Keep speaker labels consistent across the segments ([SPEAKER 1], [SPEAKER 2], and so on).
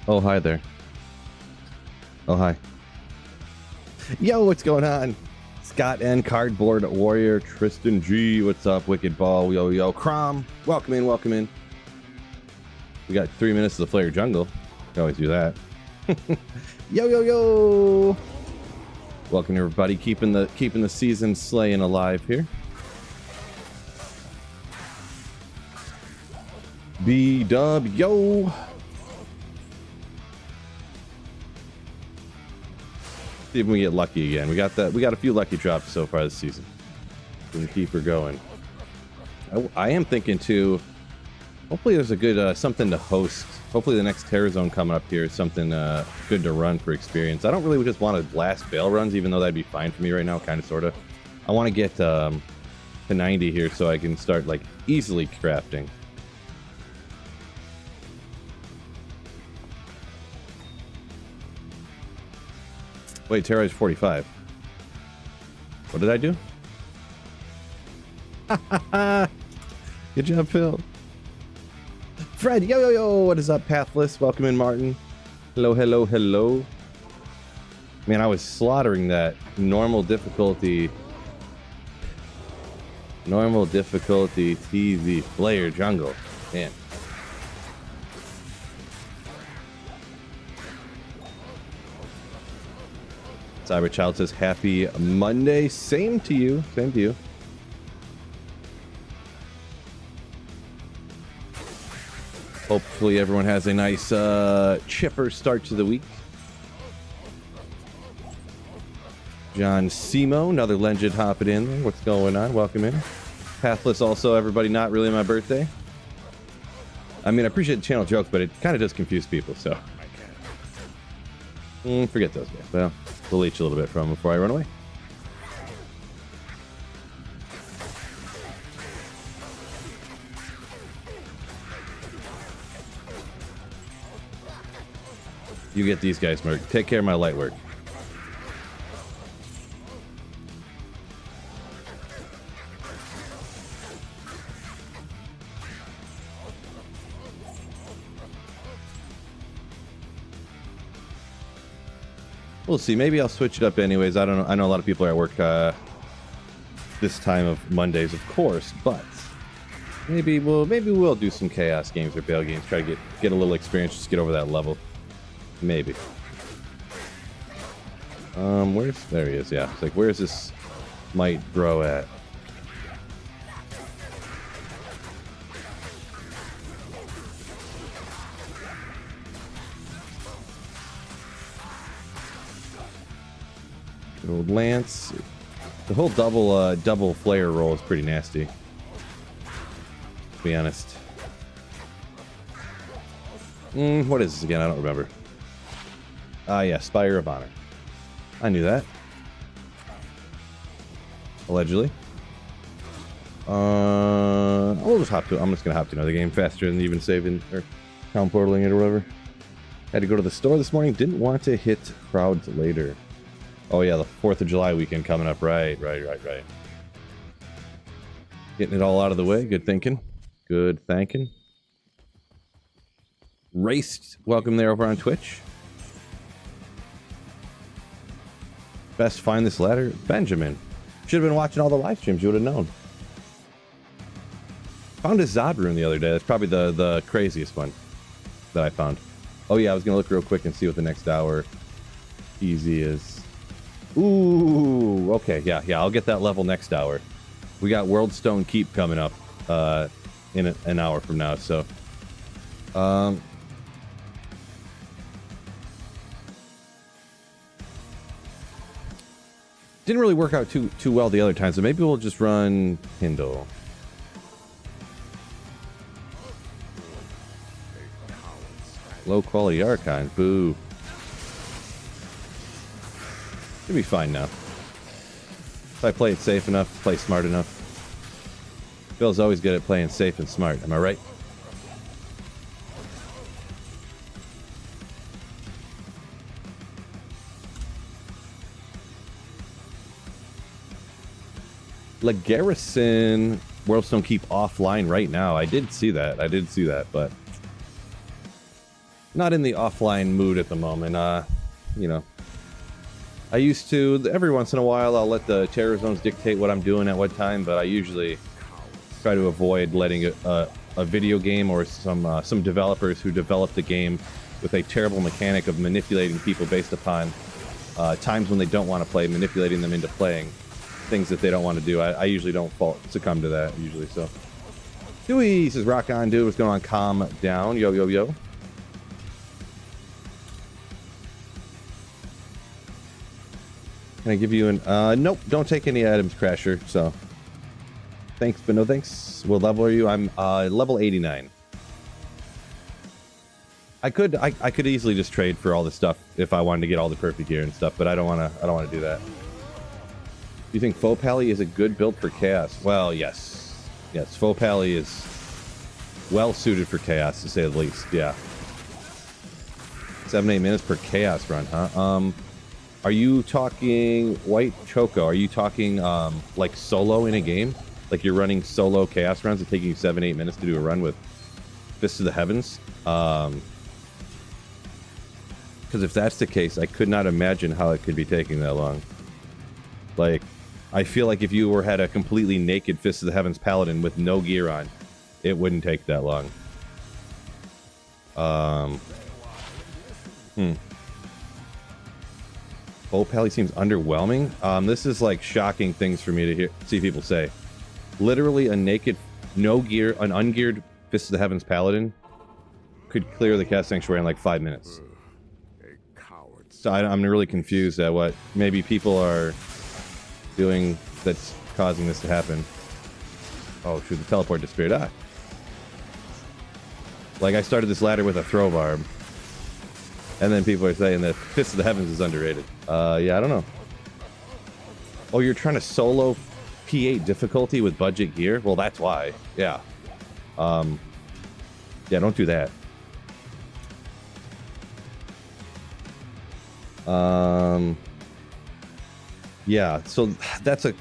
[SPEAKER 1] Oh, hi there. Oh, hi. Yo, what's going on? Scott N, Cardboard Warrior, Tristan G, what's up? Wicked Ball, yo, yo, Crom, welcome in, welcome in. We got 3 minutes of the Flare Jungle. Can always do that. Yo, yo, yo. Welcome everybody, keeping the season slaying alive here. B-dub, yo. See if we get lucky again. We got a few lucky drops so far this season. We can keep her going. I am thinking too, hopefully there's a good something to host. Hopefully the next Terror Zone coming up here is something good to run for experience. I don't really just want to blast bail runs, even though that'd be fine for me right now, kind of, sort of. I want to get to 90 here so I can start like easily crafting. Wait, Terra is 45. What did I do? Good job, Phil. Fred, yo, yo, yo, what is up, Pathless? Welcome in, Martin. Hello, hello, hello. Man, I was slaughtering that normal difficulty TV Flare Jungle. Man. Cyberchild says, happy Monday. Same to you. Same to you. Hopefully everyone has a nice chipper start to the week. John Simo, another legend hopping in there. What's going on? Welcome in. Pathless also, everybody, not really my birthday. I mean, I appreciate the channel jokes, but it kind of does confuse people, so. Forget those guys. Well, we'll leech a little bit from them before I run away. You get these guys, Merc. Take care of my light work. We'll see. Maybe I'll switch it up anyways. I don't know. I know a lot of people are at work this time of Mondays, of course, but maybe we'll do some chaos games or bail games. Try to get a little experience, just get over that level. Maybe. There he is. Yeah. It's like, where's this might bro at? Good old Lance. The whole double flare roll is pretty nasty, to be honest. What is this again? I don't remember. Yeah, Spire of Honor. I knew that. Allegedly. We'll just hop to. I'm just gonna hop to another game faster than even saving or town portaling it or whatever. Had to go to the store this morning. Didn't want to hit crowds later. Oh yeah, the 4th of July weekend coming up. Right. Getting it all out of the way. Good thinking. Good thinking. Raced. Welcome there over on Twitch. Best find this ladder, Benjamin. Should have been watching all the live streams. You would have known. Found a Zod rune the other day. That's probably the craziest one that I found. Oh yeah, I was gonna look real quick and see what the next hour easy is. Ooh, okay, yeah. I'll get that level next hour. We got Worldstone Keep coming up in an hour from now. So, didn't really work out too well the other time, so maybe we'll just run Hindle. Low quality Archon, boo. Should be fine now. If I play it safe enough, play smart enough. Phil's always good at playing safe and smart, am I right? La Garrison, Worldstone Keep offline right now. I did see that, but not in the offline mood at the moment. You know, I used to, every once in a while, I'll let the terror zones dictate what I'm doing at what time, but I usually try to avoid letting a video game or some developers who developed the game with a terrible mechanic of manipulating people based upon times when they don't want to play, manipulating them into playing things that they don't want to do. I usually don't succumb to that, usually, so. Dewey says, rock on, dude. What's going on? Calm down. Yo, yo, yo. Can I give you an... nope, don't take any items, Crasher, so... Thanks, but no thanks. What level are you? I'm level 89. I could easily just trade for all this stuff if I wanted to get all the perfect gear and stuff, but I don't want to do that. Do you think Faux Pally is a good build for Chaos? Well, yes. Yes, Faux Pally is well suited for Chaos, to say the least. Yeah. 7-8 minutes per Chaos run, huh? Are you talking White Choco? Are you talking like solo in a game? Like you're running solo Chaos runs and taking you 7-8 minutes to do a run with Fists of the Heavens? Because if that's the case, I could not imagine how it could be taking that long. Like, I feel like if you had a completely naked Fists of the Heavens Paladin with no gear on, it wouldn't take that long. Faux Pally seems underwhelming. This is like shocking things for me to see people say. Literally a naked, no gear, an ungeared Fist of the Heavens Paladin could clear the Chaos Sanctuary in like 5 minutes. So I'm really confused at what maybe people are doing that's causing this to happen. Oh shoot, the teleport disappeared. Ah. Like I started this ladder with a throw barb. And then people are saying that Fist of the Heavens is underrated. Yeah, I don't know. Oh, you're trying to solo P8 difficulty with budget gear? Well, that's why. Yeah. Yeah, don't do that. Yeah, so that's a...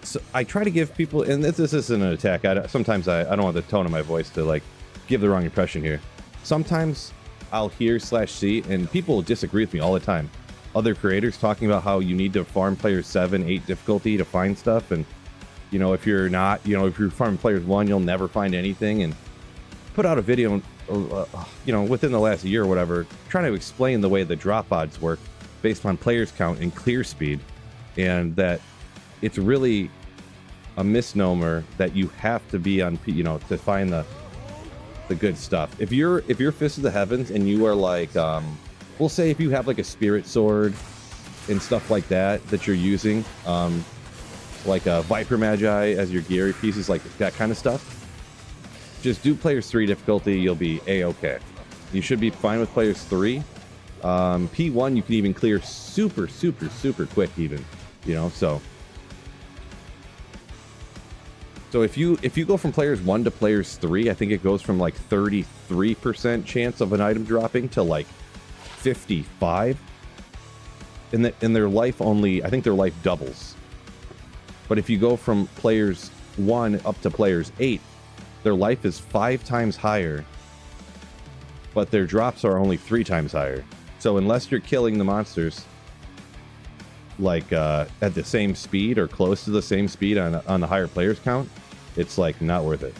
[SPEAKER 1] So I try to give people... And this isn't an attack. Sometimes I don't want the tone of my voice to, like, give the wrong impression here. Sometimes I'll hear /see, and people disagree with me all the time. Other creators talking about how you need to farm players 7, 8 difficulty to find stuff, and you know, if you're not, you know, if you're farming players 1, you'll never find anything. And put out a video, you know, within the last year or whatever, trying to explain the way the drop odds work based on players count and clear speed, and that it's really a misnomer that you have to be on, you know, to find the good stuff. If you're Fist of the Heavens and you are like, we'll say if you have like a spirit sword and stuff like that you're using, like a Viper Magi as your gear pieces, like that kind of stuff, just do players 3 difficulty, you'll be a-okay. You should be fine with players 3. P1 you can even clear super quick even, you know, so if you go from players 1 to players 3, I think it goes from like 33% chance of an item dropping to like 55. And their life only, I think their life doubles. But if you go from players 1 up to players 8, their life is 5 times higher, but their drops are only 3 times higher. So unless you're killing the monsters like at the same speed or close to the same speed on the higher players count, it's like not worth it.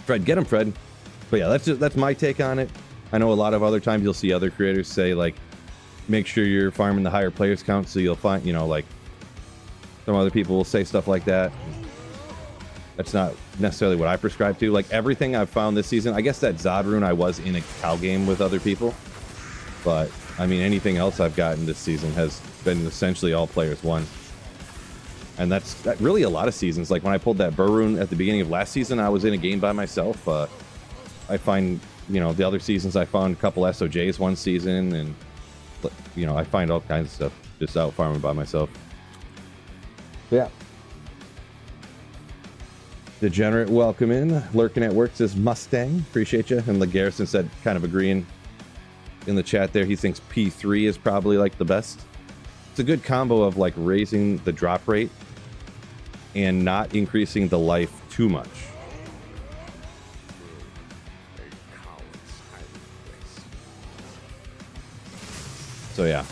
[SPEAKER 1] Fred, get him, Fred. But yeah, that's my take on it. I know a lot of other times you'll see other creators say like, make sure you're farming the higher players count, so you'll find, you know, like some other people will say stuff like that. That's not necessarily what I prescribe to. Like everything I've found this season, I guess that Zod rune I was in a cow game with other people, but I mean anything else I've gotten this season has been essentially all players 1. And that's really a lot of seasons. Like when I pulled that Burr rune at the beginning of last season, I was in a game by myself. I find, you know, the other seasons I found a couple SOJs one season, and you know, I find all kinds of stuff just out farming by myself. Yeah. Degenerate, welcome in. Lurking at work says Mustang, appreciate you. And LeGarrison said, kind of agreeing in the chat there, he thinks P3 is probably like the best. It's a good combo of like raising the drop rate and not increasing the life too much. So yeah.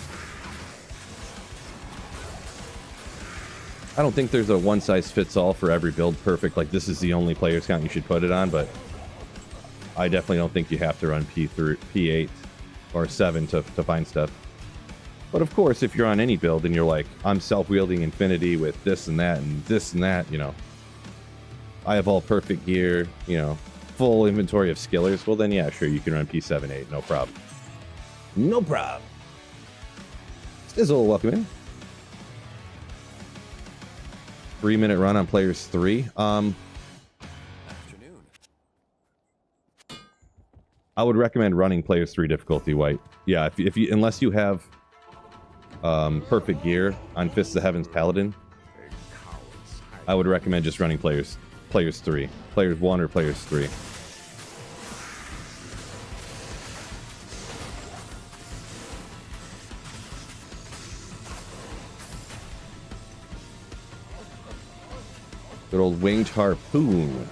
[SPEAKER 1] I don't think there's a one-size-fits-all for every build perfect, like this is the only players count you should put it on, but I definitely don't think you have to run P8 or 7 to find stuff. But of course, if you're on any build and you're like, I'm self-wielding Infinity with this and that and this and that, you know, I have all perfect gear, you know, full inventory of skillers, well then yeah, sure, you can run P7, 8, no problem. No problem. Stizzle, welcome in. 3-minute run on players 3. I would recommend running players 3 difficulty white. Yeah, if you unless you have perfect gear on Fists of Heaven's Paladin, I would recommend just running players 3. Players 1 or players 3. Good old winged harpoon.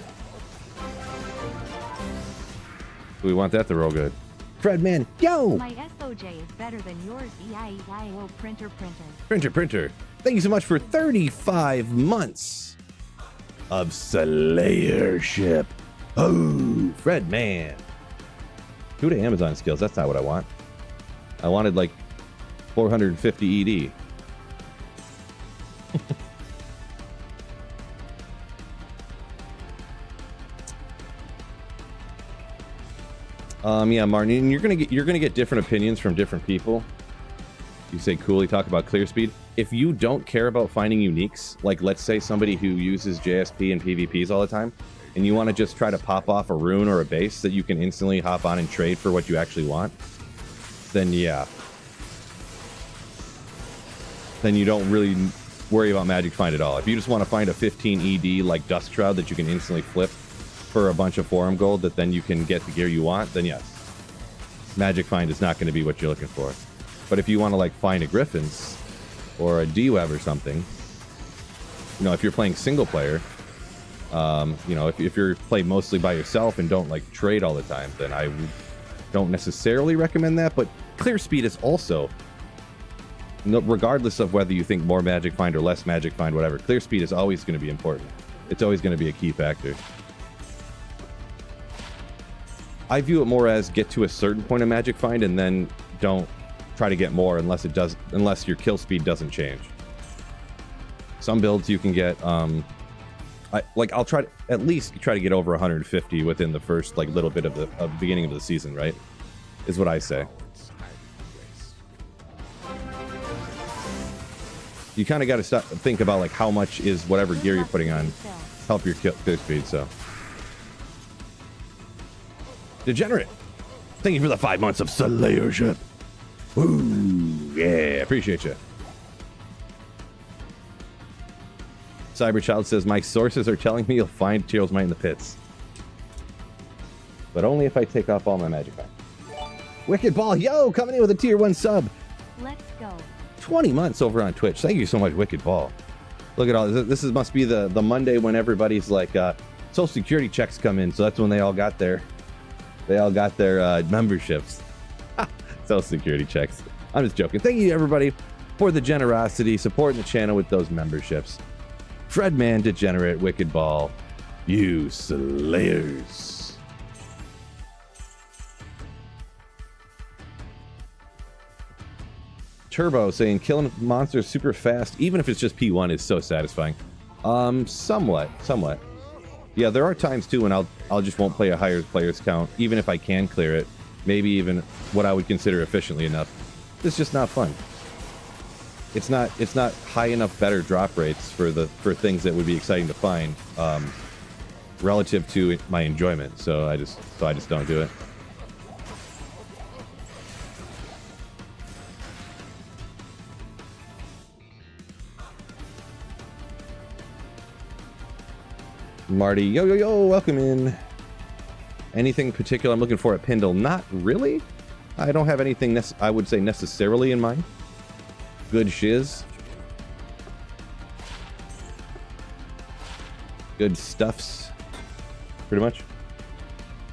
[SPEAKER 1] We want that to roll good. Fredman, yo!
[SPEAKER 2] My SOJ is better than yours, E-I-E-I-O printer.
[SPEAKER 1] Printer. Thank you so much for 35 months of Slayership. Oh, Fredman. 2 to Amazon skills, that's not what I want. I wanted like 450 ED. Yeah, Martin, you're gonna get different opinions from different people. You say cool, you talk about clear speed. If you don't care about finding uniques, like let's say somebody who uses JSP and PvPs all the time, and you want to just try to pop off a rune or a base that you can instantly hop on and trade for what you actually want, then yeah. Then you don't really worry about Magic Find at all. If you just want to find a 15 ED like Dust Shroud that you can instantly flip for a bunch of forum gold that then you can get the gear you want, then yes. Magic Find is not going to be what you're looking for. But if you want to like find a Griffin's or a D-Web or something, you know, if you're playing single player, you know, if you're playing mostly by yourself and don't like trade all the time, then I don't necessarily recommend that. But clear speed is also, regardless of whether you think more Magic Find or less Magic Find, whatever, clear speed is always going to be important. It's always going to be a key factor. I view it more as get to a certain point of Magic Find and then don't try to get more unless your kill speed doesn't change. Some builds you can get I'll try to at least try to get over 150 within the first like little bit of the beginning of the season, right? Is what I say. You kind of got to think about like how much is whatever gear you're putting on help your kill speed, so. Degenerate, thank you for the 5 months of Slayership. Ooh, yeah, appreciate you. Cyberchild says, my sources are telling me you'll find Tyrell's Might in the pits. But only if I take off all my magic back. Wicked Ball, yo, coming in with a tier 1 sub.
[SPEAKER 2] Let's go.
[SPEAKER 1] 20 months over on Twitch. Thank you so much, Wicked Ball. Look at all this. Must be the Monday when everybody's like, Social Security checks come in, so that's when they all got their memberships. Social Security checks. I'm just joking. Thank you, everybody, for the generosity, supporting the channel with those memberships. Fredman, Degenerate, Wicked Ball, you slayers. Turbo saying killing monsters super fast, even if it's just P1, is so satisfying. Somewhat. Yeah, there are times too when I'll just won't play a higher players count, even if I can clear it. Maybe even what I would consider efficiently enough. It's just not fun. It's not high enough better drop rates for things that would be exciting to find, relative to my enjoyment. So I just don't do it. Marty, yo, welcome in. Anything particular I'm looking for at Pindle? Not really. I don't have anything I would say necessarily in mind. Good shiz. good stuffs. Pretty much.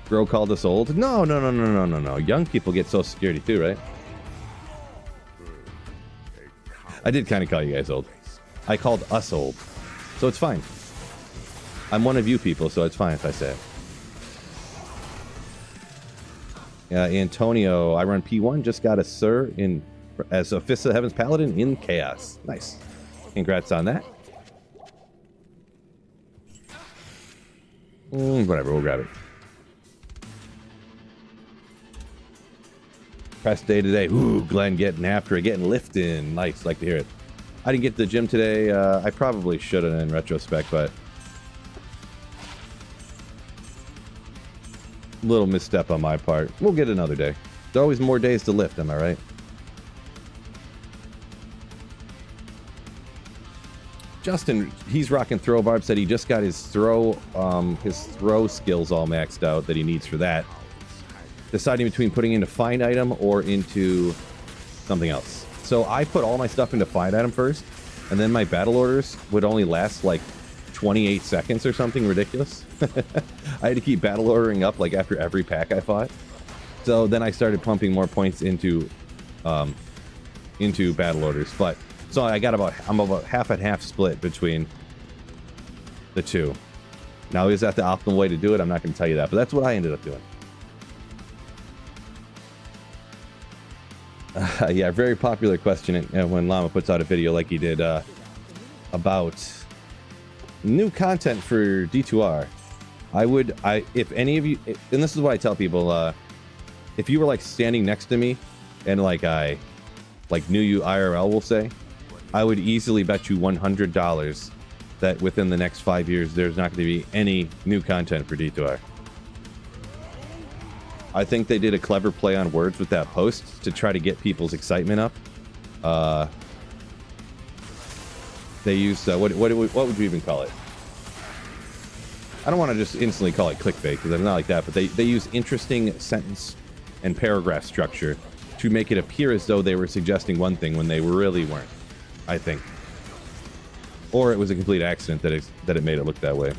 [SPEAKER 1] Bro called us old. No, no, no, no, no, no, no. Young people get Social Security too, right? I did kind of call you guys old. I called us old. So it's fine. I'm one of you people, so it's fine if I say it. Antonio, I run P1, just got a Sir in as a Fist of Heaven's Paladin in Chaos. Nice. Congrats on that. Whatever, we'll grab it. Press day today. Ooh, Glenn getting after it, getting lifting. Nice, like to hear it. I didn't get to the gym today. I probably should have in retrospect, but little misstep on my part. We'll get another day. There's always more days to lift, am I right? Justin, he's rocking throw. Barb said he just got his throw skills all maxed out that he needs for that. Deciding between putting into find item or into something else. So I put all my stuff into find item first, and then my battle orders would only last like 28 seconds or something ridiculous. I had to keep battle ordering up like after every pack I fought. So then I started pumping more points into battle orders. But so I'm about half and half split between the two. Now, is that the optimal way to do it? I'm not going to tell you that, but that's what I ended up doing. Yeah, very popular question when Llama puts out a video like he did about new content for D2R. If any of you, and this is what I tell people, if you were like standing next to me and like I knew you IRL, we'll say, I would easily bet you $100 that within the next 5 years there's not going to be any new content for D2R. I think they did a clever play on words with that post to try to get people's excitement up. They used what would you even call it? I don't want to just instantly call it clickbait because I'm not like that, but they use interesting sentence and paragraph structure to make it appear as though they were suggesting one thing when they really weren't, I think. Or it was a complete accident that it made it look that way.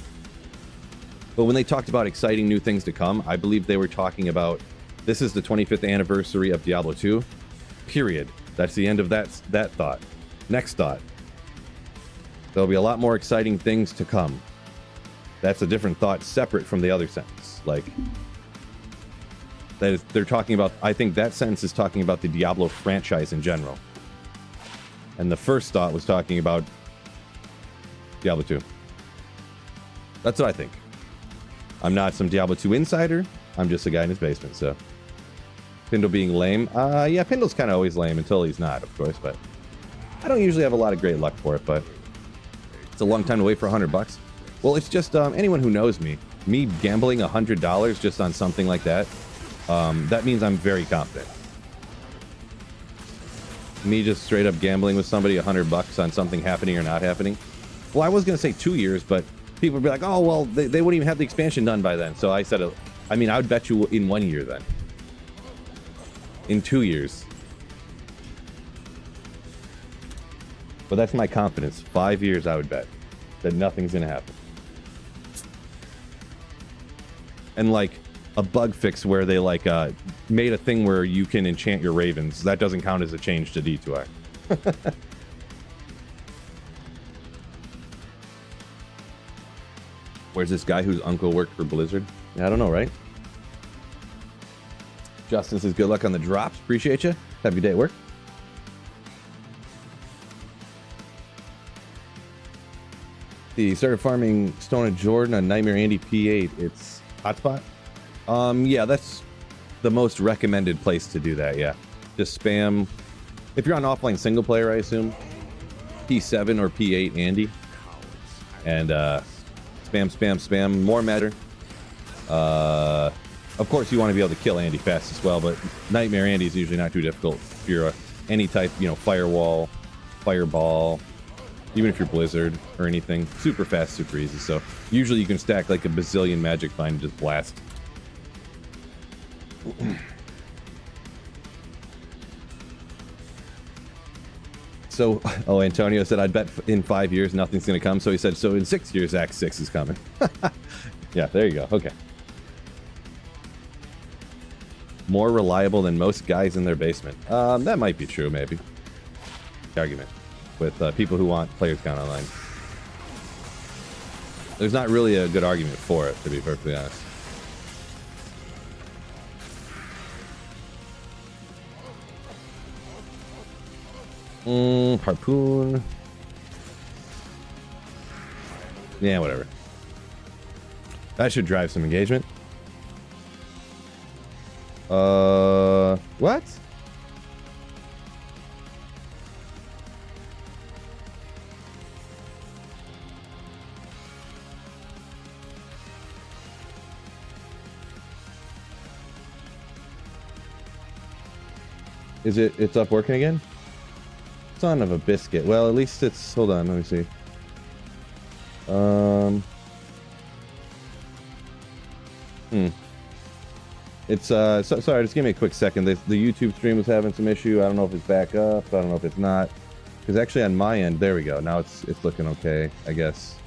[SPEAKER 1] But when they talked about exciting new things to come, I believe they were talking about this is the 25th anniversary of Diablo 2. Period. That's the end of that thought. Next thought. There'll be a lot more exciting things to come. That's a different thought separate from the other sentence. Like, they're talking about, I think that sentence is talking about the Diablo franchise in general. And the first thought was talking about Diablo 2. That's what I think. I'm not some Diablo 2 insider. I'm just a guy in his basement, so. Pindle being lame. Yeah, Pindle's kind of always lame until he's not, of course, but I don't usually have a lot of great luck for it, but it's a long time to wait for $100. Well, it's just anyone who knows me gambling $100 just on something like that, that means I'm very confident. Me just straight up gambling with somebody $100 on something happening or not happening. Well, I was going to say 2 years, but people would be like, oh, well, they wouldn't even have the expansion done by then. So I said, I would bet you in 1 year then. In 2 years. But that's my confidence. 5 years, I would bet that nothing's going to happen. And like a bug fix where they like made a thing where you can enchant your ravens. That doesn't count as a change to D2R. Where's this guy whose uncle worked for Blizzard? I don't know, right? Justin says, good luck on the drops. Appreciate you. Have a good day at work. The started farming Stone and Jordan on Nightmare Andy P8. It's hotspot. Yeah, that's the most recommended place to do that. Yeah, just spam. If you're on offline single player, I assume P7 or P8 Andy, and spam. More matter. Of course, you want to be able to kill Andy fast as well, but Nightmare Andy is usually not too difficult if you're any type, firewall, fireball. Even if you're Blizzard or anything, super fast, super easy. So usually you can stack like a bazillion magic find and just blast. So, oh, Antonio said, I'd bet in 5 years nothing's going to come. So he said, so in 6 years, Act 6 is coming. Yeah, there you go. Okay. More reliable than most guys in their basement. That might be true, maybe. Argument with people who want players count online. There's not really a good argument for it, to be perfectly honest. Harpoon. Yeah, whatever. That should drive some engagement. What? Is it? It's up working again? Son of a biscuit. Well, at least it's... Hold on, let me see. It's, sorry, just give me a quick second. The YouTube stream was having some issue. I don't know if it's back up. I don't know if it's not. Because actually on my end, there we go. Now it's looking okay, I guess.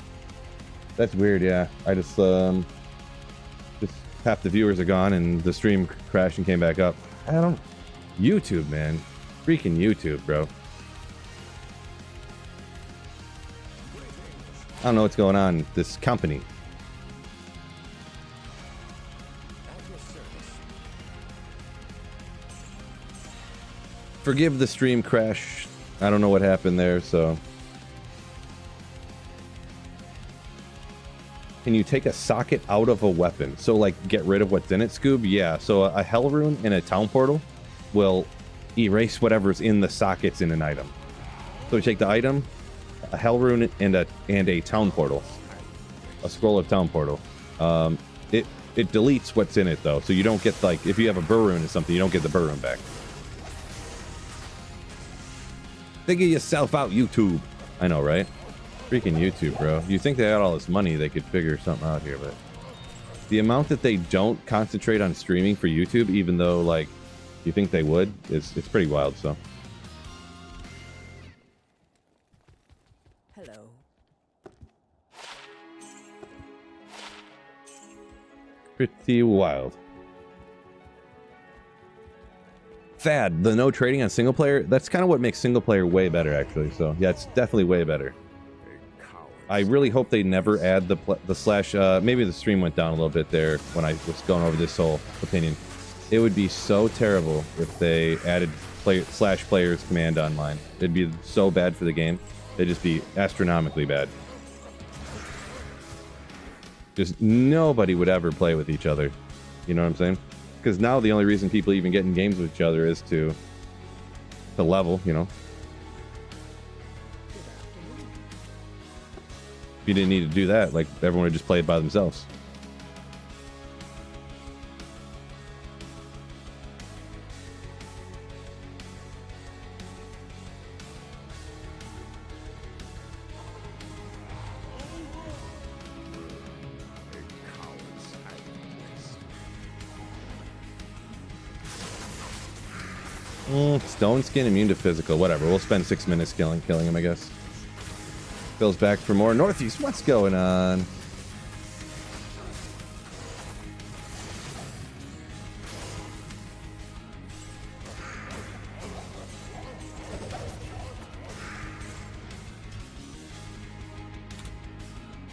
[SPEAKER 1] That's weird, yeah. I just half the viewers are gone and the stream crashed and came back up. I don't... YouTube, man. Freaking YouTube, bro. I don't know what's going on. This company. Forgive the stream crash. I don't know what happened there, so. Can you take a socket out of a weapon? So, like, get rid of what's in it, Scoob? Yeah, so a hell rune and a town portal will erase whatever's in the sockets in an item. So we take the item, a hell rune, and a town portal. A scroll of town portal. It deletes what's in it, though, so you don't get, like, if you have a burr rune or something, you don't get the burr rune back. Figure yourself out, YouTube. I know, right? Freaking YouTube, bro. You think they had all this money, they could figure something out here, but the amount that they don't concentrate on streaming for YouTube, even though, like, you think they would, it's pretty wild, so.
[SPEAKER 3] Hello.
[SPEAKER 1] Pretty wild. Thad, the no trading on single player, that's kind of what makes single player way better, actually. So yeah, it's definitely way better. I really hope they never add the slash. Maybe the stream went down a little bit there when I was going over this whole opinion. It would be so terrible if they added slash players command online. It'd be so bad for the game. It'd just be astronomically bad. Just nobody would ever play with each other. You know what I'm saying? Because now the only reason people even get in games with each other is to level, you know. If you didn't need to do that, like, everyone would just play it by themselves. Stone skin, immune to physical. Whatever. We'll spend 6 minutes killing him, I guess. Phil's back for more. Northeast, what's going on?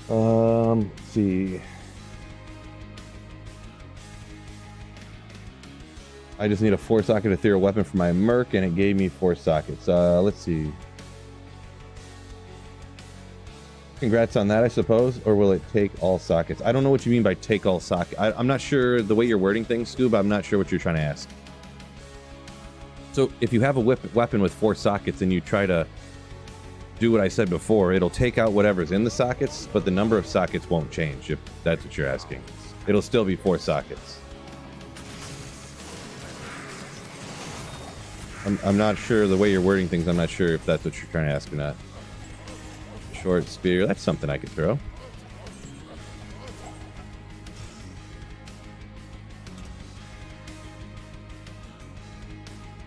[SPEAKER 1] Let's see. I just need a 4-socket ethereal weapon for my Merc, and it gave me 4 sockets. Let's see. Congrats on that, I suppose. Or will it take all sockets? I don't know what you mean by take all sockets. I'm not sure the way you're wording things, Scoob. I'm not sure what you're trying to ask. So if you have a weapon with 4 sockets and you try to do what I said before, it'll take out whatever's in the sockets, but the number of sockets won't change, if that's what you're asking. It'll still be 4 sockets. I'm not sure the way you're wording things. I'm not sure if that's what you're trying to ask or not. Short spear. That's something I could throw.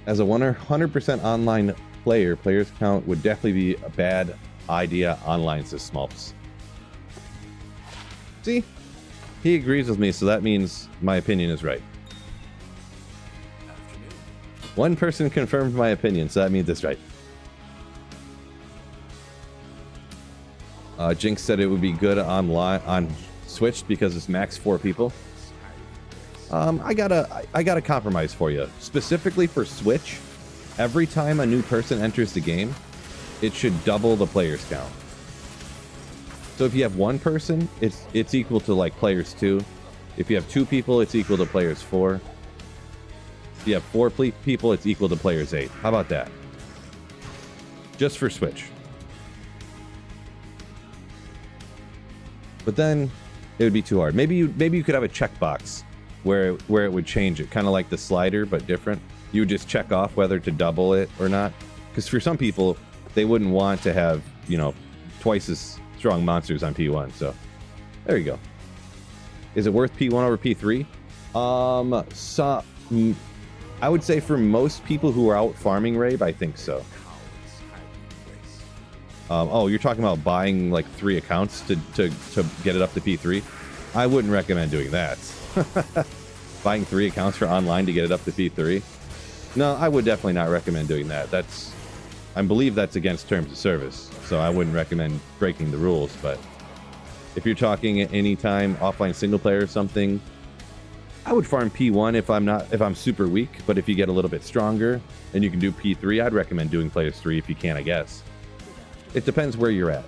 [SPEAKER 1] As a 100% online players count would definitely be a bad idea online, says Smulps. See? He agrees with me, so that means my opinion is right. One person confirmed my opinion, so that means it's right. Jinx said it would be good online on Switch because it's max 4 people. I got a compromise for you. Specifically for Switch, every time a new person enters the game, it should double the players count. So if you have 1 person, it's equal to like players 2. If you have 2 people, it's equal to players 4. If you have 4 people, it's equal to players 8. How about that? Just for Switch. But then it would be too hard. Maybe you could have a checkbox where it would change it, kind of like the slider, but different. You would just check off whether to double it or not. Because for some people, they wouldn't want to have, you know, twice as strong monsters on P1. So there you go. Is it worth P1 over P3? I would say for most people who are out farming Rabe, I think so. Oh, you're talking about buying like 3 accounts to get it up to P3? I wouldn't recommend doing that. Buying 3 accounts for online to get it up to P3? No, I would definitely not recommend doing that. I believe that's against terms of service, so I wouldn't recommend breaking the rules. But if you're talking anytime offline single player or something, I would farm P1 if I'm super weak. But if you get a little bit stronger and you can do P3, I'd recommend doing players 3 if you can, I guess. It depends where you're at.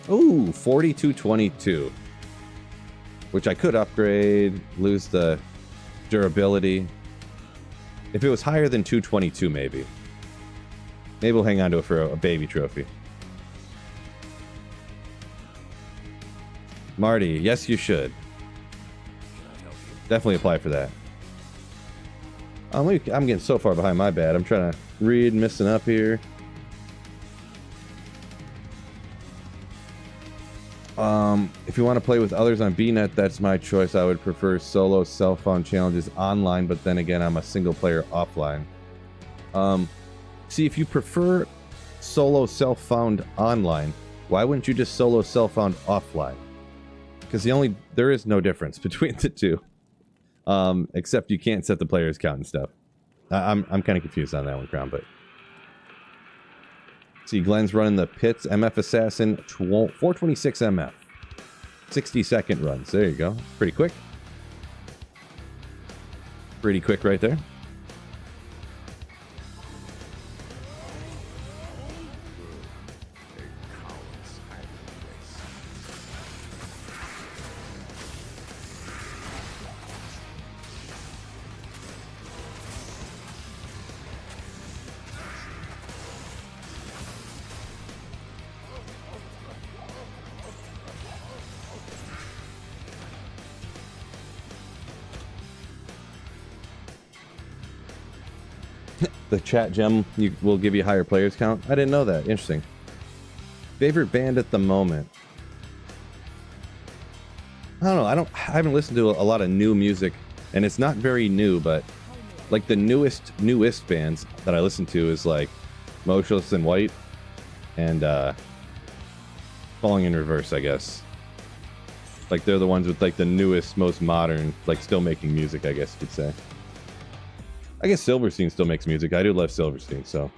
[SPEAKER 1] Ooh, 4222. Which I could upgrade, lose the durability. If it was higher than 222, maybe. Maybe we'll hang on to it for a baby trophy. Marty, yes you should. Definitely apply for that. I'm getting so far behind my bad. I'm trying to read, missing up here. If you want to play with others on BNet, that's my choice. I would prefer solo self-found challenges online, but then again, I'm a single player offline. See, if you prefer solo self-found online, why wouldn't you just solo self-found offline? Because there is no difference between the two. Except you can't set the players count and stuff. I'm kind of confused on that one, Crown, but... See, Glenn's running the Pits MF Assassin 426 MF. 60-second runs. There you go. Pretty quick. Pretty quick right there. The chat gem will give you a higher players count. I didn't know that. Interesting. Favorite band at the moment? I don't know. I haven't listened to a lot of new music, and it's not very new, but like the newest bands that I listen to is like Motionless in White and Falling in Reverse, I guess. Like they're the ones with like the newest, most modern, like still making music, I guess you could say. I guess Silverstein still makes music. I do love Silverstein, so.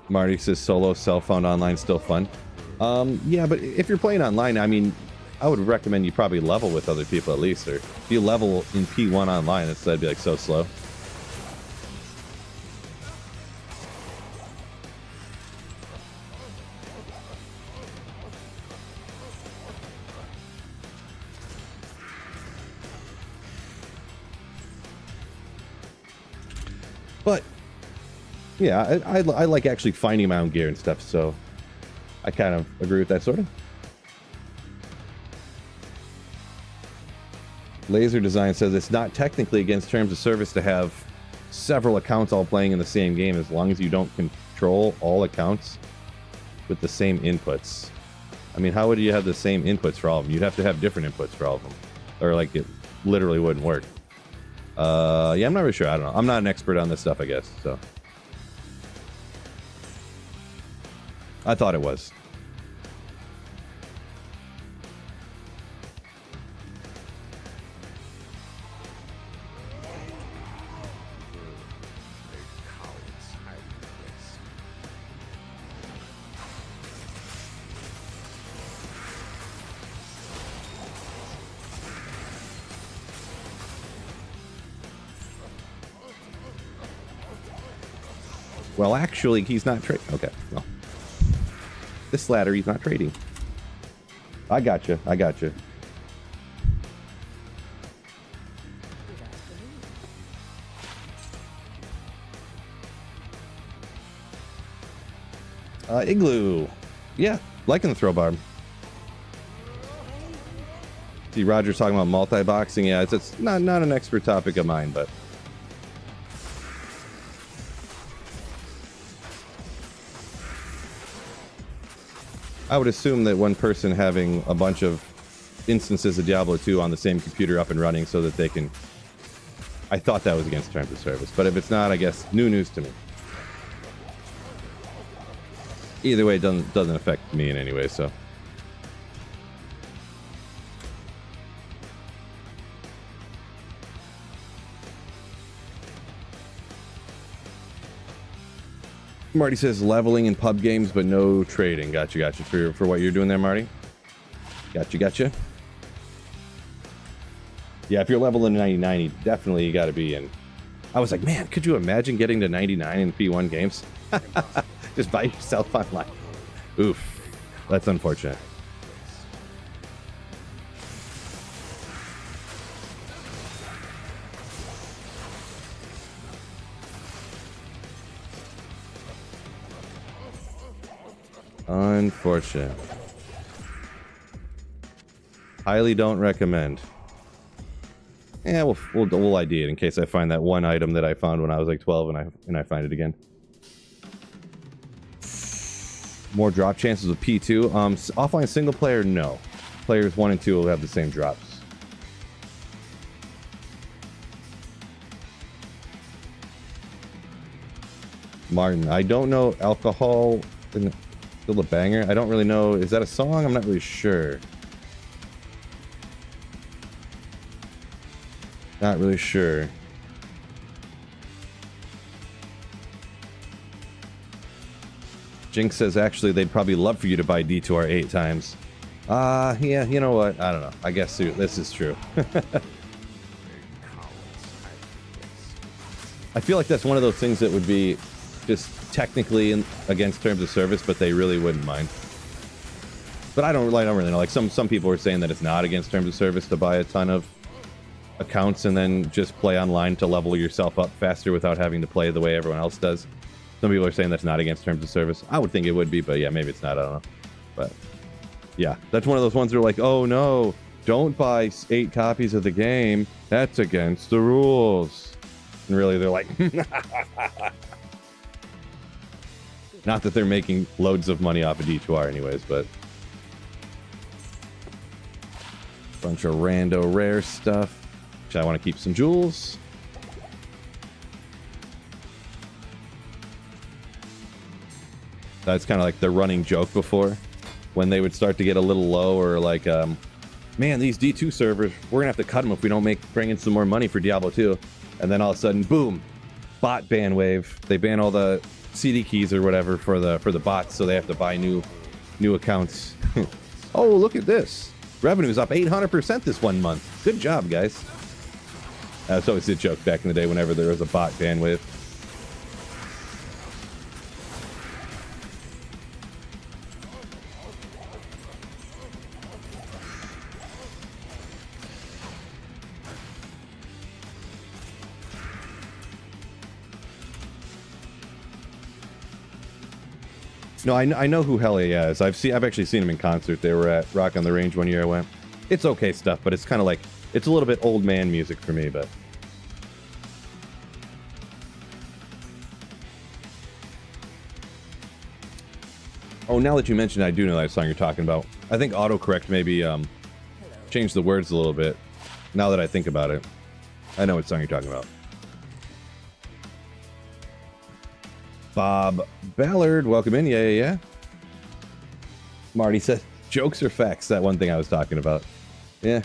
[SPEAKER 1] Marty says solo self-found online still fun. Yeah, but if you're playing online, I mean, I would recommend you probably level with other people at least, or if you level in P1 online, that'd be like so slow. But yeah, I like actually finding my own gear and stuff, so I kind of agree with that sort of. Laser Design says it's not technically against terms of service to have several accounts all playing in the same game as long as you don't control all accounts with the same inputs. I mean, how would you have the same inputs for all of them? You'd have to have different inputs for all of them. Or, like, it literally wouldn't work. Yeah, I'm not really sure. I don't know. I'm not an expert on this stuff, I guess, so. I thought it was. Well, actually, he's not trading. Okay, well. This ladder, he's not trading. I gotcha. I gotcha. Igloo. Yeah, liking the throw barb. See, Roger's talking about multi-boxing. Yeah, it's not an expert topic of mine, but... I would assume that one person having a bunch of instances of Diablo 2 on the same computer up and running so that they can... I thought that was against terms of service, but if it's not, I guess new news to me. Either way, it doesn't affect me in any way, so... Marty says leveling in pub games, but no trading. Gotcha. For what you're doing there, Marty. Gotcha. Yeah, if you're leveling 99, you definitely got to be in. I was like, man, could you imagine getting to 99 in P1 games? Just by yourself online. Oof. That's unfortunate. Unfortunate. Highly don't recommend. Yeah, we'll ID it in case I find that one item that I found when I was like 12 and I find it again. More drop chances with P2. Offline single player, no. Players 1 and 2 will have the same drops. Martin, I don't know alcohol. Still a banger. I don't really know. Is that a song? I'm not really sure. Not really sure. Jinx says actually they'd probably love for you to buy D2R 8 times. Yeah, you know what? I don't know. I guess this is true. I feel like that's one of those things that would be just technically against terms of service, but they really wouldn't mind. But I don't really know. Like some people are saying that it's not against terms of service to buy a ton of accounts and then just play online to level yourself up faster without having to play the way everyone else does. Some people are saying that's not against terms of service. I would think it would be, but yeah, maybe it's not. I don't know. But yeah, that's one of those ones that are like, oh no, don't buy 8 copies of the game. That's against the rules. And really, they're like, not that they're making loads of money off of D2R anyways, but bunch of rando rare stuff. Which I want to keep some jewels. That's kind of like the running joke before, when they would start to get a little low, or like, man, these D2 servers, we're gonna have to cut them if we don't bring in some more money for Diablo 2. And then all of a sudden, boom, bot ban wave. They ban all the CD keys or whatever for the bots, so they have to buy new accounts. Oh, look at this. Revenue's up 800% this 1 month. Good job, guys. That's always a joke back in the day whenever there was a bot ban wave. No, I know who Hell Yeah is. I've actually seen him in concert. They were at Rock on the Range one year I went. It's okay stuff, but it's kind of like, it's a little bit old man music for me, but... Oh, now that you mentioned, I do know that song you're talking about. I think autocorrect maybe changed the words a little bit. Now that I think about it, I know what song you're talking about. Bob Ballard, welcome in. Yeah. Marty said, jokes or facts? That one thing I was talking about. Yeah.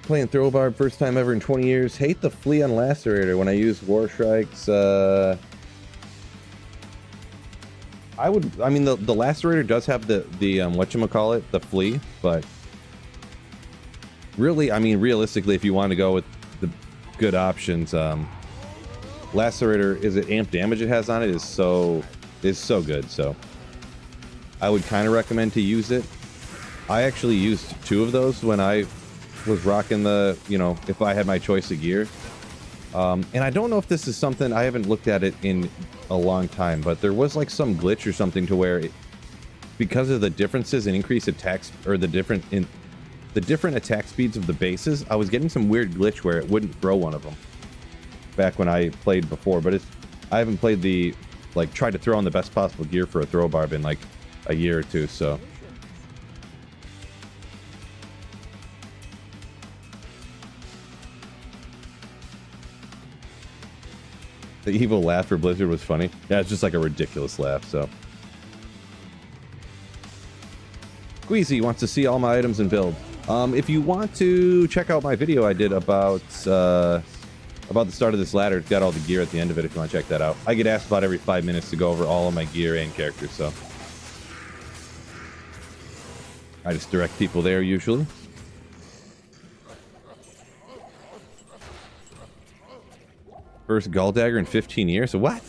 [SPEAKER 1] Playing Throw Barb, first time ever in 20 years. Hate the flea on Lacerator when I use War Strikes. I mean, the Lacerator does have the whatchamacallit, the flea, but really, I mean, realistically, if you want to go with the good options, Lacerator, is it amp damage it has on it is so good, so I would kind of recommend to use it. I actually used 2 of those when I was rocking the, if I had my choice of gear. And I don't know if this is something, I haven't looked at it in a long time, but there was like some glitch or something to where because of the differences in increased attacks, or the different attack speeds of the bases, I was getting some weird glitch where it wouldn't throw one of them back when I played before. But I haven't played tried to throw on the best possible gear for a throw barb in like a year or 2, so. The evil laugh for Blizzard was funny. Yeah, it's just like a ridiculous laugh, so. Squeezy wants to see all my items and build. If you want to check out my video I did about the start of this ladder, it's got all the gear at the end of it if you want to check that out. I get asked about every 5 minutes to go over all of my gear and characters, so. I just direct people there usually. First Gull Dagger in 15 years? What?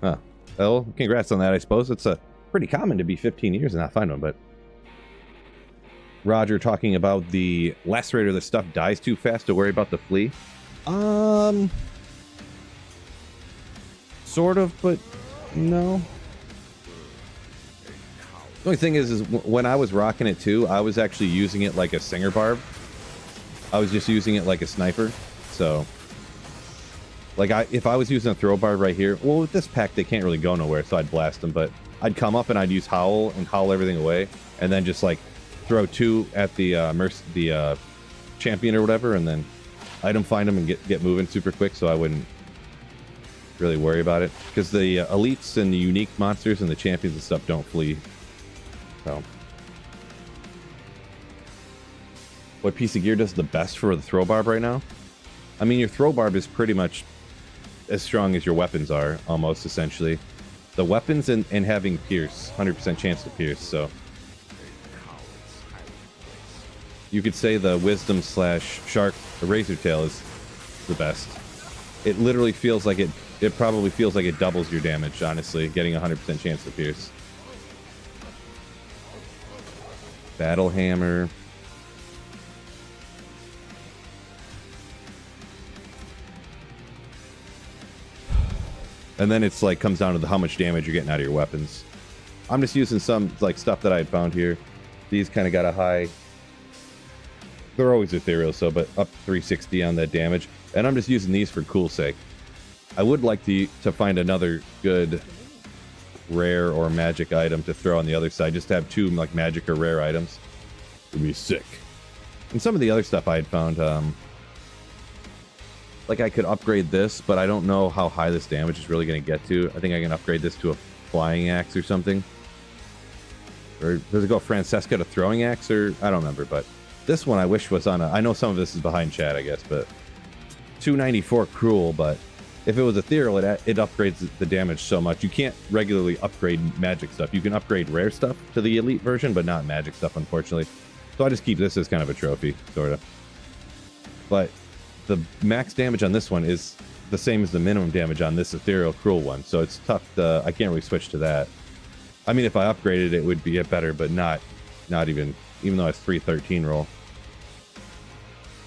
[SPEAKER 1] Huh. Well, congrats on that, I suppose. It's pretty common to be 15 years and not find one, but... Roger talking about the Lacerator, the stuff dies too fast to worry about the flea. Sort of, but no. The only thing is when I was rocking it too, I was actually using it like a Singer Barb. I was just using it like a sniper, so... Like, if I was using a throw barb right here, well, with this pack, they can't really go nowhere, so I'd blast them, but I'd come up and I'd use Howl and howl everything away, and then just, like, throw 2 at the champion or whatever, and then item find them and get moving super quick, so I wouldn't really worry about it. Because the elites and the unique monsters and the champions and stuff don't flee. So. What piece of gear does the best for the throw barb right now? I mean, your throw barb is pretty much as strong as your weapons are, almost, essentially. The weapons and having pierce, 100% chance to pierce, so... You could say the wisdom / shark, the razor tail is the best. It literally feels like it probably feels like it doubles your damage, honestly, getting 100% chance to pierce. Battle hammer... And then it's like comes down to how much damage you're getting out of your weapons. I'm just using some like stuff that I had found here. These kind of got a high. They're always ethereal, so but up 360 on that damage. And I'm just using these for cool sake. I would like to find another good rare or magic item to throw on the other side. Just to have 2 like magic or rare items. Would be sick. And some of the other stuff I had found. Like I could upgrade this, but I don't know how high this damage is really going to get to. I think I can upgrade this to a flying axe or something. Or does it go Francesca to throwing axe, or I don't remember, but this one I wish was on a... I know some of this is behind chat, I guess, but 294 cruel, but if it was ethereal, it upgrades the damage so much. You can't regularly upgrade magic stuff. You can upgrade rare stuff to the elite version, but not magic stuff, unfortunately. So I just keep this as kind of a trophy, sort of. But... the max damage on this one is the same as the minimum damage on this ethereal cruel one, so it's tough to... I can't really switch to that. I mean, if I upgraded it would be better, but not even though it's 313 roll.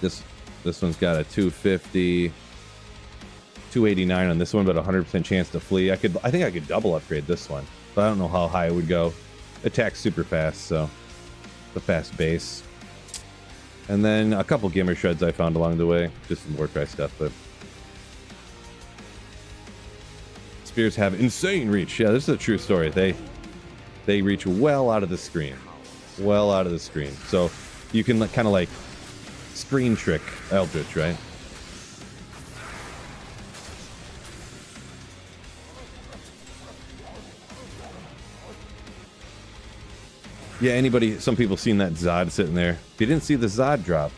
[SPEAKER 1] This one's got a 250, 289 on this one, but 100% chance to flee. I think I could double upgrade this one, but I don't know how high it would go. Attacks super fast, so the fast base. And then a couple Gimmer Shreds I found along the way. Just some Warcry stuff, but... Spears have insane reach. Yeah, this is a true story. They They reach well out of the screen. Well out of the screen. So you can kind of like screen trick Eldritch, right? Yeah, some people seen that Zod sitting there. If you didn't see the Zod drop,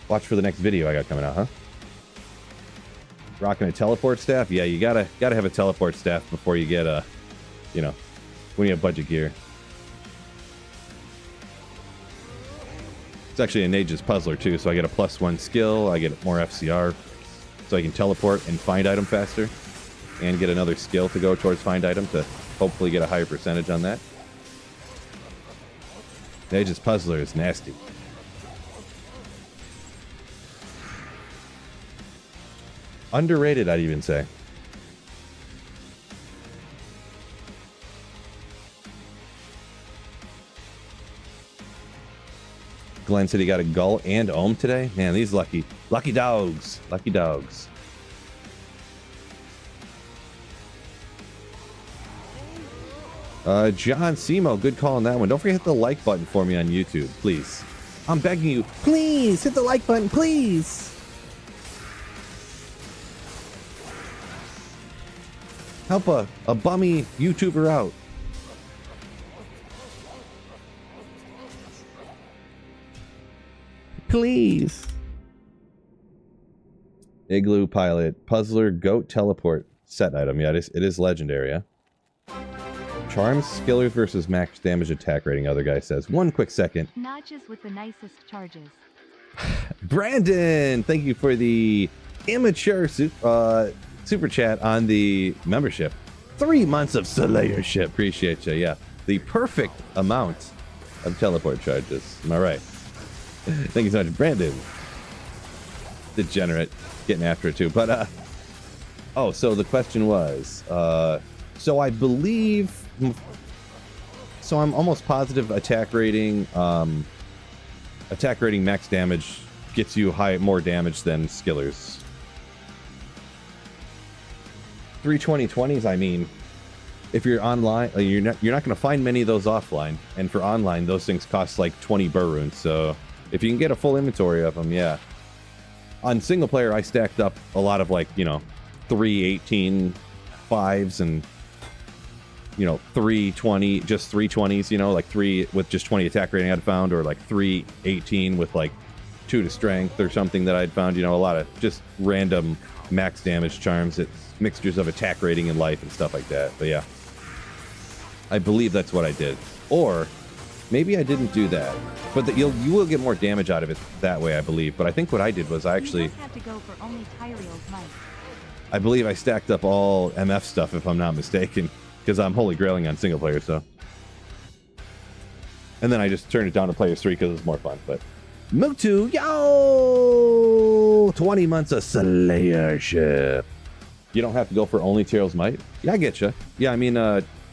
[SPEAKER 1] watch for the next video I got coming out, huh? Rocking a teleport staff? Yeah, you gotta have a teleport staff before you get a, you know, when you have budget gear. It's actually a Nage's Puzzler too, so I get a +1 skill, I get more FCR, so I can teleport and find item faster, and get another skill to go towards find item to hopefully get a higher percentage on that. Nage's Puzzler is nasty. Underrated, I'd even say. Glenn said he got a Gull and Ohm today. Man, these lucky dogs. Lucky dogs. John Simo, good call on that one. Don't forget to hit the like button for me on YouTube, please. I'm begging you, please hit the like button, please. Help a bummy YouTuber out. Please. Igloo Pilot, Puzzler, Goat Teleport set item. Yeah, it is legendary, yeah? Charms, Skillers versus max damage attack rating, other guy says. One quick second.
[SPEAKER 2] Notches with the nicest charges.
[SPEAKER 1] Brandon, thank you for the immature super chat on the membership. 3 months of Slayership. Appreciate you, yeah. The perfect amount of teleport charges. Am I right? Thank you so much, Brandon. Degenerate. Getting after it too. But, oh, so the question was, so I believe, so I'm almost positive attack rating max damage gets you more damage than Skillers. 320/20s, I mean, if you're online, you're not going to find many of those offline, and for online, those things cost like 20 burr runes, so if you can get a full inventory of them, yeah. On single player, I stacked up a lot of, like, you know, 318 5s and, you know, 320, just 320s, you know, like 3 with just 20 attack rating I'd found, or like 318 with like 2 to strength or something that I'd found, you know, a lot of just random max damage charms. It's mixtures of attack rating and life and stuff like that. But yeah, I believe that's what I did. Or maybe I didn't do that, but you will get more damage out of it that way, I believe. But I think what I did was I actually
[SPEAKER 2] have to go for only Tyrael's might.
[SPEAKER 1] I believe I stacked up all MF stuff, if I'm not mistaken, because I'm holy grailing on single player, so. And then I just turned it down to players 3 because it's more fun. But Mutu, yo, 20 months of Slayership. You don't have to go for only Tyrell's Might. Yeah, I get you. Yeah, I mean,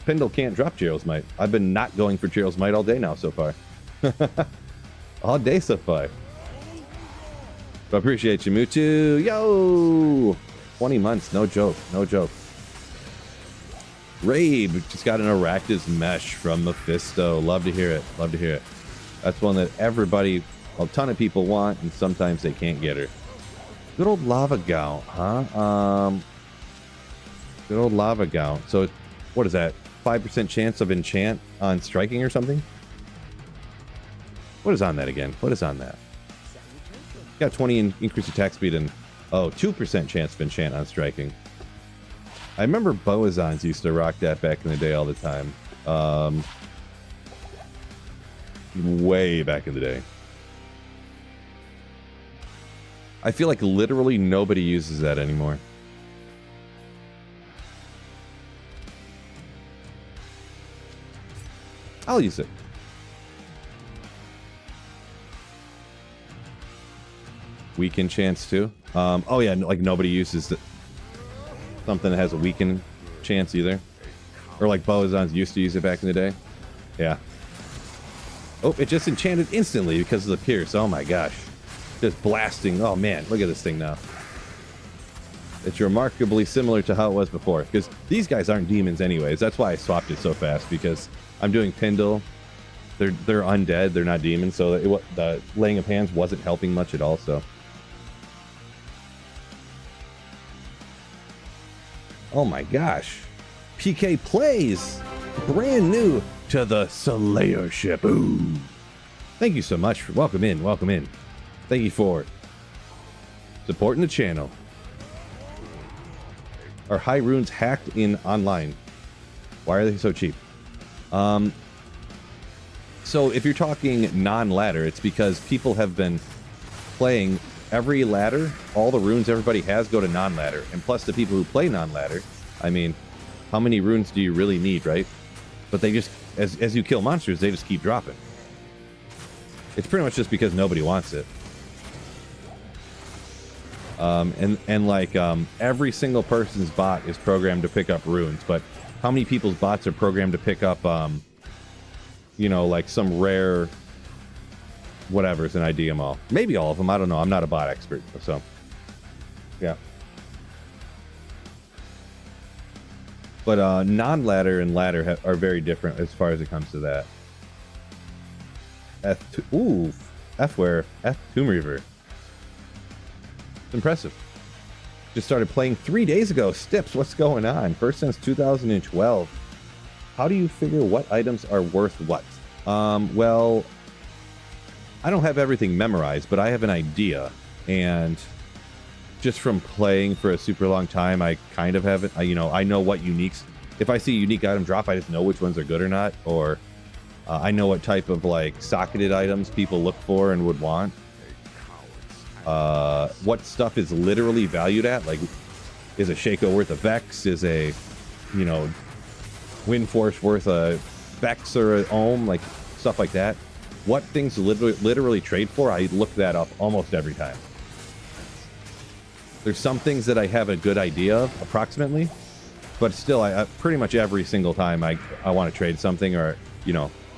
[SPEAKER 1] Pendle can't drop Tyrell's Might. I've been not going for Tyrell's Might all day now so far. All day so far. But appreciate you, Mutu. Yo, 20 months, no joke, no joke. Rabe just got an Arachnid's Mesh from Mephisto. Love to hear it. Love to hear it. That's one that everybody, a ton of people want, and sometimes they can't get her. Good old Lava Gout, huh? Good old Lava Gout. So, what is that? 5% chance of enchant on striking or something? What is on that again? What is on that? Got 20 increased attack speed and, oh, 2% chance of enchant on striking. I remember Boazons used to rock that back in the day all the time. Way back in the day. I feel like literally nobody uses that anymore. I'll use it. Weaken chance too. Oh yeah, like nobody uses something that has a weaken chance either. Or like Boazons used to use it back in the day. Yeah. Oh, it just enchanted instantly because of the pierce. Oh my gosh. Just blasting. Oh man, look at this thing now. It's remarkably similar to how it was before, because these guys aren't demons anyways. That's why I swapped it so fast, because I'm doing Pindle. They're undead. They're not demons, so the laying of hands wasn't helping much at all. So, oh my gosh, PK plays brand new to the Slayer ship. Ooh. Thank you so much for welcome in. Thank you for supporting the channel. Are high runes hacked in online? Why are they so cheap? So if you're talking non-ladder, it's because people have been playing every ladder. All the runes everybody has go to non-ladder. And plus the people who play non-ladder, I mean, how many runes do you really need, right? But they just, as you kill monsters, they just keep dropping. It's pretty much just because nobody wants it. Every single person's bot is programmed to pick up runes, but how many people's bots are programmed to pick up, like some rare whatever's an IDMO? Maybe all of them. I don't know. I'm not a bot expert, so yeah. But non-ladder and ladder are very different as far as it comes to that. F-Ware, Tomb Reaver. It's impressive. Just started playing 3 days ago. Stips, what's going on? First since 2012. How do you figure what items are worth what? Well, I don't have everything memorized, but I have an idea. And just from playing for a super long time, I kind of have it. I know what uniques. If I see a unique item drop, I just know which ones are good or not. Or I know what type of socketed items people look for and would want. What stuff is literally valued at? Like, is a Shaco worth a Vex? Is a, Wind Force worth a Vex or an Ohm? Like, stuff like that. What things literally trade for? I look that up almost every time. There's some things that I have a good idea of, approximately. But still, I pretty much every single time I want to trade something, or,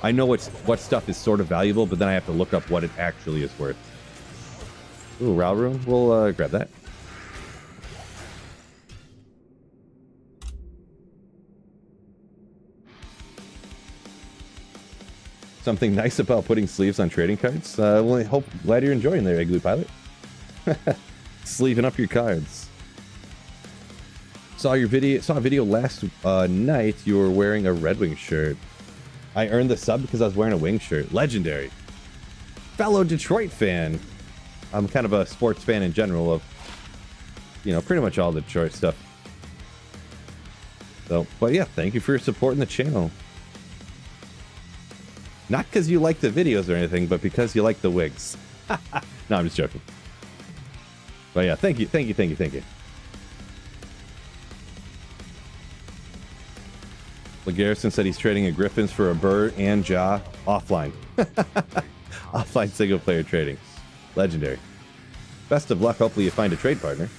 [SPEAKER 1] I know what stuff is sort of valuable, but then I have to look up what it actually is worth. Ooh, Row Room. We'll grab that. Something nice about putting sleeves on trading cards? Glad you're enjoying there, Igloo Pilot. Sleeving up your cards. Saw a video last night. You were wearing a Red Wing shirt. I earned the sub because I was wearing a Wing shirt. Legendary. Fellow Detroit fan. I'm kind of a sports fan in general of, pretty much all the Detroit stuff. So, but yeah, thank you for supporting the channel. Not because you like the videos or anything, but because you like the wigs. No, I'm just joking. But yeah, thank you. LeGarrison said he's trading a Griffins for a Burr and Jaw offline. Offline single player trading. Legendary. Best of luck. Hopefully you find a trade partner.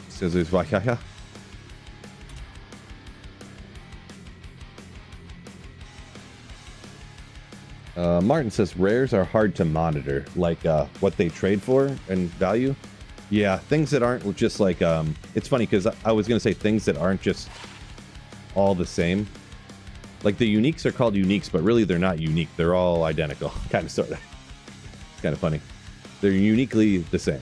[SPEAKER 1] Scissors Wakaya. Martin says rares are hard to monitor, like what they trade for and value. Yeah, things that aren't just like it's funny because I was gonna say things that aren't just all the same. Like the uniques are called uniques, but really they're not unique. They're all identical, kind of, sort of. It's kind of funny. They're uniquely the same.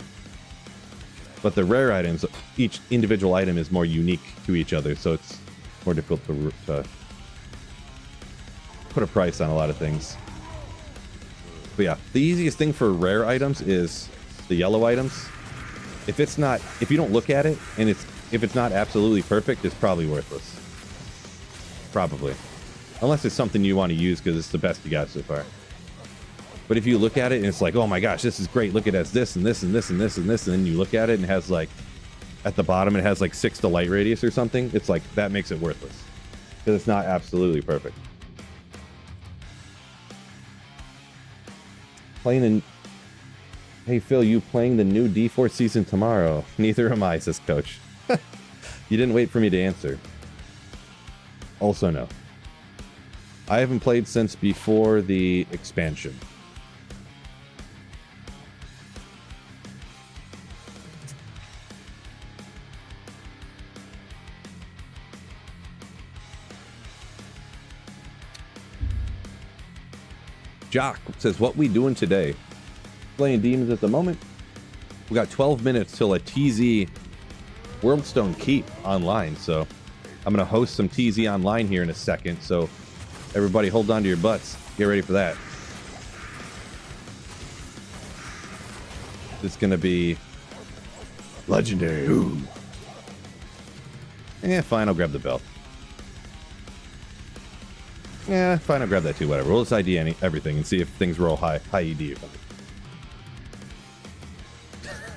[SPEAKER 1] But the rare items, each individual item is more unique to each other, so it's more difficult to put a price on a lot of things. But yeah, the easiest thing for rare items is the yellow items. If you don't look at it, and if it's not absolutely perfect, it's probably worthless. Probably. Unless it's something you want to use because it's the best you got so far. But if you look at it and it's like, oh my gosh, this is great. Look, it has this and this and this and this and this. And then you look at it and it has like, at the bottom, it has like 6 to light radius or something. It's like, that makes it worthless. Because it's not absolutely perfect. Playing Hey, Phil, you playing the new D4 season tomorrow? Neither am I, says Coach. You didn't wait for me to answer. Also, no. I haven't played since before the expansion. Jock says, what we doing today? Playing demons at the moment. We got 12 minutes till a TZ Worldstone Keep online, so I'm going to host some TZ online here in a second, so everybody hold on to your butts. Get ready for that. It's going to be legendary. Ooh. Yeah, fine, I'll grab the belt. Yeah, fine, I'll grab that too, whatever. We'll just ID everything and see if things roll high ED or something.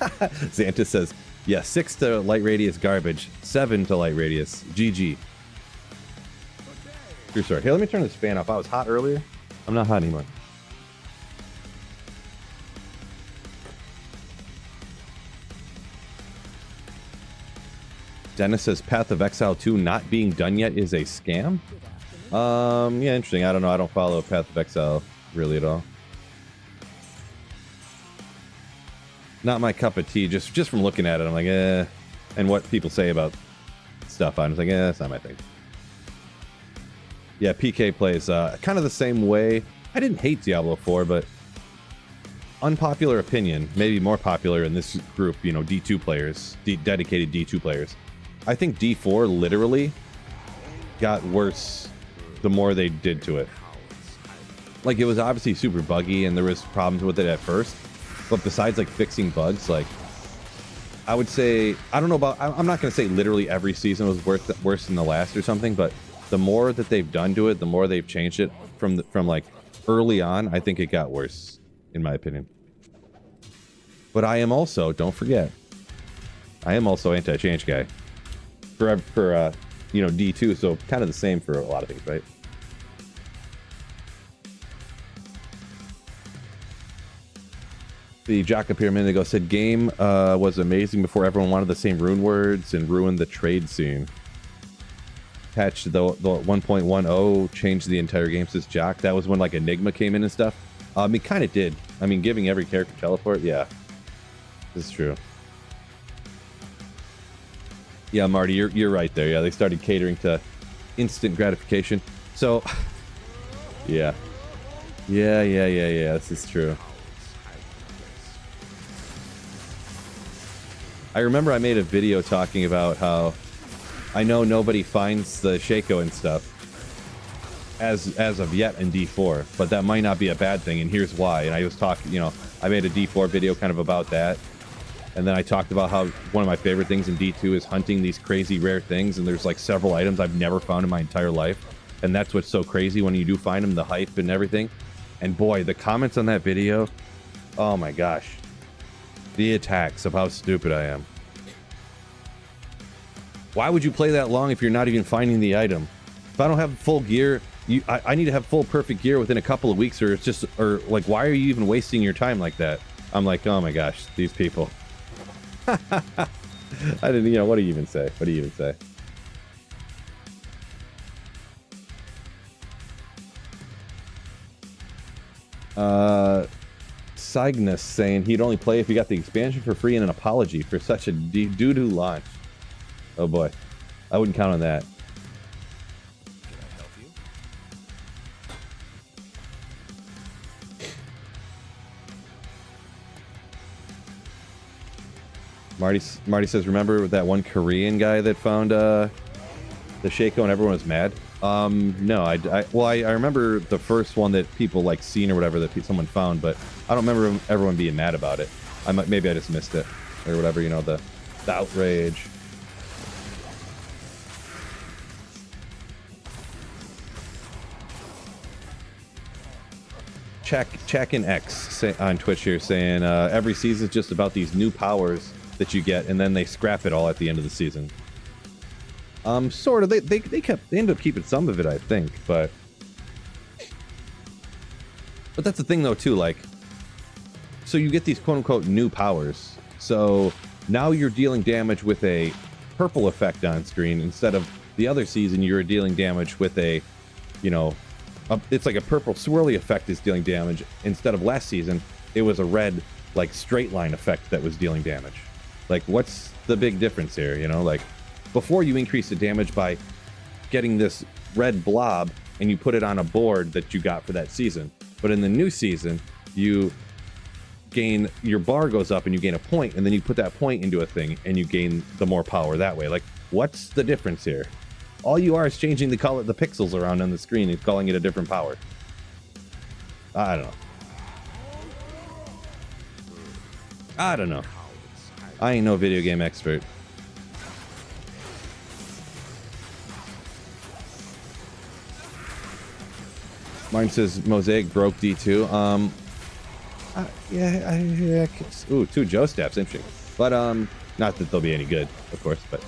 [SPEAKER 1] Xantus says, yeah, 6 to light radius garbage, 7 to light radius. GG. True story. Hey, let me turn this fan off. I was hot earlier. I'm not hot anymore. Dennis says, Path of Exile 2 not being done yet is a scam? Yeah, interesting. I don't know. I don't follow Path of Exile really at all. Not my cup of tea. Just from looking at it, I'm like, eh. And what people say about stuff, I'm just like, eh, that's not my thing. Yeah, PK plays kind of the same way. I didn't hate Diablo 4, but unpopular opinion, maybe more popular in this group, you know, D2 players, dedicated D2 players. I think D4 literally got worse the more they did to it. Like, it was obviously super buggy and there was problems with it at first, but besides like fixing bugs, like, I would say, I don't know about, I'm not going to say literally every season was worse than the last or something, but the more that they've done to it, the more they've changed it from like early on, I think it got worse, in my opinion. But I am also, don't forget, I am also anti-change guy for you know, D2, so kind of the same for a lot of things, right? The Jock up here a minute ago said game was amazing before everyone wanted the same rune words and ruined the trade scene. Patch the 1.10 changed the entire game, says Jock. That was when like Enigma came in and stuff. It kind of did. I mean, giving every character teleport, yeah. This is true. Yeah, Marty, you're right there. Yeah, they started catering to instant gratification. So, yeah. Yeah, this is true. I remember I made a video talking about how I know nobody finds the Shaco and stuff as of yet in D4, but that might not be a bad thing, and here's why. And I was talking, you know, I made a D4 video kind of about that. And then I talked about how one of my favorite things in D2 is hunting these crazy rare things, and there's like several items I've never found in my entire life. And that's what's so crazy when you do find them, the hype and everything. And boy, the comments on that video, oh my gosh. The attacks of how stupid I am. Why would you play that long if you're not even finding the item? If I don't have full gear, I need to have full perfect gear within a couple of weeks, or it's just, or like, why are you even wasting your time like that? I'm like, oh my gosh, these people. I didn't, you know, what do you even say? What do you even say? Cygnus saying he'd only play if he got the expansion for free and an apology for such a doo-doo launch. Oh boy. I wouldn't count on that.
[SPEAKER 3] Can I help you?
[SPEAKER 1] Marty says, remember that one Korean guy that found the Shaco and everyone was mad? No, I remember the first one that people like seen or whatever that someone found, but I don't remember everyone being mad about it. Maybe I just missed it or whatever, you know, the outrage. Check in X on Twitch here saying every season is just about these new powers that you get, and then they scrap it all at the end of the season. Sort of. They end up keeping some of it, I think, but that's the thing though too. Like, so you get these quote-unquote new powers. So now you're dealing damage with a purple effect on screen instead of the other season you were dealing damage with a, you know, it's like a purple swirly effect is dealing damage. Instead of last season, it was a red, like, straight line effect that was dealing damage. Like, what's the big difference here, you know? Like, before you increase the damage by getting this red blob and you put it on a board that you got for that season. But in the new season, you gain, your bar goes up and you gain a point, and then you put that point into a thing and you gain the more power that way. Like, what's the difference here? All you are is changing the color, the pixels around on the screen and calling it a different power. I don't know. I don't know. I ain't no video game expert. Mine says Mosaic broke D2. Yeah. Ooh, 2 Joe steps, interesting. But not that they'll be any good, of course. But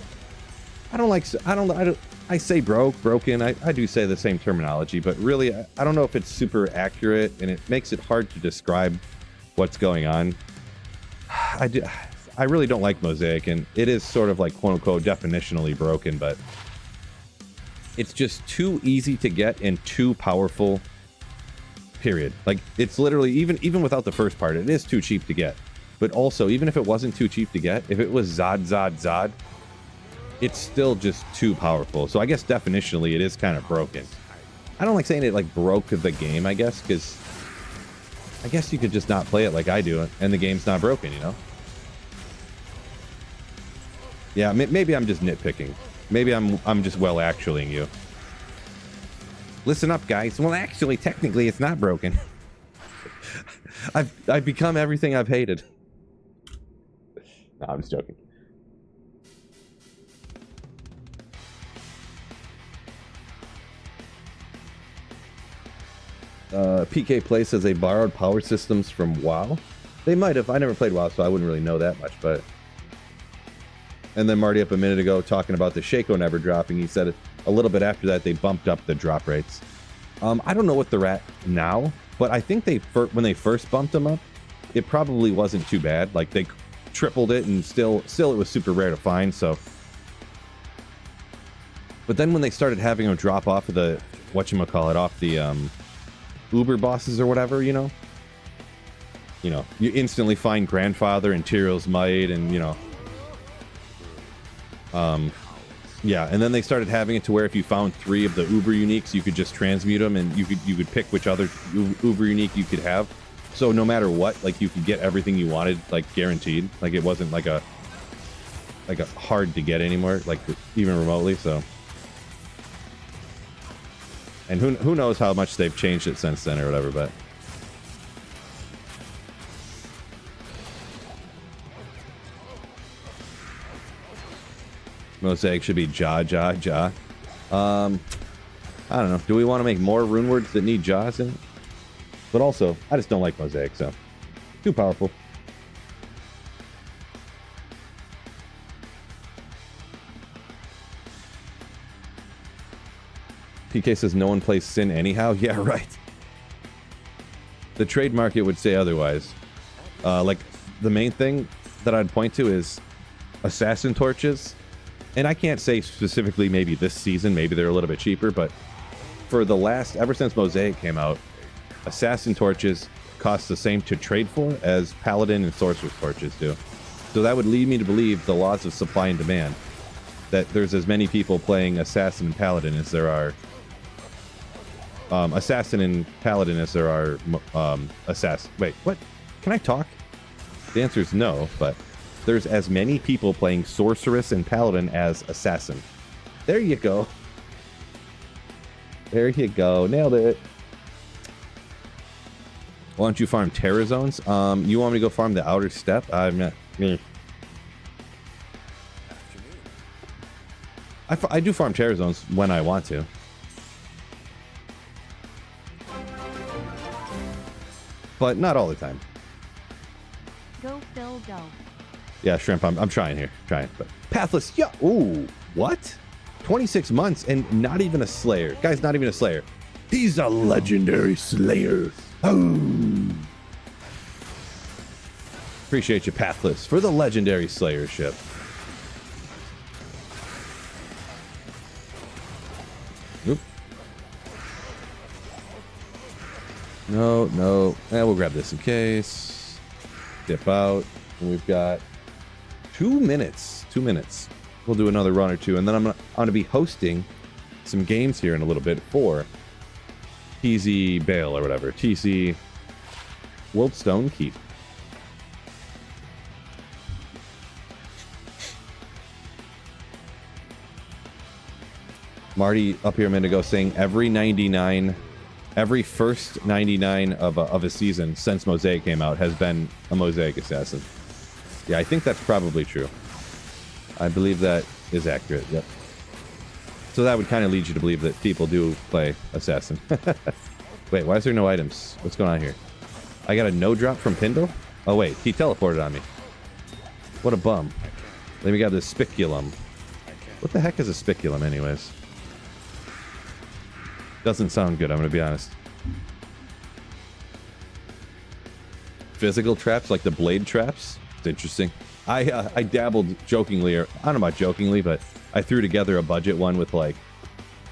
[SPEAKER 1] I say broken. I do say the same terminology, but really, I don't know if it's super accurate, and it makes it hard to describe what's going on. I really don't like Mosaic, and it is sort of like quote unquote definitionally broken, but it's just too easy to get and too powerful. Period. Like, it's literally, even without the first part, it is too cheap to get. But also, even if it wasn't too cheap to get, if it was Zod, it's still just too powerful. So I guess definitionally it is kind of broken. I don't like saying it like broke the game, I guess, because I guess you could just not play it like I do and the game's not broken, you know? Yeah, maybe I'm just nitpicking. Maybe I'm just well actuallying you. Listen up, guys. Well, actually, technically, it's not broken. I've become everything I've hated. No, I'm just joking. PK Play says they borrowed power systems from WoW. They might have. I never played WoW, so I wouldn't really know that much, but... And then Marty up a minute ago talking about the Shaco never dropping. He said a little bit after that they bumped up the drop rates. I don't know what they're at now, but I think when they first bumped them up, it probably wasn't too bad. Like, they tripled it, and still it was super rare to find. So, but then when they started having them drop off of the off the Uber bosses or whatever, you know, you instantly find Grandfather and Tyrell's Might, and yeah, and then they started having it to where if you found 3 of the Uber uniques, you could just transmute them, and you could pick which other Uber unique you could have. So no matter what, like, you could get everything you wanted, like, guaranteed. Like, it wasn't like a hard to get anymore, like, even remotely. So, and who knows how much they've changed it since then or whatever, but. Mosaic should be Ja. I don't know. Do we want to make more rune words that need jaws in it? But also, I just don't like Mosaic, so. Too powerful. PK says no one plays Sin anyhow. Yeah, right. The trade market would say otherwise. Like, the main thing that I'd point to is Assassin Torches. And I can't say specifically maybe this season, maybe they're a little bit cheaper, but for the ever since Mosaic came out, Assassin Torches cost the same to trade for as Paladin and Sorcerer's Torches do. So that would lead me to believe the laws of supply and demand, that there's as many people playing Assassin and Paladin as there are Assassin and Paladin as there are Assassin. Wait, what? Can I talk? The answer is no, but there's as many people playing Sorceress and Paladin as Assassin. There you go. There you go. Nailed it. Why don't you farm Terra Zones? You want me to go farm the Outer Steppe? I'm not... I do farm Terra Zones when I want to. But not all the time.
[SPEAKER 2] Go, Phil, go.
[SPEAKER 1] Yeah, Shrimp, I'm trying here. Trying. But Pathless, yeah. Ooh, what? 26 months and not even a Slayer. Guy's not even a Slayer. He's a legendary Slayer. Oh. Appreciate you, Pathless, for the legendary Slayer ship. Oop. No, no. We'll grab this in case. Dip out. And we've got 2 minutes. 2 minutes. We'll do another run or two, and then I'm gonna be hosting some games here in a little bit for TZ Bale or whatever. TZ Worldstone Keep. Marty up here a minute ago saying every 99, every first 99 of a season since Mosaic came out has been a Mosaic Assassin. Yeah, I think that's probably true. I believe that is accurate, yep. So that would kind of lead you to believe that people do play Assassin. Wait, why is there no items? What's going on here? I got a no drop from Pindle? Oh wait, he teleported on me. What a bum. Then we got this Spiculum. What the heck is a Spiculum anyways? Doesn't sound good, I'm gonna be honest. Physical traps, like the blade traps? It's interesting. I dabbled jokingly, or I don't know about jokingly, but I threw together a budget one with like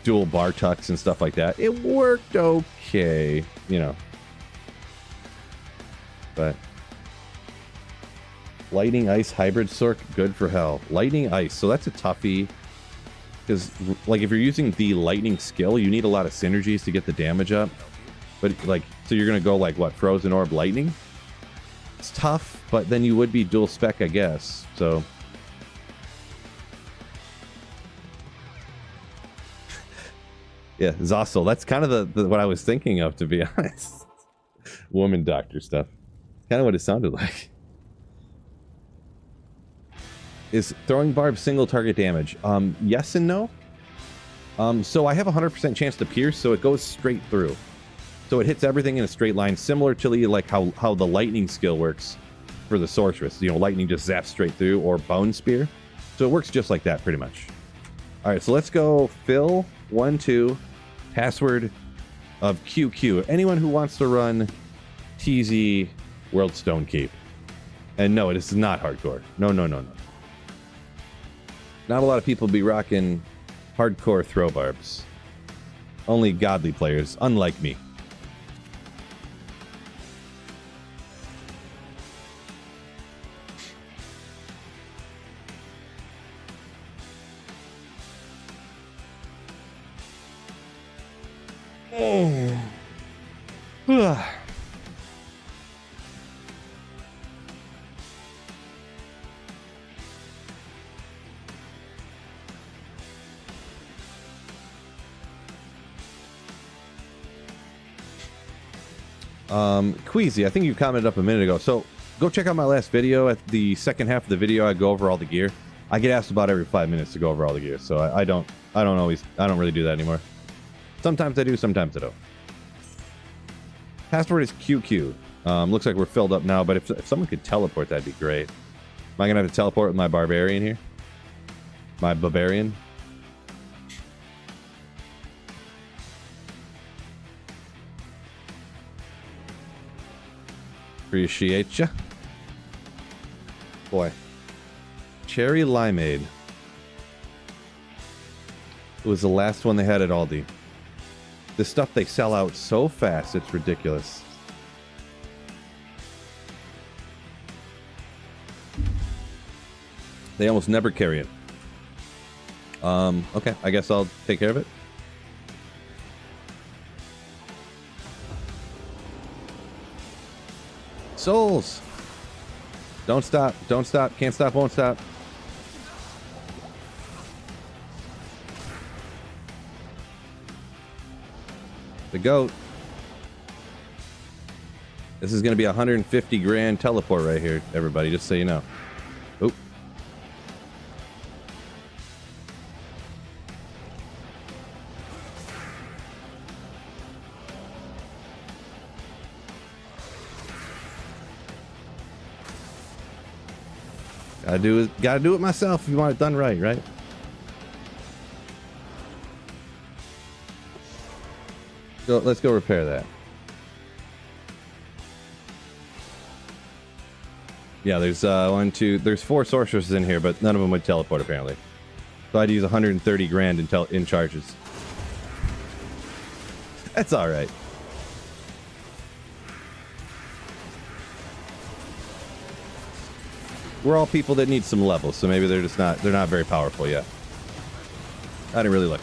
[SPEAKER 1] dual bar tucks and stuff like that. It worked okay, you know. But Lightning Ice Hybrid Sork, good for hell. Lightning Ice, so that's a toughie. Because like if you're using the lightning skill, you need a lot of synergies to get the damage up. But like, so you're gonna go like what, Frozen Orb Lightning? It's tough, but then you would be dual spec, I guess. So yeah, Zossel. That's kind of the what I was thinking of, to be honest. Woman doctor stuff. Kind of what it sounded like. Is throwing Barb single target damage? Yes and no. So I have a 100% chance to pierce, so it goes straight through. So it hits everything in a straight line, similar to like how the lightning skill works for the sorceress. You know, lightning just zaps straight through, or bone spear. So it works just like that, pretty much. All right, so let's go. Phil 12 password of QQ. Anyone who wants to run TZ Worldstone Keep. And no, it is not hardcore. No, no, no, no. Not a lot of people be rocking hardcore throw barbs. Only godly players, unlike me. Queasy, I think you commented up a minute ago. So go check out my last video. At the second half of the video, I go over all the gear. I get asked about every 5 minutes to go over all the gear, so I don't really do that anymore. Sometimes I do, sometimes I don't. Password is QQ. Looks like we're filled up now, but if someone could teleport, that'd be great. Am I gonna have to teleport with my barbarian here? My barbarian? Appreciate ya. Boy. Cherry Limeade. It was the last one they had at Aldi. The stuff they sell out so fast, it's ridiculous. They almost never carry it. Okay, I guess I'll take care of it. Souls! Don't stop, don't stop, can't stop, won't stop. The goat. This is going to be 150 grand teleport right here, everybody, just so you know. Oop. Gotta do it myself if you want it done right, right? Let's go repair that. Yeah, there's there's 4 sorceresses in here, but none of them would teleport apparently. So I'd use 130 grand in charges. That's all right. We're all people that need some levels, so maybe they're not very powerful yet. I didn't really look.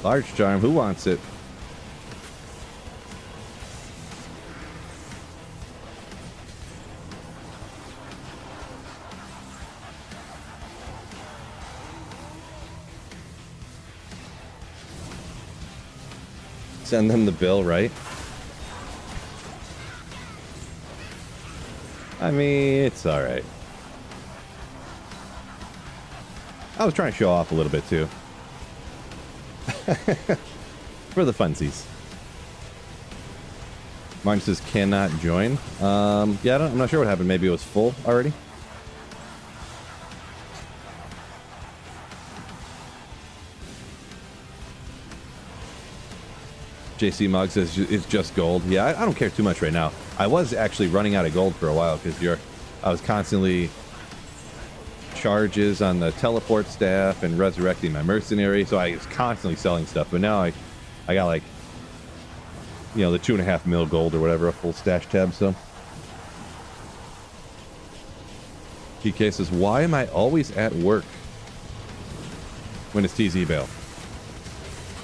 [SPEAKER 1] Large charm, who wants it? Send them the bill, right? I mean, it's all right. I was trying to show off a little bit too. For the funsies. Mine says cannot join. Yeah, I'm not sure what happened. Maybe it was full already. JC Mug says it's just gold. Yeah, I don't care too much right now. I was actually running out of gold for a while because I was constantly charges on the teleport staff and resurrecting my mercenary, so I was constantly selling stuff. But now I got like, you know, the 2.5 mil gold or whatever, a full stash tab. So GK says, why am I always at work when it's TZ bail?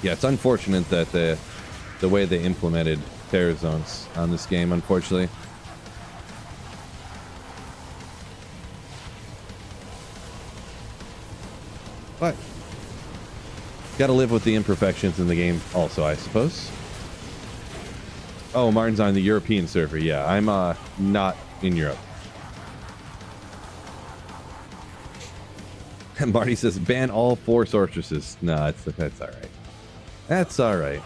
[SPEAKER 1] Yeah, it's unfortunate that the way they implemented terror zones on this game, unfortunately. But gotta live with the imperfections in the game also, I suppose. Oh, Martin's on the European server. Yeah, I'm not in Europe. And Marty says, ban all 4 sorceresses. No, that's all right. That's all right.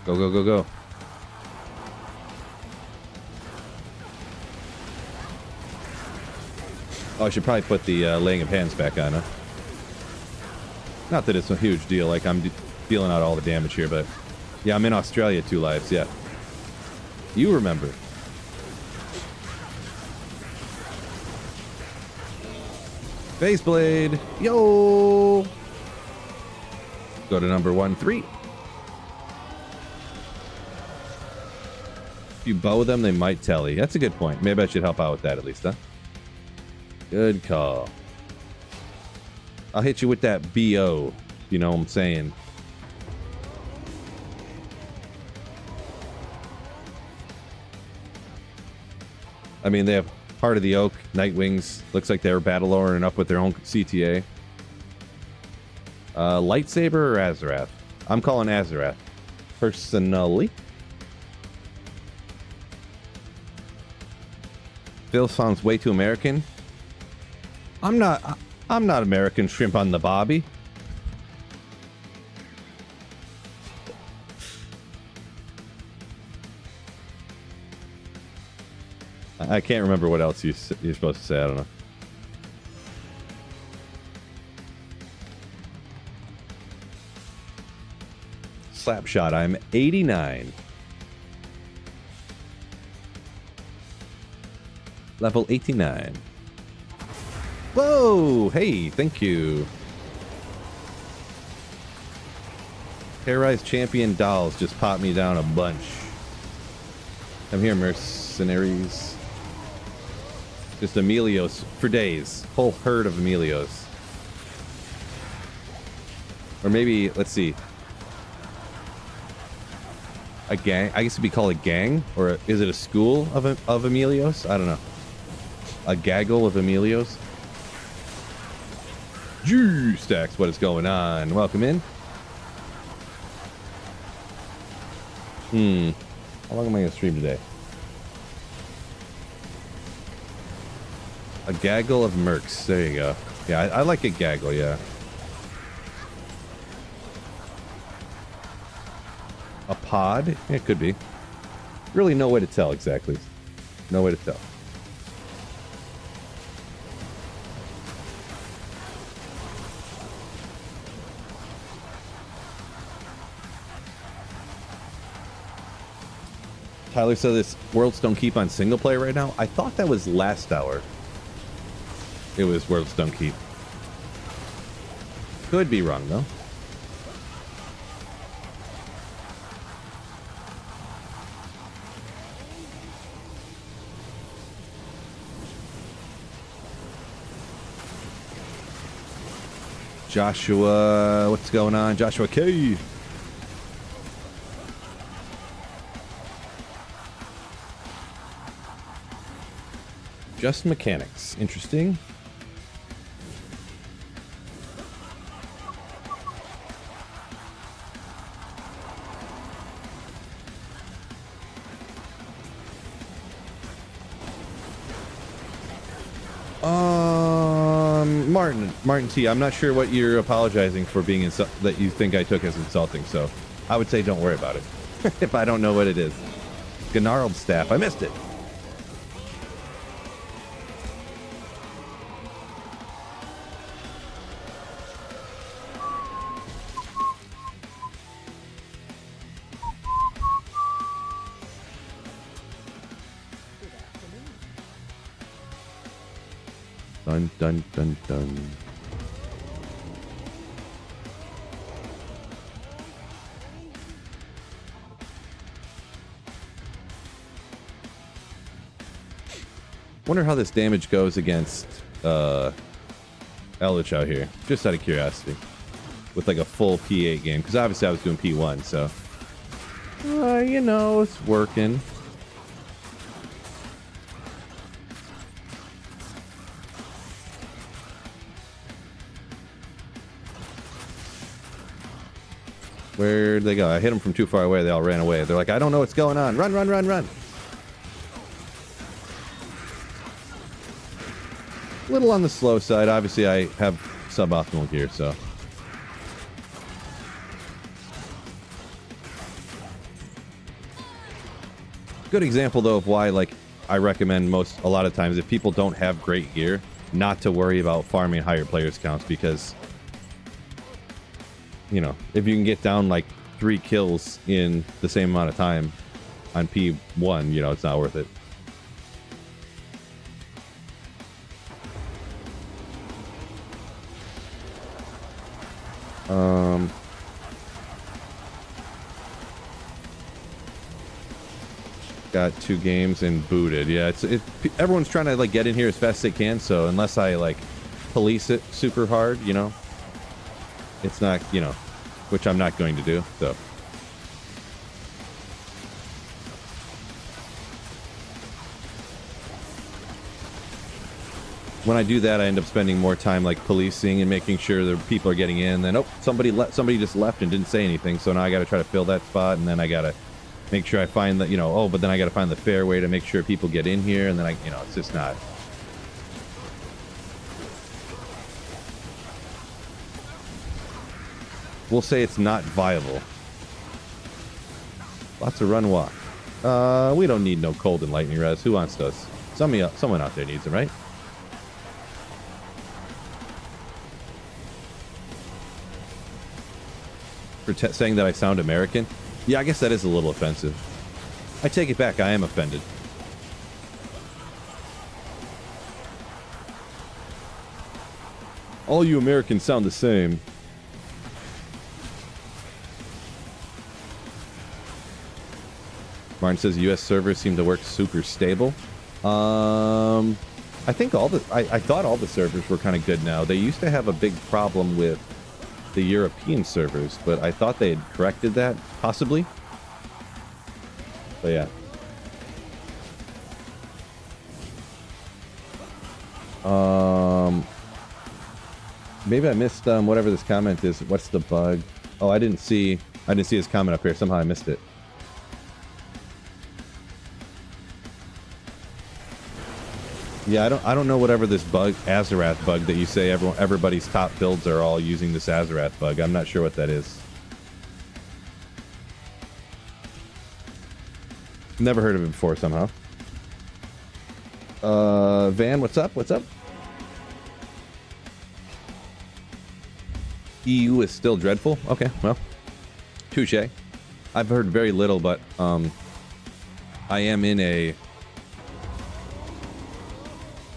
[SPEAKER 1] Go, go, go, go. Oh, I should probably put the laying of hands back on, huh? Not that it's a huge deal, like I'm dealing out all the damage here, but yeah, I'm in Australia 2 lives, yeah. You remember. Faceblade, yo! Go to number 1-3. If you bow them, they might telly. That's a good point. Maybe I should help out with that at least, huh? Good call. I'll hit you with that BO. You know what I'm saying? I mean, they have Heart of the Oak, Nightwings. Looks like they were battle and up with their own CTA. Lightsaber or Azarath? I'm calling Azarath. Personally. Phil sounds way too American. I'm not American, shrimp on the bobby. I can't remember what else you're supposed to say. I don't know. Slapshot, I'm 89. Level 89. Whoa! Hey, thank you. Terrorized Champion Dolls just popped me down a bunch. Come here, mercenaries. Just Emilios for days. Whole herd of Emilios. Or maybe, let's see. A gang? I guess it'd be called a gang? Or is it a school of Emilios? I don't know. A gaggle of Emilios? Stacks, what is going on? Welcome in. How long am I going to stream today? A gaggle of mercs. There you go. Yeah, I like a gaggle, yeah. A pod? It could be. Really no way to tell exactly. No way to tell. Tyler said this Worlds don't keep on single player right now. I thought that was last hour. It was Worlds don't keep. Could be wrong though. Joshua, what's going on? Joshua K. Just mechanics. Interesting. Martin T, I'm not sure what you're apologizing for being that you think I took as insulting, so I would say don't worry about it. If I don't know what it is. Gnarled staff. I missed it. Dun dun dun dun. Wonder how this damage goes against Eldritch out here, just out of curiosity, with like a full P8 game, because obviously I was doing P1, so you know, it's working. Where'd they go? I hit them from too far away. They all ran away. They're like, I don't know what's going on. Run, run, run, run. A little on the slow side. Obviously, I have suboptimal gear, so. Good example, though, of why, like, I recommend a lot of times, if people don't have great gear, not to worry about farming higher players counts, because, you know, if you can get down, like, 3 kills in the same amount of time on P1, you know, it's not worth it. Got 2 games and booted. Yeah, everyone's trying to like get in here as fast as they can. So unless I like police it super hard, you know, it's not, you know, which I'm not going to do. So when I do that, I end up spending more time like policing and making sure the people are getting in. Then somebody just left and didn't say anything, so now I got to try to fill that spot, and then I got to make sure I find that, you know, but then I got to find the fair way to make sure people get in here, and then you know, it's just not. We'll say it's not viable. Lots of run walk. We don't need no cold and lightning res. Who wants those? Someone out there needs them, right? For saying that I sound American? Yeah, I guess that is a little offensive. I take it back. I am offended. All you Americans sound the same. Martin says U.S. servers seem to work super stable. I think I thought all the servers were kind of good now. They used to have a big problem with the European servers, but I thought they had corrected that, possibly. But yeah. Maybe I missed whatever this comment is. What's the bug? Oh, I didn't see his comment up here. Somehow I missed it. Yeah, I don't know whatever this bug, Azarath bug, that you say everybody's top builds are all using this Azarath bug. I'm not sure what that is. Never heard of it before somehow. Van, what's up? What's up? EU is still dreadful? Okay, well, touche. I've heard very little, but I am in a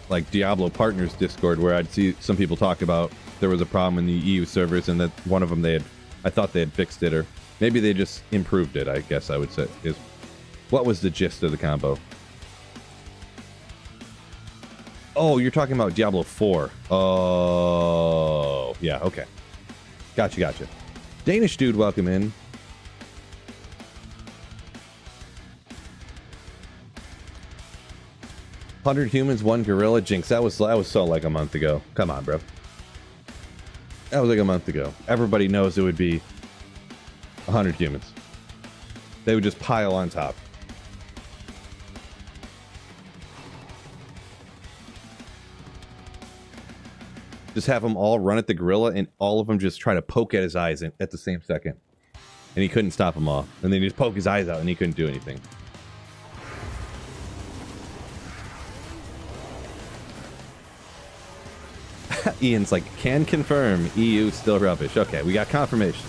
[SPEAKER 1] like Diablo Partners Discord where I'd see some people talk about there was a problem in the EU servers and that one of them I thought they had fixed it, or maybe they just improved it, I guess I would say. Is what was the gist of the combo? Oh, you're talking about Diablo 4. Oh, yeah, okay. Gotcha. Danish dude, welcome in. "100 humans, 1 gorilla." Jinx, that was so like a month ago. Come on, bro. That was like a month ago. Everybody knows it would be 100 humans. They would just pile on top. Just have them all run at the gorilla and all of them just try to poke at his eyes at the same second. And he couldn't stop them all. And then he just poke his eyes out and he couldn't do anything. Ian's like, "Can confirm EU still rubbish." Okay, we got confirmation.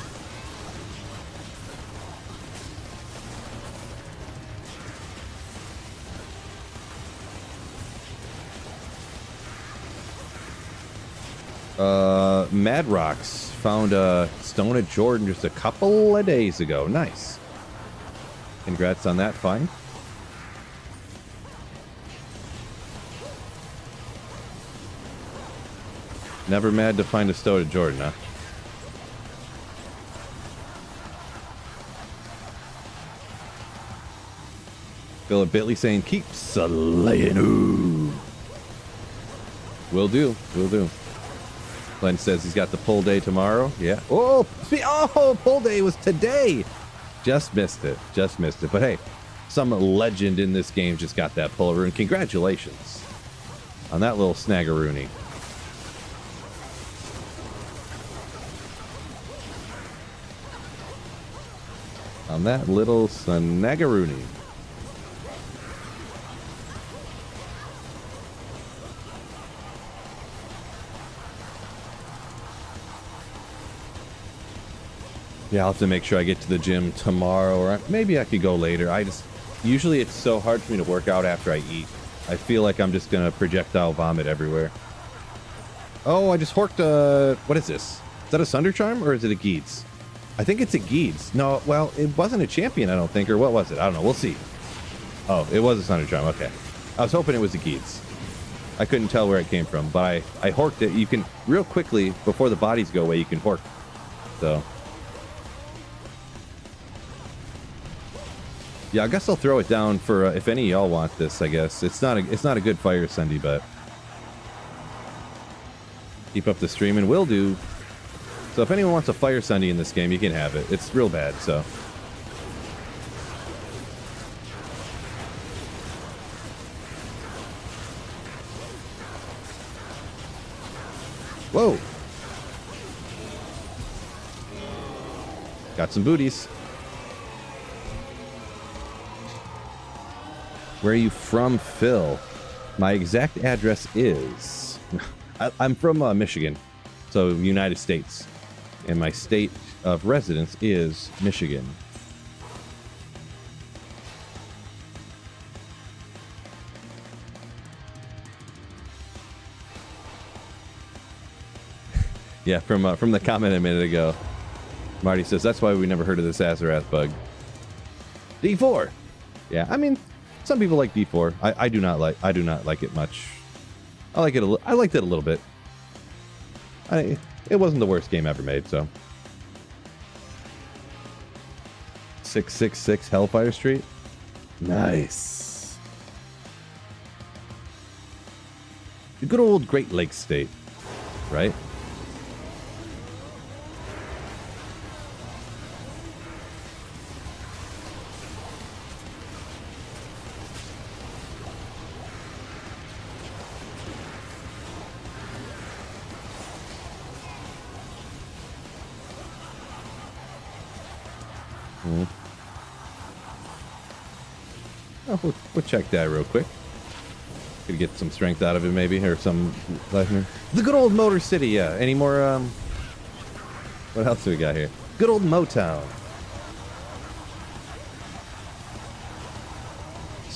[SPEAKER 1] Mad Rocks found a stone at Jordan just a couple of days ago. Nice. Congrats on that find. Never mad to find a stone at Jordan, huh? Philip Bitley saying, "Keep slaying." Ooh. Will do. Glenn says he's got the pull day tomorrow. Yeah. Oh, pull day was today. Just missed it. But hey, some legend in this game just got that pull rune. Congratulations on that little snaggeroony. On that little snaggeroony. Yeah, I'll have to make sure I get to the gym tomorrow, or maybe I could go later. Usually it's so hard for me to work out after I eat. I feel like I'm just gonna projectile vomit everywhere. Oh, I just horked what is this? Is that a Sunder Charm or is it a Geeds? I think it's a Geeds. No, well, it wasn't a champion, I don't think, or what was it? I don't know, we'll see. Oh, it was a Sunder Charm, okay. I was hoping it was a Geeds. I couldn't tell where it came from, but I horked it. You can, real quickly, before the bodies go away, you can hork. So... yeah, I guess I'll throw it down for if any of y'all want this. I guess it's not a good fire Sunday, but keep up the stream and will do. So if anyone wants a fire Sunday in this game, you can have it. It's real bad, so. Whoa! Got some booties. Where are you from, Phil? My exact address is... I'm from Michigan, so United States. And my state of residence is Michigan. Yeah, from the comment a minute ago. Marty says, "That's why we never heard of this Azarath bug." D4! Yeah, I mean... some people like D4. I do not like it much. I liked it a little bit. It wasn't the worst game ever made, so. 666 Hellfire Street. Nice. The good old Great Lakes state, right? Oh, we'll check that real quick. Could get some strength out of it, maybe, or some life. The good old Motor City, yeah. Any more? What else do we got here? Good old Motown.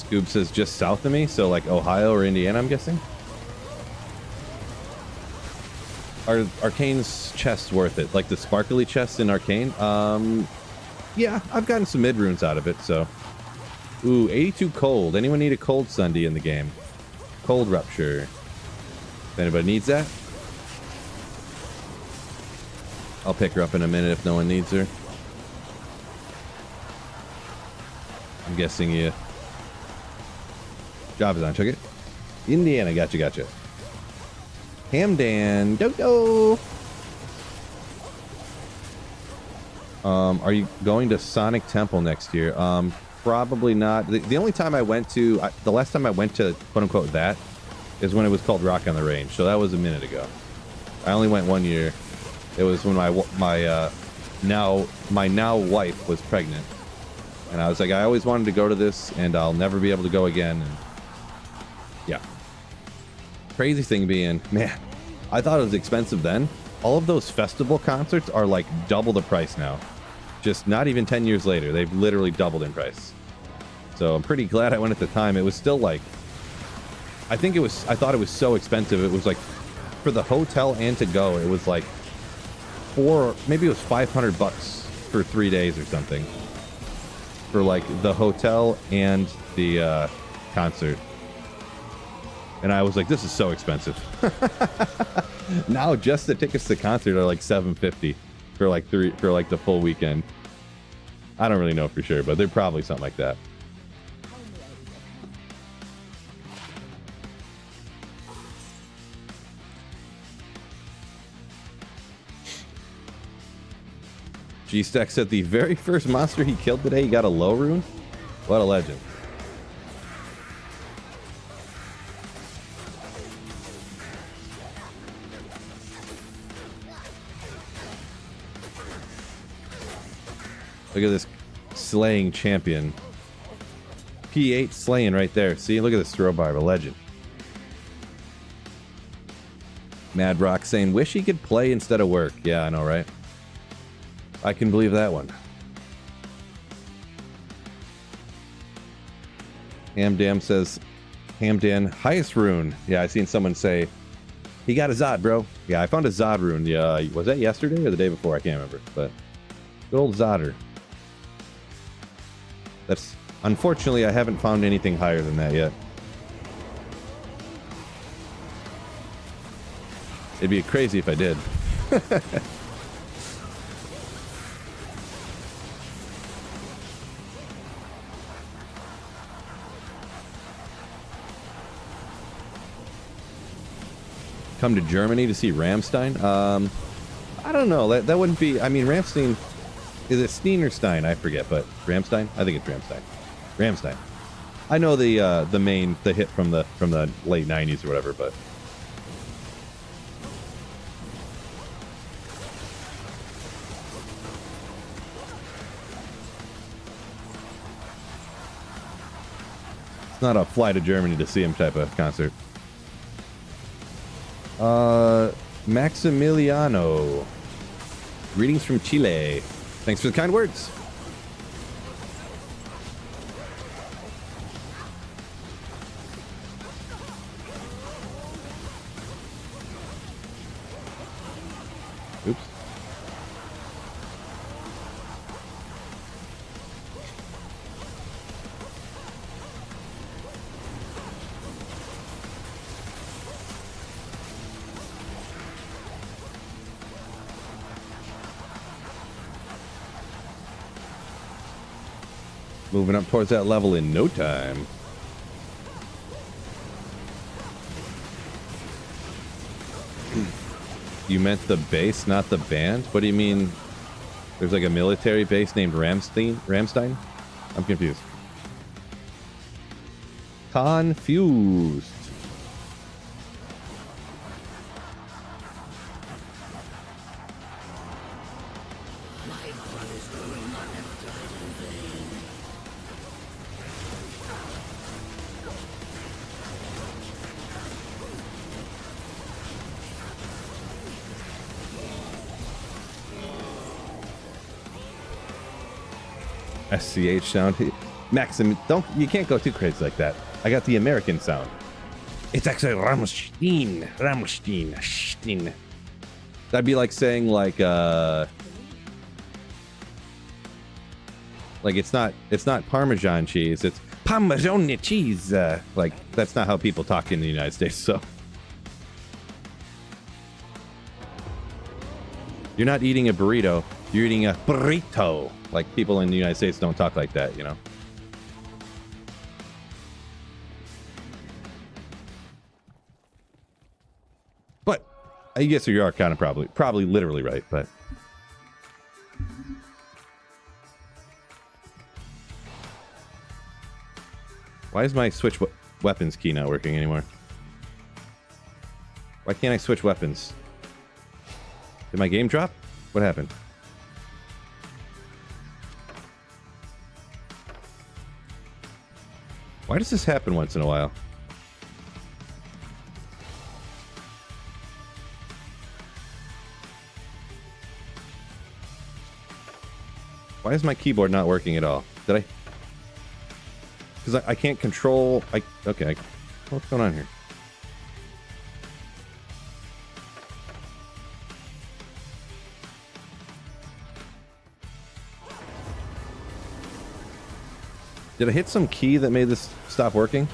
[SPEAKER 1] Scoob says just south of me, so like Ohio or Indiana, I'm guessing. Are Arcane's chests worth it? Like the sparkly chests in Arcane? Yeah, I've gotten some mid runes out of it, so. Ooh, 82 cold. Anyone need a cold Sunday in the game? Cold rupture. If anybody needs that, I'll pick her up in a minute if no one needs her. I'm guessing you. Job is on. Took it. Indiana, gotcha. Hamdan, Dodo. Are you going to Sonic Temple next year? Probably not. The only time I went to, the last time I went to quote unquote that is when it was called Rock on the Range. So that was a minute ago. I only went 1 year. It was when my now wife was pregnant, and I was like, I always wanted to go to this, and I'll never be able to go again. And yeah. Crazy thing being, man, I thought it was expensive then. All of those festival concerts are like double the price now. Just not even 10 years later, they've literally doubled in price. So I'm pretty glad I went at the time. It was still like, I thought it was so expensive. It was like, for the hotel and to go, it was like maybe it was $500 for 3 days or something. For like the hotel and the concert. And I was like, this is so expensive. Now just the tickets to the concert are like $750 for like the full weekend. I don't really know for sure, but they're probably something like that. G-Stack said the very first monster he killed today, he got a low rune. What a legend. Look at this slaying champion. P8 slaying right there. See, look at this throw Barb, a legend. Mad Rock saying, wish he could play instead of work. Yeah, I know, right? I can believe that one. Hamdam says, Hamdan, highest rune. Yeah, I seen someone say, he got a Zod, bro. Yeah, I found a Zod rune. Yeah, was that yesterday or the day before? I can't remember, but good old Zodder. That's, unfortunately, I haven't found anything higher than that yet. It'd be crazy if I did. Come to Germany to see Rammstein? I don't know. That wouldn't be. I mean, Rammstein. Is it Steen or Stein? I forget, but Rammstein? I think it's Rammstein. Rammstein. I know the hit from the late 90s or whatever, but it's not a fly to Germany to see him type of concert. Maximiliano. Greetings from Chile. Thanks for the kind words. Oops. Moving up towards that level in no time. You meant the base, not the band? What do you mean? There's like a military base named Rammstein? I'm confused. Confused. SCH sound. Maxim, you can't go too crazy like that. I got the American sound. It's actually Rammstein. That'd be like saying like it's not Parmesan cheese, it's Parmesan cheese. Like that's not how people talk in the United States, so. You're not eating a burrito, you're eating a burrito. Like people in the United States don't talk like that, you know? But I guess you are kind of probably literally right, but. Why is my switch weapons key not working anymore? Why can't I switch weapons? Did my game drop? What happened? Why does this happen once in a while? Why is my keyboard not working at all? Did I? Because I can't control... Okay. What's going on here? Did I hit some key that made this stop working?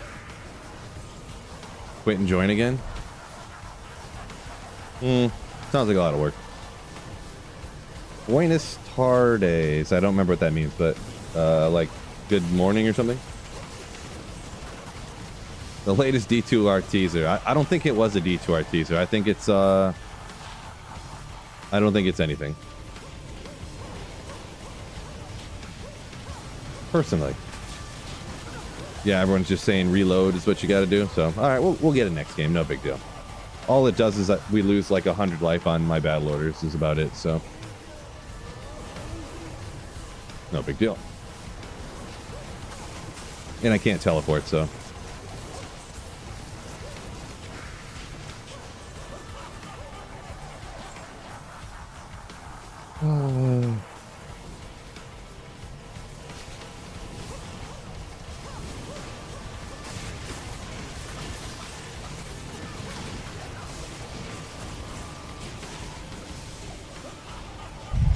[SPEAKER 1] Quit and join again? Sounds like a lot of work. Buenas tardes. I don't remember what that means, but like good morning or something? The latest D2R teaser. I don't think it was a D2R teaser. I think it's I don't think it's anything. Personally. Yeah, everyone's just saying reload is what you got to do. So, all right, we'll get it next game. No big deal. All it does is that we lose like 100 life on my battle orders is about it. So, no big deal. And I can't teleport, so.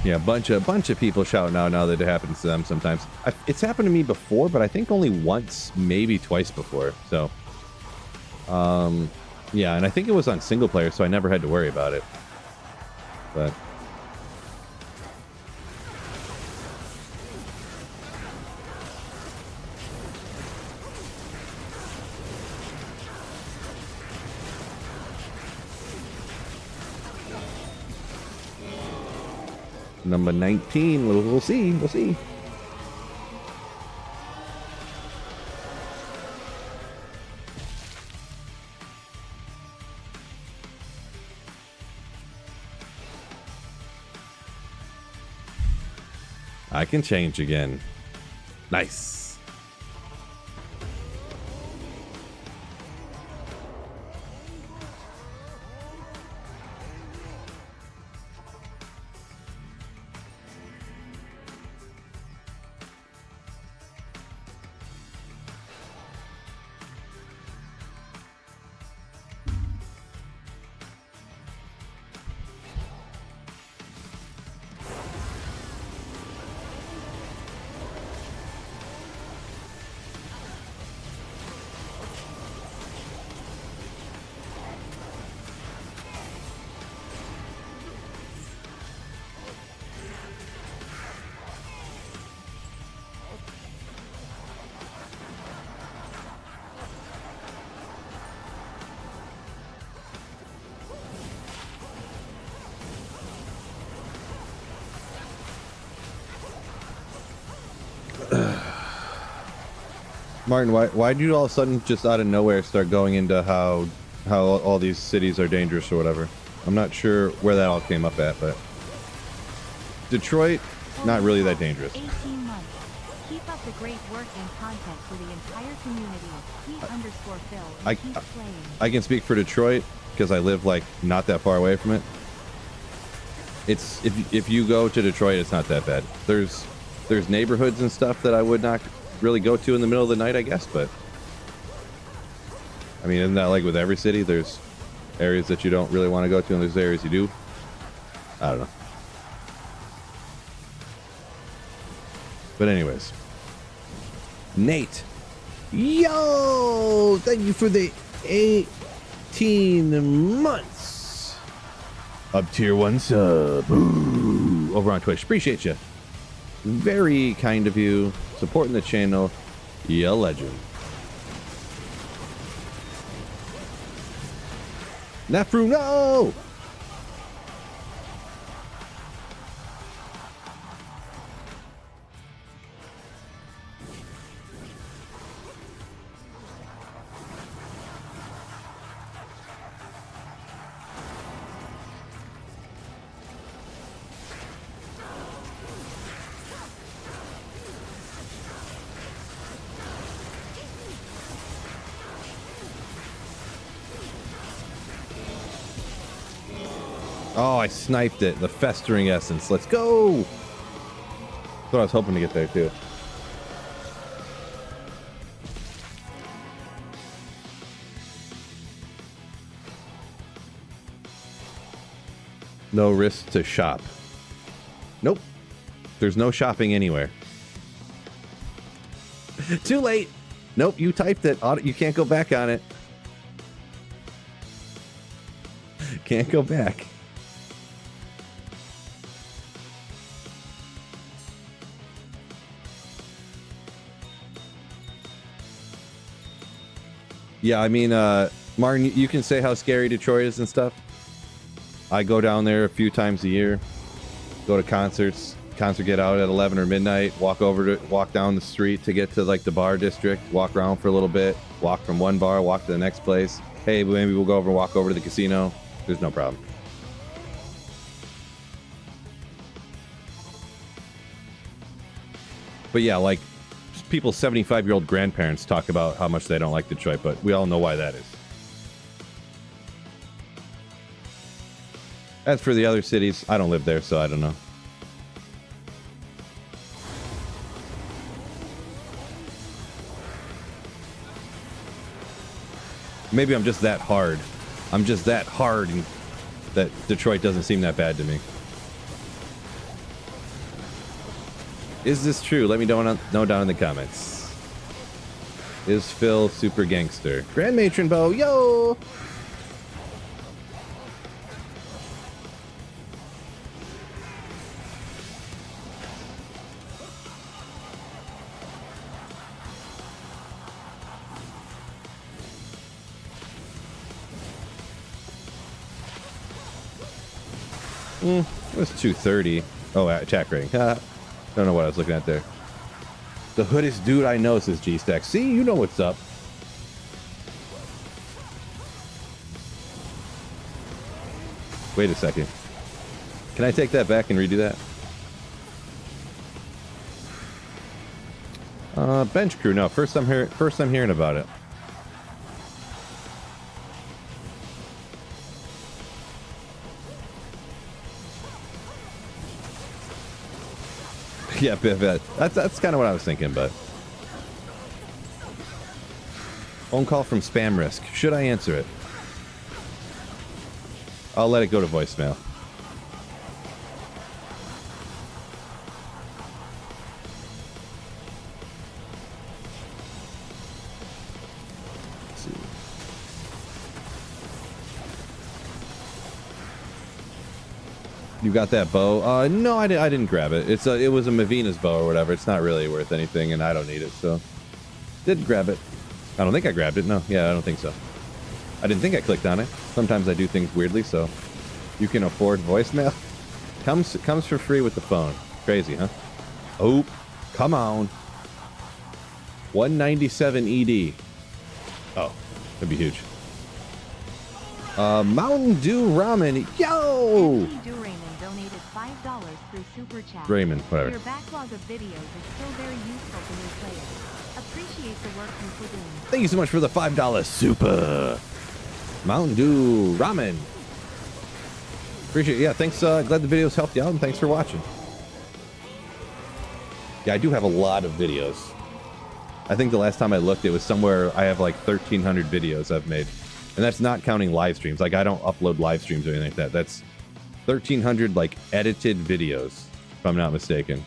[SPEAKER 1] Yeah, a bunch of people shouting out now that it happens to them sometimes. It's happened to me before, but I think only once, maybe twice before. So, yeah, and I think it was on single player, so I never had to worry about it. But number 19, we'll see. We'll see. I can change again. Nice. Martin, why do you all of a sudden just out of nowhere start going into how all these cities are dangerous or whatever? I'm not sure where that all came up at, but Detroit, not really that dangerous.
[SPEAKER 2] 18 months. Keep up the great work and content for the entire community. Pete_Phil. Keep playing.
[SPEAKER 1] I can speak for Detroit because I live like not that far away from it. It's if you go to Detroit, it's not that bad. There's neighborhoods and stuff that I would not really go to in the middle of the night, I guess, but I mean, isn't that like with every city? There's areas that you don't really want to go to, and there's areas you do. I don't know. But anyways, Nate, yo, thank you for the 18 months of tier 1 sub. Ooh, over on Twitch. Appreciate you. Very kind of you. Supporting the channel. Ya legend. Nafru, no! Oh, I sniped it. The festering essence. Let's go. That's what I was hoping to get there, too. No risk to shop. Nope. There's no shopping anywhere. Too late. Nope, you typed it. You can't go back on it. Can't go back. Yeah, I mean, Martin, you can say how scary Detroit is and stuff. I go down there a few times a year, go to concerts. Concert get out at 11 or midnight, walk down the street to get to like the bar district, walk around for a little bit, walk from one bar, walk to the next place. Hey, maybe we'll go over and walk over to the casino. There's no problem. But yeah, like, people's 75-year-old grandparents talk about how much they don't like Detroit, but we all know why that is. As for the other cities, I don't live there, so I don't know. Maybe I'm just that hard. I'm just that hard that Detroit doesn't seem that bad to me. Is this true? Let me know down in the comments. Is Phil super gangster? Grand Matron Bow, yo! It was 230. Oh, attack rating. Don't know what I was looking at there. The hoodest dude I know, says G-Stack. See, you know what's up. Wait a second. Can I take that back and redo that? Bench crew. No, first I'm hearing about it. Yeah, that's kind of what I was thinking, but... Phone call from spam risk. Should I answer it? I'll let it go to voicemail. Let's see. You got that bow? No, I didn't grab it. It was a Mavina's bow or whatever. It's not really worth anything, and I don't need it, so... Didn't grab it. I don't think I grabbed it. No, yeah, I don't think so. I didn't think I clicked on it. Sometimes I do things weirdly, so... You can afford voicemail? Comes for free with the phone. Crazy, huh? Oh, come on. 197 ED. Oh, that'd be huge. Mountain Dew Ramen. Yo!
[SPEAKER 2] Donated $5 through Super Chat.
[SPEAKER 1] Raymond, whatever.
[SPEAKER 2] Your backlog of videos is still very useful to new players. Appreciate the work you put in.
[SPEAKER 1] Thank you so much for the $5 super. Mountain Dew Ramen. Appreciate it. Yeah, thanks. Glad the videos helped you out, and thanks for watching. Yeah, I do have a lot of videos. I think the last time I looked, it was somewhere I have like 1,300 videos I've made. And that's not counting live streams. Like, I don't upload live streams or anything like that. That's 1,300, like, edited videos, if I'm not mistaken.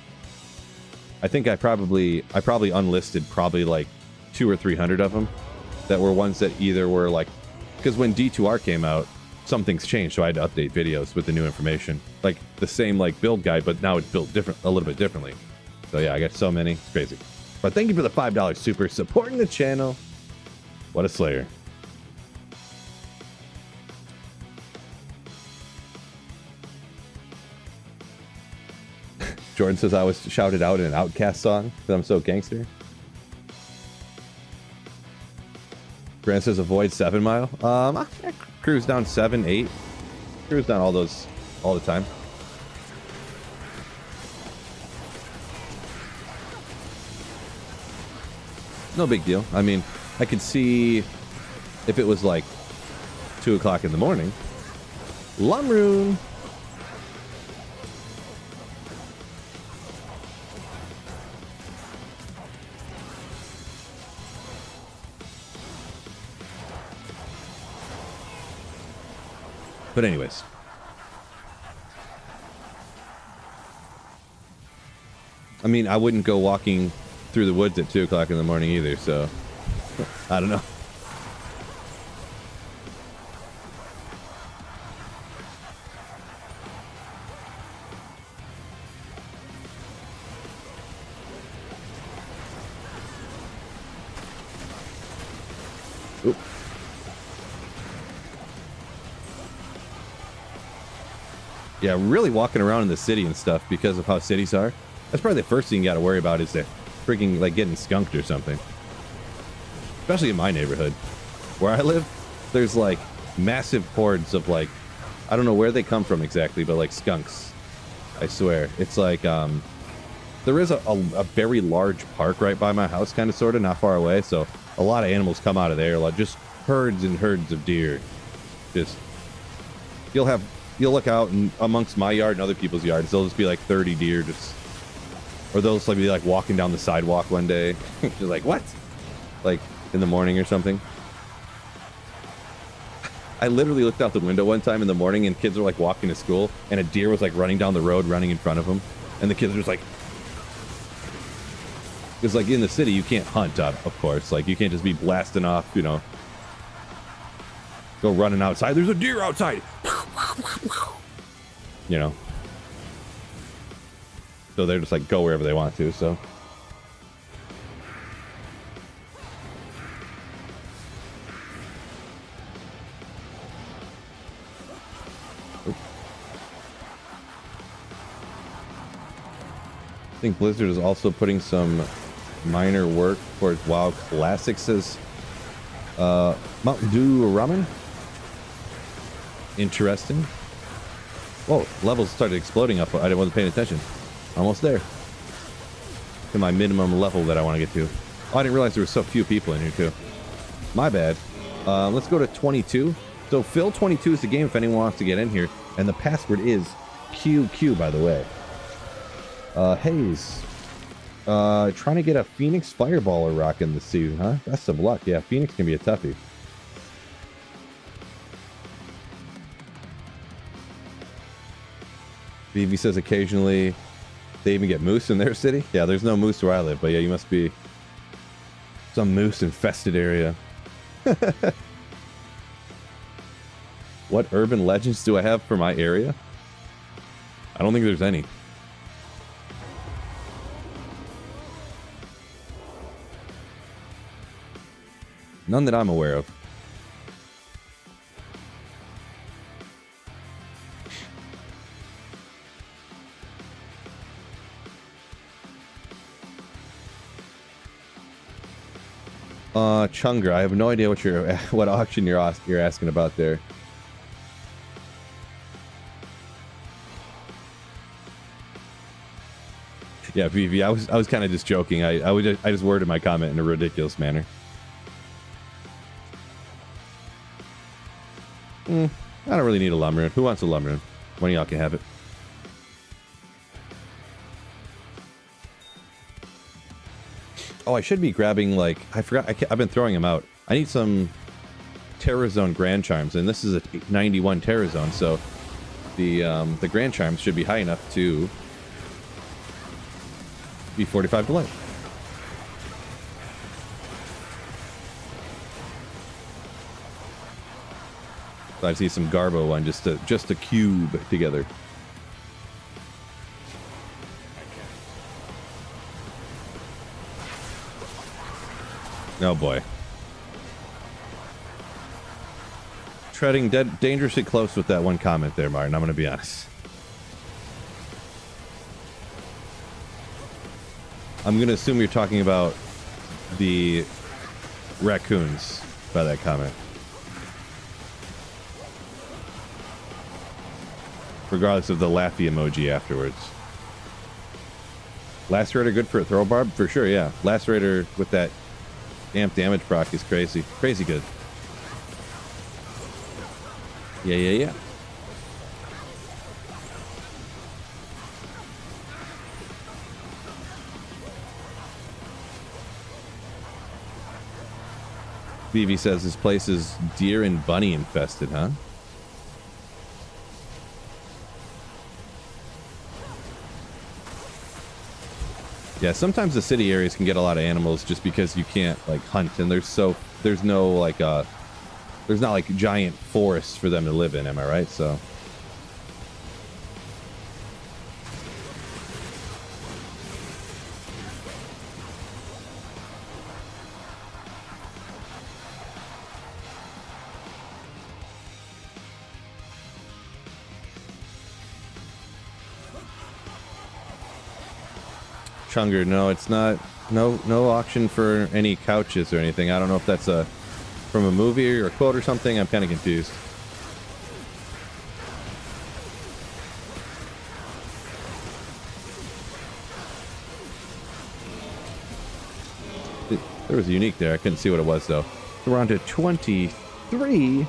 [SPEAKER 1] I think I probably unlisted probably like 200 or 300 of them that were ones that either were like, because when D2R came out, some things changed, so I had to update videos with the new information. Like the same like build guide, but now it's built a little bit differently. So yeah, I got so many, it's crazy. But thank you for the $5 super, supporting the channel. What a slayer. Jordan says I was shouted out in an Outcast song because I'm so gangster. Grant says avoid 7 Mile. I cruise down 7, 8. Cruise down all those all the time. No big deal. I mean, I could see if it was like 2 o'clock in the morning. Lumroon. But anyways. I mean, I wouldn't go walking through the woods at 2 o'clock in the morning either, so I don't know. Oop. Yeah, really walking around in the city and stuff because of how cities are. That's probably the first thing you got to worry about is that freaking like getting skunked or something. Especially in my neighborhood. Where I live, there's like massive hordes of like, I don't know where they come from exactly, but like skunks. I swear. It's like, there is a very large park right by my house, kind of, sort of, not far away. So a lot of animals come out of there, like just herds and herds of deer. Just, you'll look out and amongst my yard and other people's yards, there'll just be like 30 deer just, or they'll just like be like walking down the sidewalk one day. You're like, what? Like in the morning or something. I literally looked out the window one time in the morning and kids were like walking to school and a deer was like running down the road, running in front of them. And the kids are just like, because like in the city, you can't hunt up, of course. Like you can't just be blasting off, you know, go running outside. There's a deer outside. You know. So they're just like go wherever they want to, so. Oop. I think Blizzard is also putting some minor work towards WoW Classics as Mountain Dew Ramen. Interesting. Whoa, levels started exploding up. I wasn't paying attention. Almost there. To my minimum level that I want to get to. Oh, I didn't realize there were so few people in here too. My bad. Let's go to 22. So Phil 22 is the game if anyone wants to get in here. And the password is QQ, by the way. Hayes. Trying to get a Phoenix Fireballer rocking this season, huh? Best of luck. Yeah, Phoenix can be a toughie. BV says occasionally they even get moose in their city. Yeah, there's no moose where I live, but yeah, you must be some moose infested area. What urban legends do I have for my area? I don't think there's any. None that I'm aware of. Chunger, I have no idea what auction you're asking about there. Yeah, VV, I was kind of just joking. I just worded my comment in a ridiculous manner. I don't really need a lumber. Who wants a lumber? One of y'all can have it. Oh, I should be grabbing, like, I forgot, I've been throwing them out. I need some Terra Zone Grand Charms, and this is a 91 Terra Zone, so the Grand Charms should be high enough to be 45 to life. So I see some Garbo one just to cube together. Oh boy. Treading dangerously close with that one comment there, Martin. I'm going to be honest. I'm going to assume you're talking about the raccoons by that comment. Regardless of the laughy emoji afterwards. Lacerator good for a throw, Barb? For sure, yeah. Lacerator with that amp damage proc is crazy. Crazy good. Yeah. Vivi says this place is deer and bunny infested, huh? Yeah, sometimes the city areas can get a lot of animals just because you can't like hunt, and there's no like there's not like giant forests for them to live in, am I right? So Chunger, no, it's not. No auction for any couches or anything. I don't know if that's from a movie or a quote or something. I'm kind of confused. There was a unique there. I couldn't see what it was though. So we're on to 23.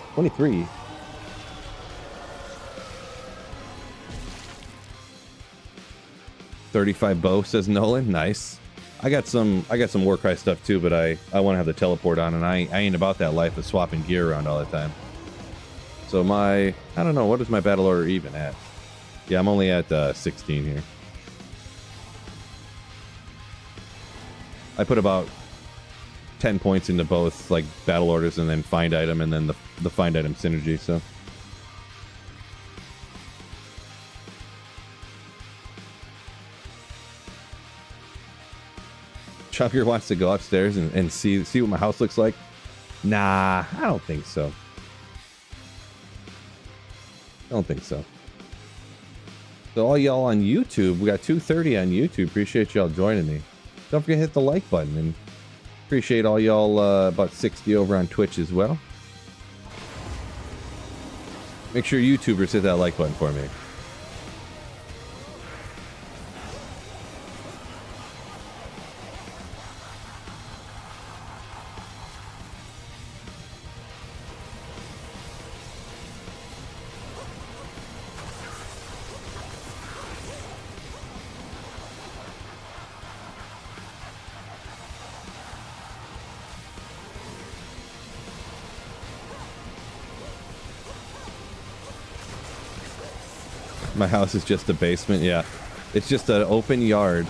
[SPEAKER 1] 35 bow, says Nolan. Nice. I got some Warcry stuff too, but I want to have the teleport on, and I ain't about that life of swapping gear around all the time. So I don't know, what is my battle order even at? Yeah, I'm only at 16 here. I put about 10 points into both like battle orders and then find item and then the find item synergy, so. Chunker wants to go upstairs and see what my house looks like. Nah, I don't think so. So all y'all on YouTube, we got 230 on YouTube. Appreciate y'all joining me. Don't forget to hit the like button, and appreciate all y'all about 60 over on Twitch as well. Make sure YouTubers hit that like button for me. My house is just a basement. Yeah, it's just an open yard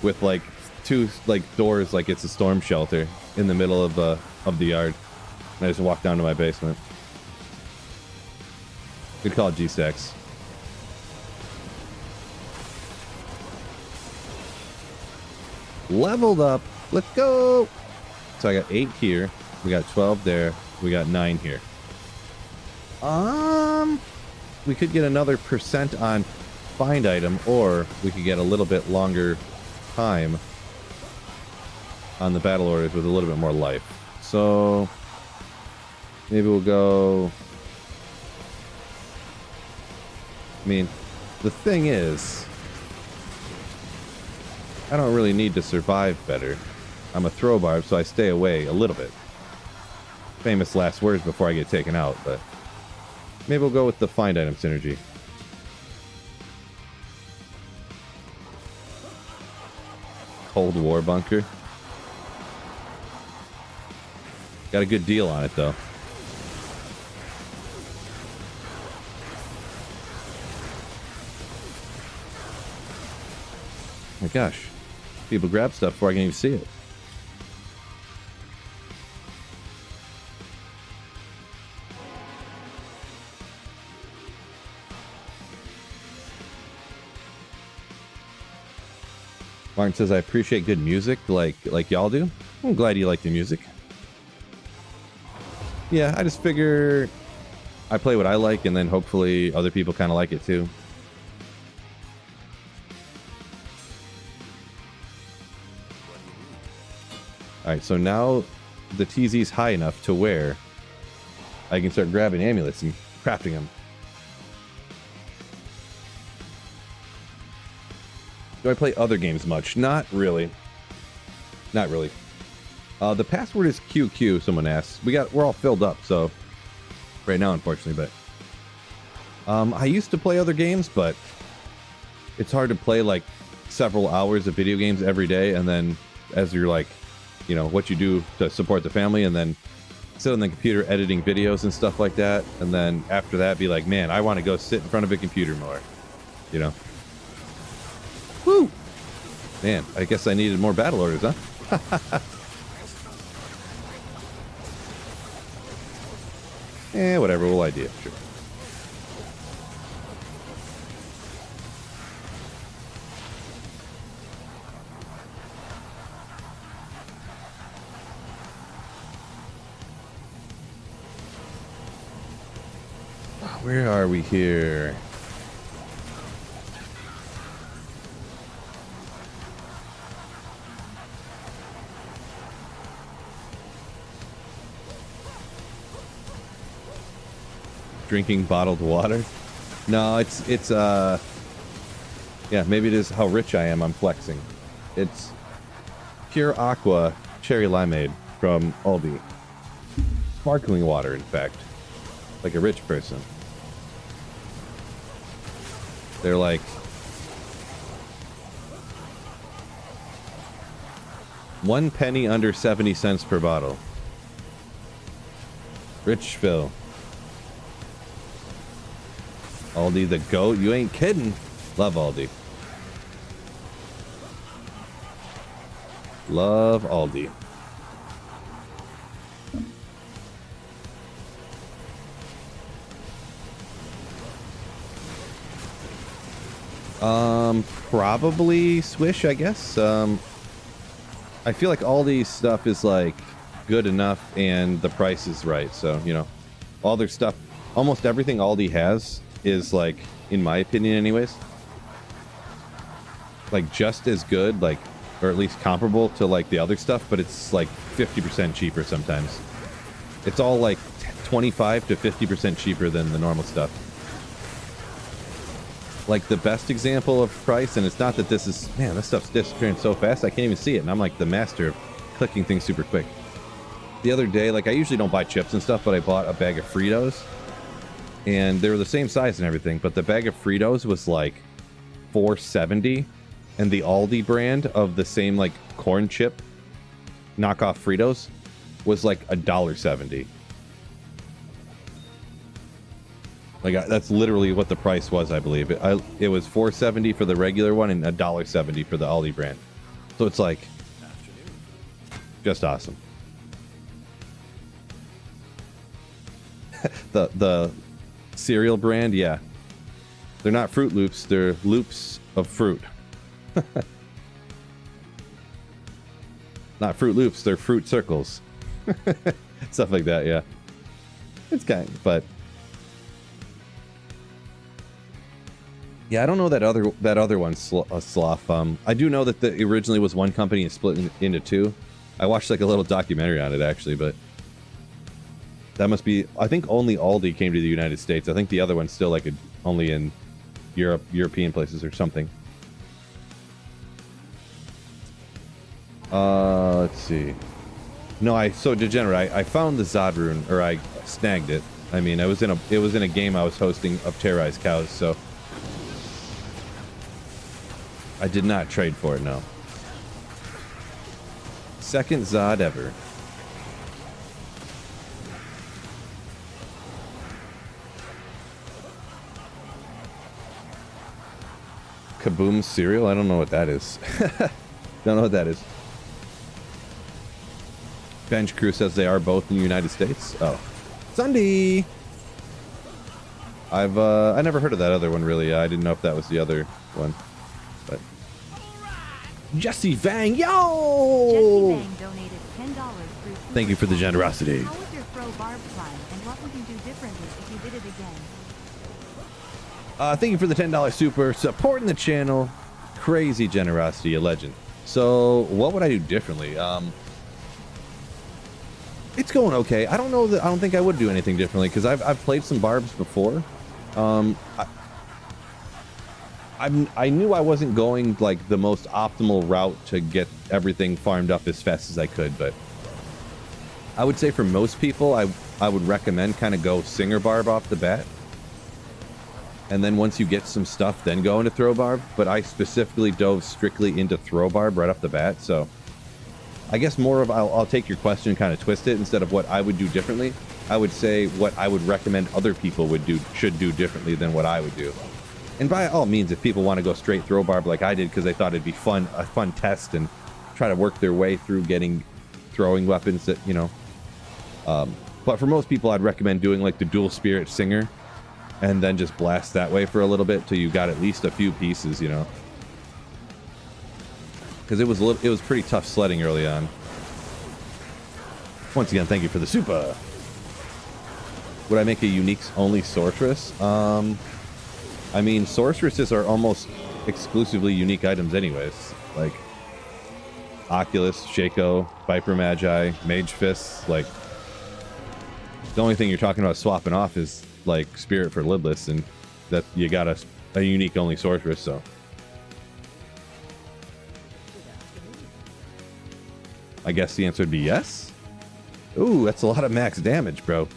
[SPEAKER 1] with like two like doors, like it's a storm shelter in the middle of the yard. And I just walk down to my basement. Good call, G-Stacks. Leveled up. Let's go. So I got 8 here. We got 12 there. We got 9 here. We could get another % on find item, or we could get a little bit longer time on the battle orders with a little bit more life. So maybe we'll go. I mean, the thing is, I don't really need to survive better. I'm a throw barb, so I stay away a little bit. Famous last words before I get taken out, but maybe we'll go with the find item synergy. Cold War bunker. Got a good deal on it though. My gosh, people grab stuff before I can even see it. Martin says, I appreciate good music like y'all do. I'm glad you like the music. Yeah, I just figure I play what I like, and then hopefully other people kind of like it too. Alright, so now the TZ's high enough to where I can start grabbing amulets and crafting them. Do I play other games much? Not really. Not really. The password is QQ, someone asks. We're all filled up, so right now, unfortunately, but I used to play other games, but it's hard to play like several hours of video games every day, and then as you're like, you know, what you do to support the family, and then sit on the computer editing videos and stuff like that, and then after that be like, man, I want to go sit in front of a computer more, you know. Woo! Man, I guess I needed more battle orders, huh? Whatever, we'll idea, sure. Where are we here? Drinking bottled water? No, it's yeah, maybe it is how rich I am. I'm flexing. It's pure aqua cherry limeade from Aldi. Sparkling water, in fact. Like a rich person. They're like $1 under 70 cents per bottle. Rich Phil. Aldi the GOAT? You ain't kidding. Love Aldi. Love Aldi. Probably Swish, I guess. I feel like Aldi stuff is like good enough and the price is right. So, you know, all their stuff, almost everything Aldi has is like, in my opinion anyways, like just as good, like, or at least comparable to like the other stuff, but it's like 50% cheaper sometimes. It's all like 25 to 50% cheaper than the normal stuff. Like the best example of price, and it's not that this is, man, this stuff's disappearing so fast I can't even see it, and I'm like the master of clicking things super quick. The other day, like I usually don't buy chips and stuff, but I bought a bag of Fritos, and they were the same size and everything, but the bag of Fritos was like $4.70, and the Aldi brand of the same like corn chip knockoff Fritos was like $1.70. Like that's literally what the price was, I believe. It was $4.70 for the regular one and $1.70 for the Aldi brand. So it's like just awesome. the cereal brand, yeah. They're not Fruit Loops, they're loops of fruit. Not Fruit Loops, they're fruit circles. Stuff like that, yeah. It's kind of, but yeah, I don't know that other one's sloth. I do know that the originally was one company and split into two. I watched like a little documentary on it actually, but that must be, I think only Aldi came to the United States. I think the other one's still like only in European places or something. Let's see. No, so degenerate. I found the Zod rune, or I snagged it. I mean, it was in a game I was hosting of Terrorized Cows, so I did not trade for it, no. Second Zod ever. Kaboom cereal? I don't know what that is. Don't know what that is. Bench Crew says they are both in the United States. Oh. Sunday! I never heard of that other one, really. I didn't know if that was the other one. But Jesse Vang, yo!
[SPEAKER 2] Jesse Vang donated $10 through Super
[SPEAKER 1] Thank you for the
[SPEAKER 2] Chat.
[SPEAKER 1] generosity.
[SPEAKER 2] How was your throw Barb climb, and what would you do differently if you did it again?
[SPEAKER 1] Thank you for the $10 super, supporting the channel. Crazy generosity, a legend. So, what would I do differently? It's going okay. I don't know that. I don't think I would do anything differently because I've played some Barbs before. I knew I wasn't going like the most optimal route to get everything farmed up as fast as I could, but I would say for most people, I would recommend kind of go Singer Barb off the bat. And then once you get some stuff, then go into Throw Barb. But I specifically dove strictly into Throw Barb right off the bat. So I guess more of I'll take your question and kind of twist it. Instead of what I would do differently, I would say what I would recommend other people should do differently than what I would do. And by all means, if people want to go straight Throw Barb like I did because they thought it'd be a fun test and try to work their way through getting throwing weapons that, you know. But for most people, I'd recommend doing like the Dual Spirit Singer and then just blast that way for a little bit till you got at least a few pieces, you know. Because it was pretty tough sledding early on. Once again, thank you for the super. Would I make a uniques only sorceress? I mean, sorceresses are almost exclusively unique items anyways. Like Oculus, Shaco, Viper Magi, Mage Fists. Like the only thing you're talking about swapping off is like Spirit for Lidless, and that you got a unique only sorceress. So I guess the answer would be yes. Ooh, that's a lot of max damage, bro.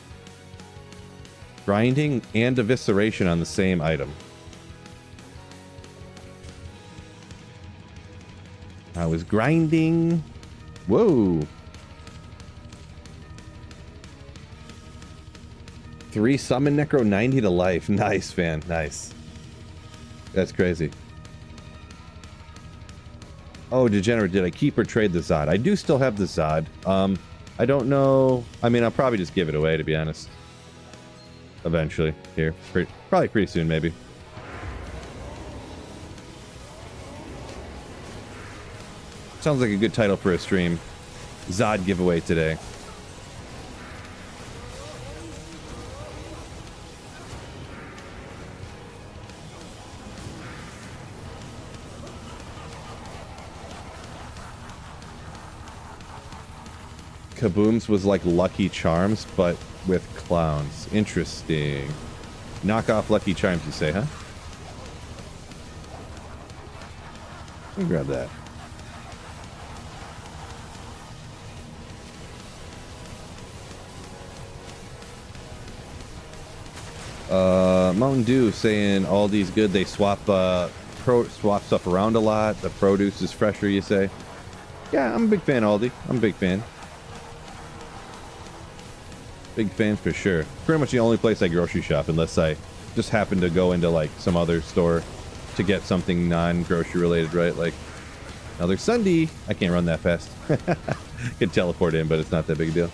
[SPEAKER 1] Grinding and evisceration on the same item. I was grinding. Whoa. 3 summon necro, 90 to life. Nice, fan. Nice. That's crazy. Oh, Degenerate, did I keep or trade the Zod? I do still have the Zod. I don't know. I mean, I'll probably just give it away, to be honest. Eventually. Here. Probably pretty soon, maybe. Sounds like a good title for a stream. Zod giveaway today. Kabooms was like Lucky Charms, but with clowns. Interesting. Knock off Lucky Charms, you say, huh? Let me grab that. Mountain Dew saying Aldi's good. They swap stuff around a lot. The produce is fresher, you say? Yeah, I'm a big fan of Aldi. I'm a big fan. Big fan for sure. Pretty much the only place I grocery shop, unless I just happen to go into like some other store to get something non-grocery related, right? Like another Sunday. I can't run that fast. Could teleport in, but it's not that big a deal.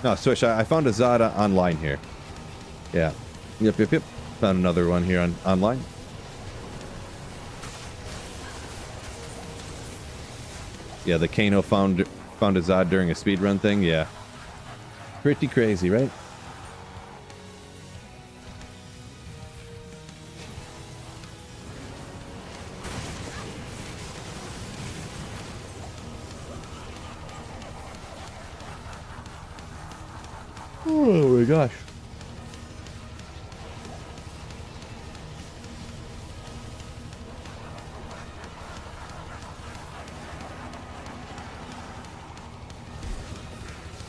[SPEAKER 1] No, Swish, I found a Zada online here. Yeah. Yep. Found another one here online. Yeah, the Kano found a Zod during a speedrun thing. Yeah. Pretty crazy, right? Oh my gosh.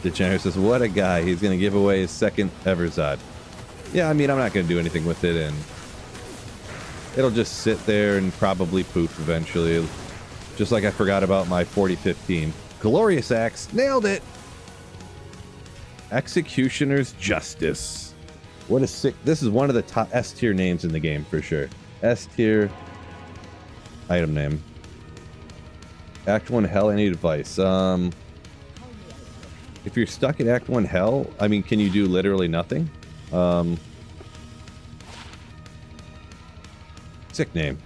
[SPEAKER 1] Degenerate says, what a guy. He's going to give away his second ever Zod. Yeah, I mean, I'm not going to do anything with it, and it'll just sit there and probably poof eventually. Just like I forgot about my 4015. Glorious Axe. Nailed it! Executioner's Justice. What a sick... This is one of the top S-tier names in the game, for sure. S-tier item name. Act 1 Hell, any advice? If you're stuck in Act 1 Hell, I mean, can you do literally nothing? Sick name.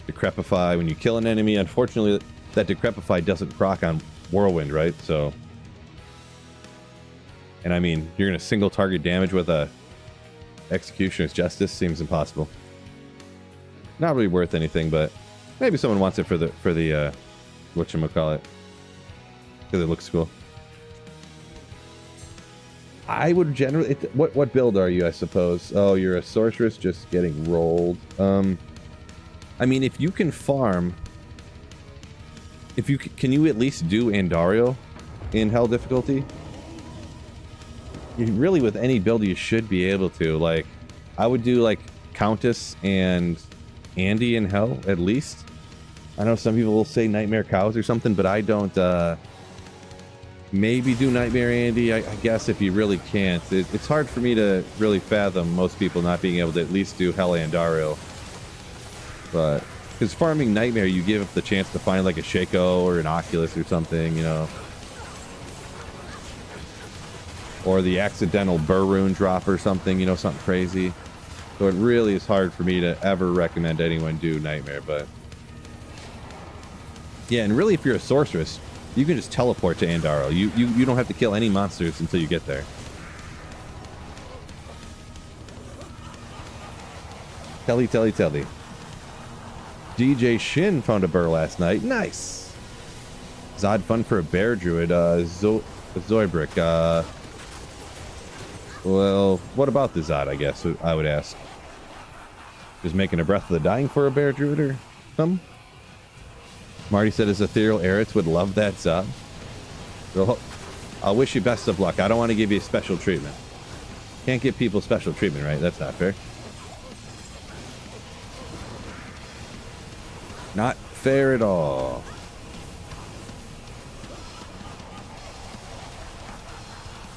[SPEAKER 1] Decrepify. When you kill an enemy, unfortunately, that Decrepify doesn't proc on Whirlwind, right? So... And I mean, you're going to single target damage with a Executioner's Justice seems impossible. Not really worth anything, but maybe someone wants it for the whatchamacallit. Because it looks cool. I would generally... What build are you, I suppose? Oh, you're a sorceress just getting rolled. I mean, if you can farm... Can you at least do Andario in Hell difficulty? You really, with any build, you should be able to. Like, I would do, like, Countess and Andy in Hell, at least. I know some people will say Nightmare Cows or something, but I don't, maybe do Nightmare Andy, I guess, if you really can't. It's hard for me to really fathom most people not being able to at least do Hell Andario. But, because farming Nightmare, you give up the chance to find, like, a Shaco or an Oculus or something, you know. Or the accidental Burroon drop or something, you know, something crazy. So it really is hard for me to ever recommend anyone do Nightmare, but... Yeah, and really if you're a sorceress, you can just teleport to Andaro. You don't have to kill any monsters until you get there. Telly. DJ Shin found a burr last night. Nice! Zod fun for a bear druid. Zoibrick, well, what about the Zod, I guess, I would ask. Just making a Breath of the Dying for a bear druid or something? Marty said his ethereal Eretz would love that Zod. So, I'll wish you best of luck. I don't want to give you special treatment. Can't give people special treatment, right? That's not fair. Not fair at all.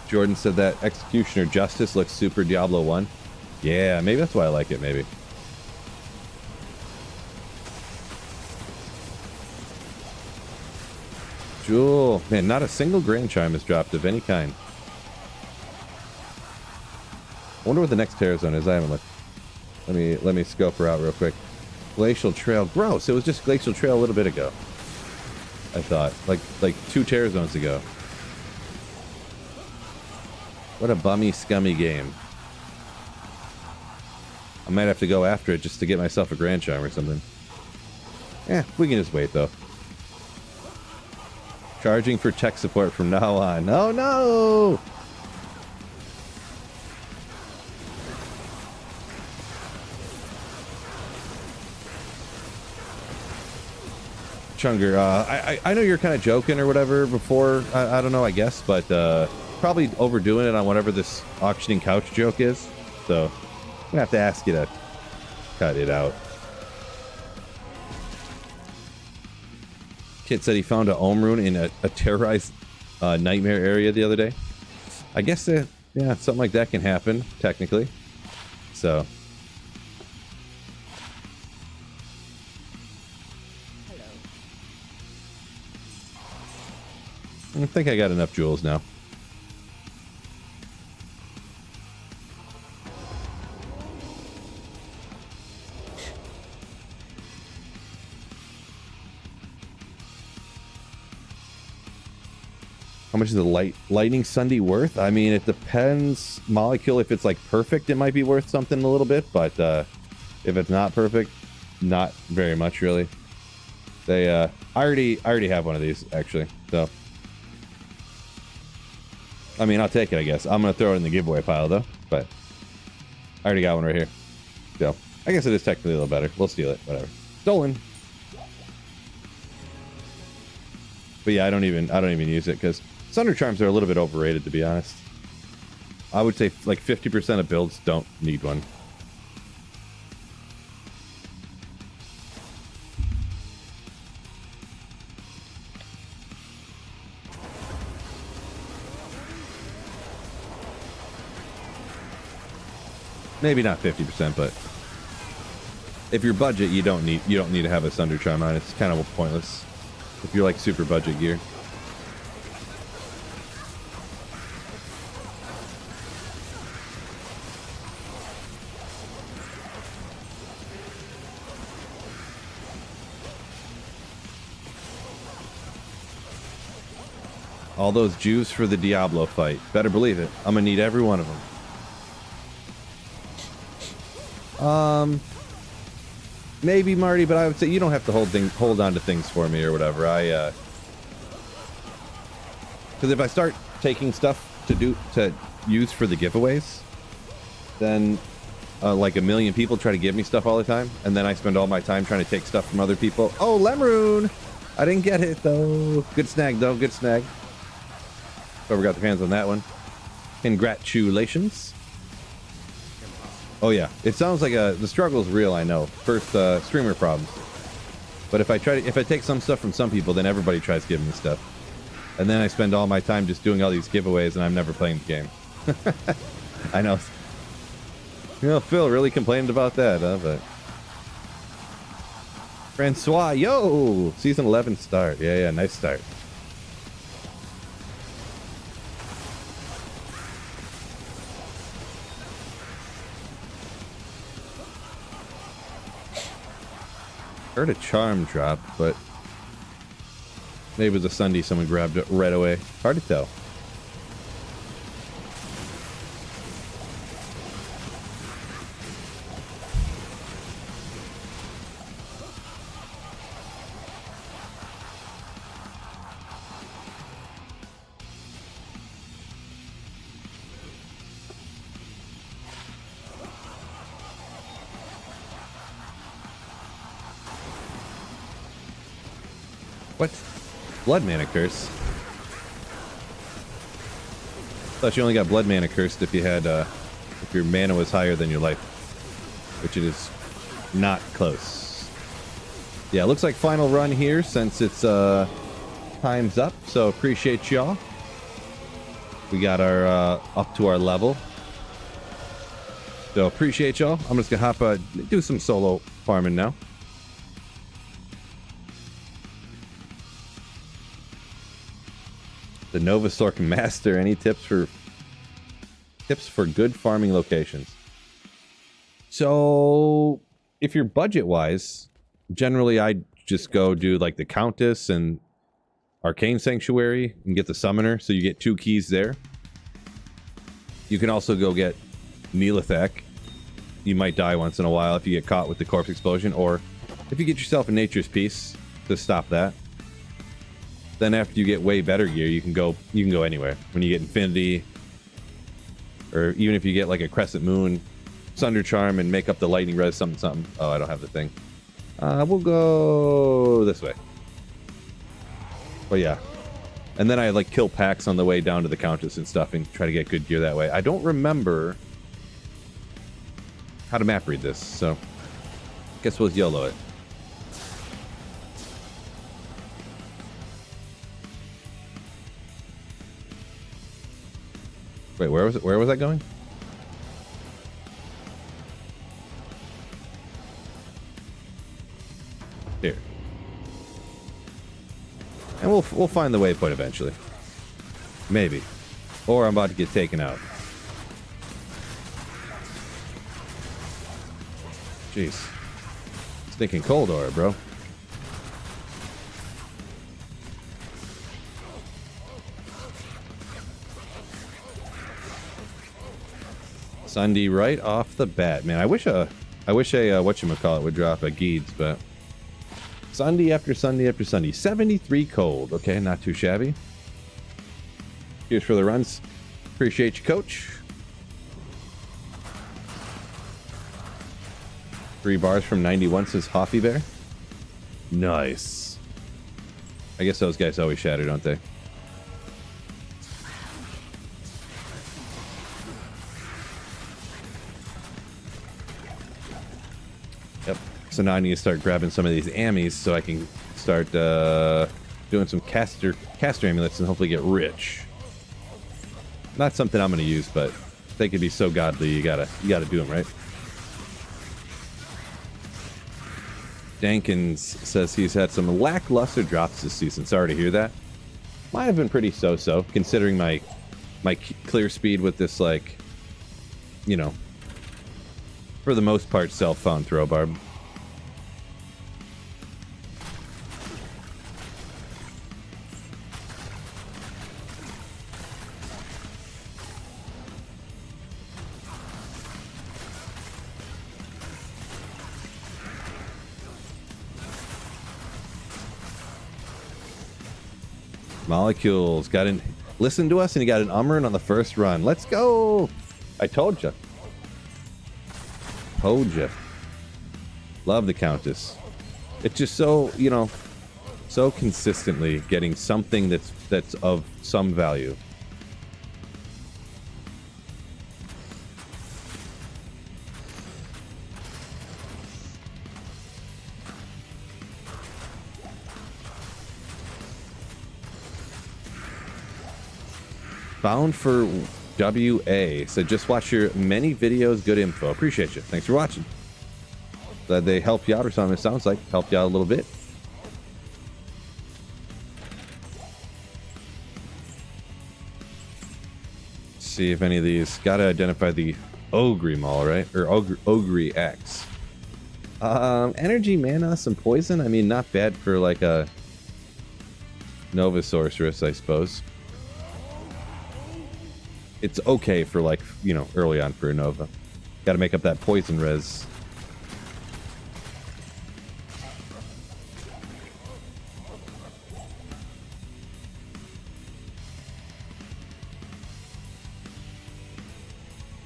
[SPEAKER 1] Jordan said that Executioner Justice looks super Diablo 1. Yeah, maybe that's why I like it, maybe. Jewel. Man, not a single Grand Chime has dropped of any kind. I wonder what the next Terror Zone is. I haven't looked. Let me scope her out real quick. Glacial Trail. Gross. It was just Glacial Trail a little bit ago. I thought. Like 2 Terror Zones ago. What a bummy, scummy game. I might have to go after it just to get myself a Grand Charm or something. Eh, we can just wait, though. Charging for tech support from now on. Oh, no! Chunger, I know you're kind of joking or whatever before. I don't know, I guess, but... probably overdoing it on whatever this auctioning couch joke is. So, I'm gonna have to ask you to cut it out. Kit said he found a Ohm rune in a terrorized nightmare area the other day. I guess, yeah, something like that can happen, technically. So. I think I got enough jewels now. How much is the lightning Sunday worth? I mean, it depends. Molecule, if it's like perfect, it might be worth something a little bit, but if it's not perfect, not very much really. They I already have one of these actually, so I mean, I'll take it, I guess. I'm gonna throw it in the giveaway pile though, but I already got one right here. So I guess it is technically a little better. We'll steal it, whatever. Stolen. But yeah, I don't even use it because Thunder Charms are a little bit overrated, to be honest. I would say like 50% of builds don't need one. Maybe not 50%, but if your budget, you don't need to have a Sunder Charm on. It's kind of pointless if you're like super budget gear. All those Jews for the Diablo fight. Better believe it. I'm gonna need every one of them. Maybe Marty, but I would say you don't have to hold on to things for me or whatever. Because if I start taking stuff to use for the giveaways, then like a million people try to give me stuff all the time, and then I spend all my time trying to take stuff from other people. Oh, Lemroon! I didn't get it though. Good snag though. Good snag. Whoever got their hands on that one. Congratulations. Oh yeah, it sounds like the struggle is real. I know. First streamer problems. But if I take some stuff from some people, then everybody tries giving me stuff, and then I spend all my time just doing all these giveaways, and I'm never playing the game. I know. You know, Phil really complained about that, huh? But Francois, yo, season 11 start. Yeah, nice start. Heard a charm drop, but maybe it was a Sunday someone grabbed it right away. Hard to tell. What? Blood Mana Curse? Thought you only got Blood Mana Cursed if you had, if your mana was higher than your life. Which it is not close. Yeah, looks like final run here since it's, time's up. So appreciate y'all. We got our, up to our level. So appreciate y'all. I'm just gonna hop, do some solo farming now. The Novasork Master, any tips for good farming locations? So if you're budget wise, generally I just go do like the Countess and Arcane Sanctuary and get the Summoner, so you get 2 keys there. You can also go get Neelathak. You might die once in a while if you get caught with the Corpse Explosion, or if you get yourself a Nature's Piece to stop that. Then after you get way better gear, you can go anywhere. When you get Infinity, or even if you get like a Crescent Moon, Sunder Charm, and make up the Lightning Res something. Oh, I don't have the thing. We'll go this way. But yeah. And then I like kill packs on the way down to the Countess and stuff and try to get good gear that way. I don't remember how to map read this, so guess we'll YOLO it. Wait, where was it? Where was that going? Here. And we'll find the waypoint eventually. Maybe. Or I'm about to get taken out. Jeez. Stinking cold aura, bro. Sunday right off the bat, man. I wish a whatchamacallit would drop a Geeds, but Sunday after Sunday after Sunday. 73 cold. Okay, not too shabby. Cheers for the runs. Appreciate you, coach. 3 bars from 91 says Hoffy Bear. Nice. I guess those guys always shatter, don't they? Yep. So now I need to start grabbing some of these ammies so I can start doing some caster amulets and hopefully get rich. Not something I'm going to use, but They could be so godly, you gotta do them, right? Dankins says he's had some lackluster drops this season. Sorry to hear that. Might have been pretty so-so, considering my clear speed with this, like, you know, for the most part, self-found throw, Barb. Molecules got in. Listen to us, and he got an Umron on the first run. Let's go! I told you. Told you. Love the Countess. It's just so, you know, so consistently getting something that's of some value. Bound for WA said, just watch your many videos, good info. Appreciate you. Thanks for watching. Glad they helped you out or something. It sounds like helped you out a little bit. See if any of these. Gotta identify the Ogre Maul, right? Or Ogre X. Energy, mana, some poison. I mean, not bad for like a Nova Sorceress, I suppose. It's okay for, like, you know, early on for a Nova. Gotta make up that poison res.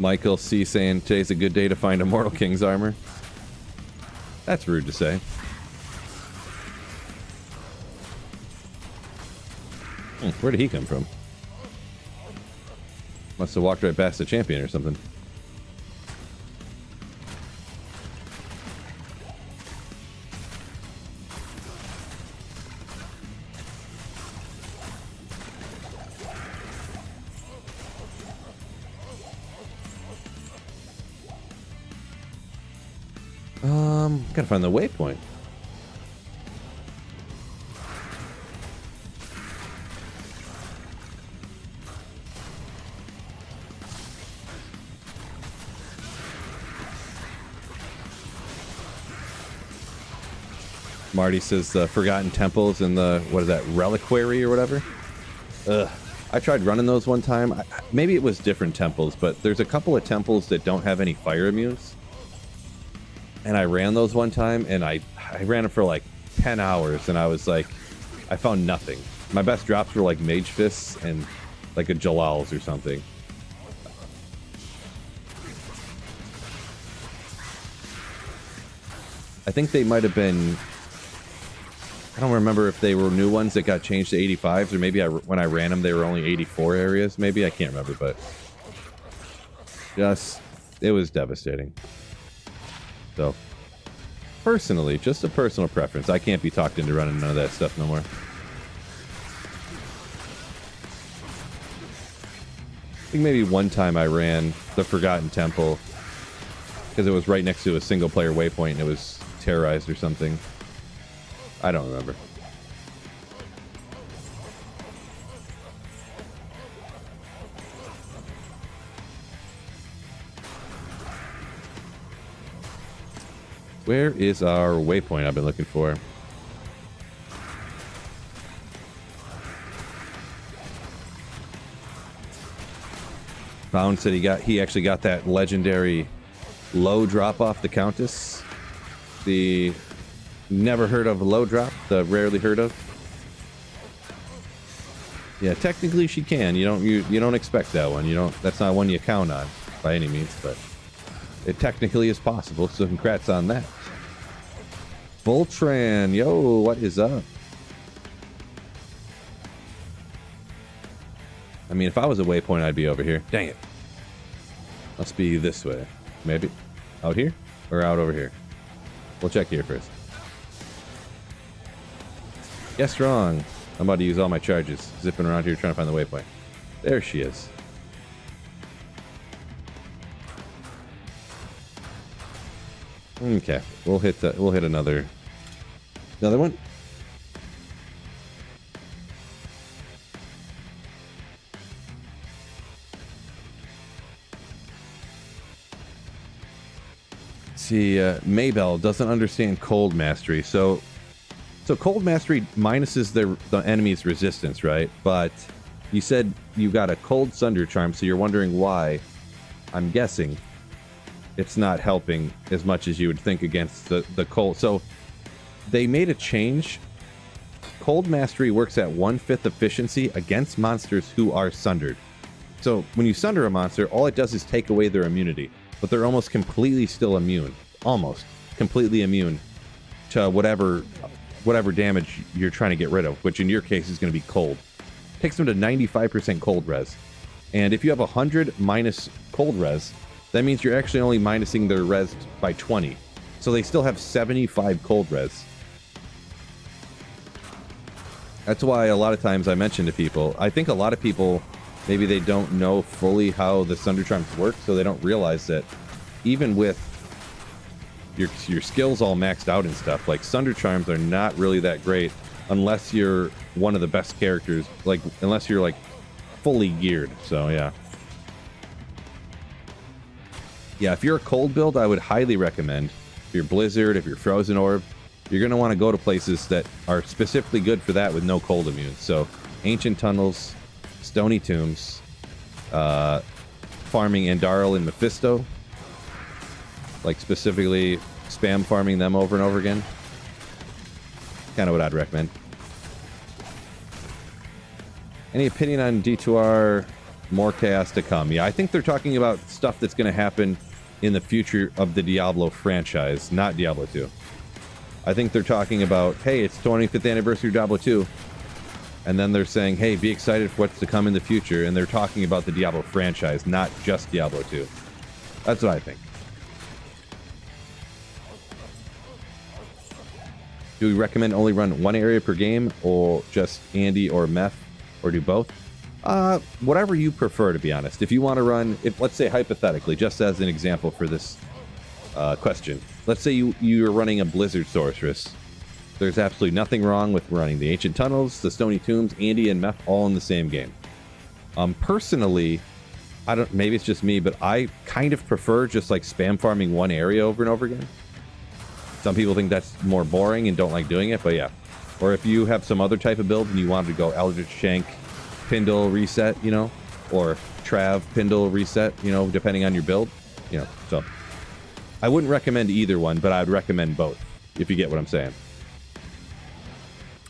[SPEAKER 1] Michael C. saying, today's a good day to find Immortal King's armor. That's rude to say. Where did he come from? Must have walked right past the champion or something. Gotta find the waypoint. Marty says the Forgotten Temples and the, what is that, Reliquary or whatever? Ugh. I tried running those one time. Maybe it was different temples, but there's a couple of temples that don't have any fire immunes. And I ran those one time, and I ran them for like 10 hours, and I was like, I found nothing. My best drops were like Mage Fists and like a Jalal's or something. I think they might have been... I don't remember if they were new ones that got changed to 85s, or maybe when I ran them they were only 84 areas. Maybe, I can't remember, but just, it was devastating. So, personally, just a personal preference. I can't be talked into running none of that stuff no more. I think maybe one time I ran the Forgotten Temple because it was right next to a single player waypoint and it was terrorized or something. I don't remember. Where is our waypoint I've been looking for? Found said he actually got that legendary low drop off the Countess. The never heard of low drop, the rarely heard of. Yeah, technically she can. You don't expect that one. That's not one you count on by any means, but it technically is possible, so congrats on that. Voltran, yo, what is up? I mean, if I was a waypoint, I'd be over here. Dang it. Must be this way. Maybe. Out here? Or out over here? We'll check here first. Guess wrong. I'm about to use all my charges. Zipping around here trying to find the waypoint. There she is. Okay, we'll hit another one. See, Maybell doesn't understand cold mastery. So cold mastery minuses the enemy's resistance, right? But you said you got a cold Sunder Charm, so you're wondering why. I'm guessing it's not helping as much as you would think against the cold. So they made a change. Cold mastery works at 1/5 efficiency against monsters who are sundered. So when you sunder a monster, all it does is take away their immunity, but they're almost completely still immune. Almost completely immune to whatever damage you're trying to get rid of, which in your case is going to be cold. Takes them to 95% cold res. And if you have 100 minus cold res, that means you're actually only minusing their res by 20. So they still have 75 cold res. That's why a lot of times I mention to people, I think a lot of people, maybe they don't know fully how the Sunder Charms work, so they don't realize that even with your skills all maxed out and stuff, like Sunder Charms are not really that great unless you're one of the best characters, like unless you're like fully geared. So yeah, if you're a cold build, I would highly recommend. If you're Blizzard, if you're Frozen Orb, you're going to want to go to places that are specifically good for that with no cold immune. So Ancient Tunnels, Stony Tombs, farming Andarl and Mephisto, like specifically spam farming them over and over again. Kind of what I'd recommend. Any opinion on D2R? More chaos to come. Yeah, I think they're talking about stuff that's going to happen in the future of the Diablo franchise, not Diablo 2. I think they're talking about, hey, it's 25th anniversary of Diablo 2. And then they're saying, hey, be excited for what's to come in the future. And they're talking about the Diablo franchise, not just Diablo 2. That's what I think. Do we recommend only run one area per game, or just Andy or Meth, or do both? Whatever you prefer, to be honest. If you want to run, let's say hypothetically, just as an example for this question, let's say you're running a Blizzard Sorceress. There's absolutely nothing wrong with running the Ancient Tunnels, the Stony Tombs, Andy, and Meth all in the same game. Personally, maybe it's just me, but I kind of prefer just like spam farming one area over and over again. Some people think that's more boring and don't like doing it, but yeah. Or if you have some other type of build and you want to go Eldritch Shank, Pindle reset, or Trav Pindle reset, depending on your build, so I wouldn't recommend either one, but I'd recommend both, if you get what I'm saying.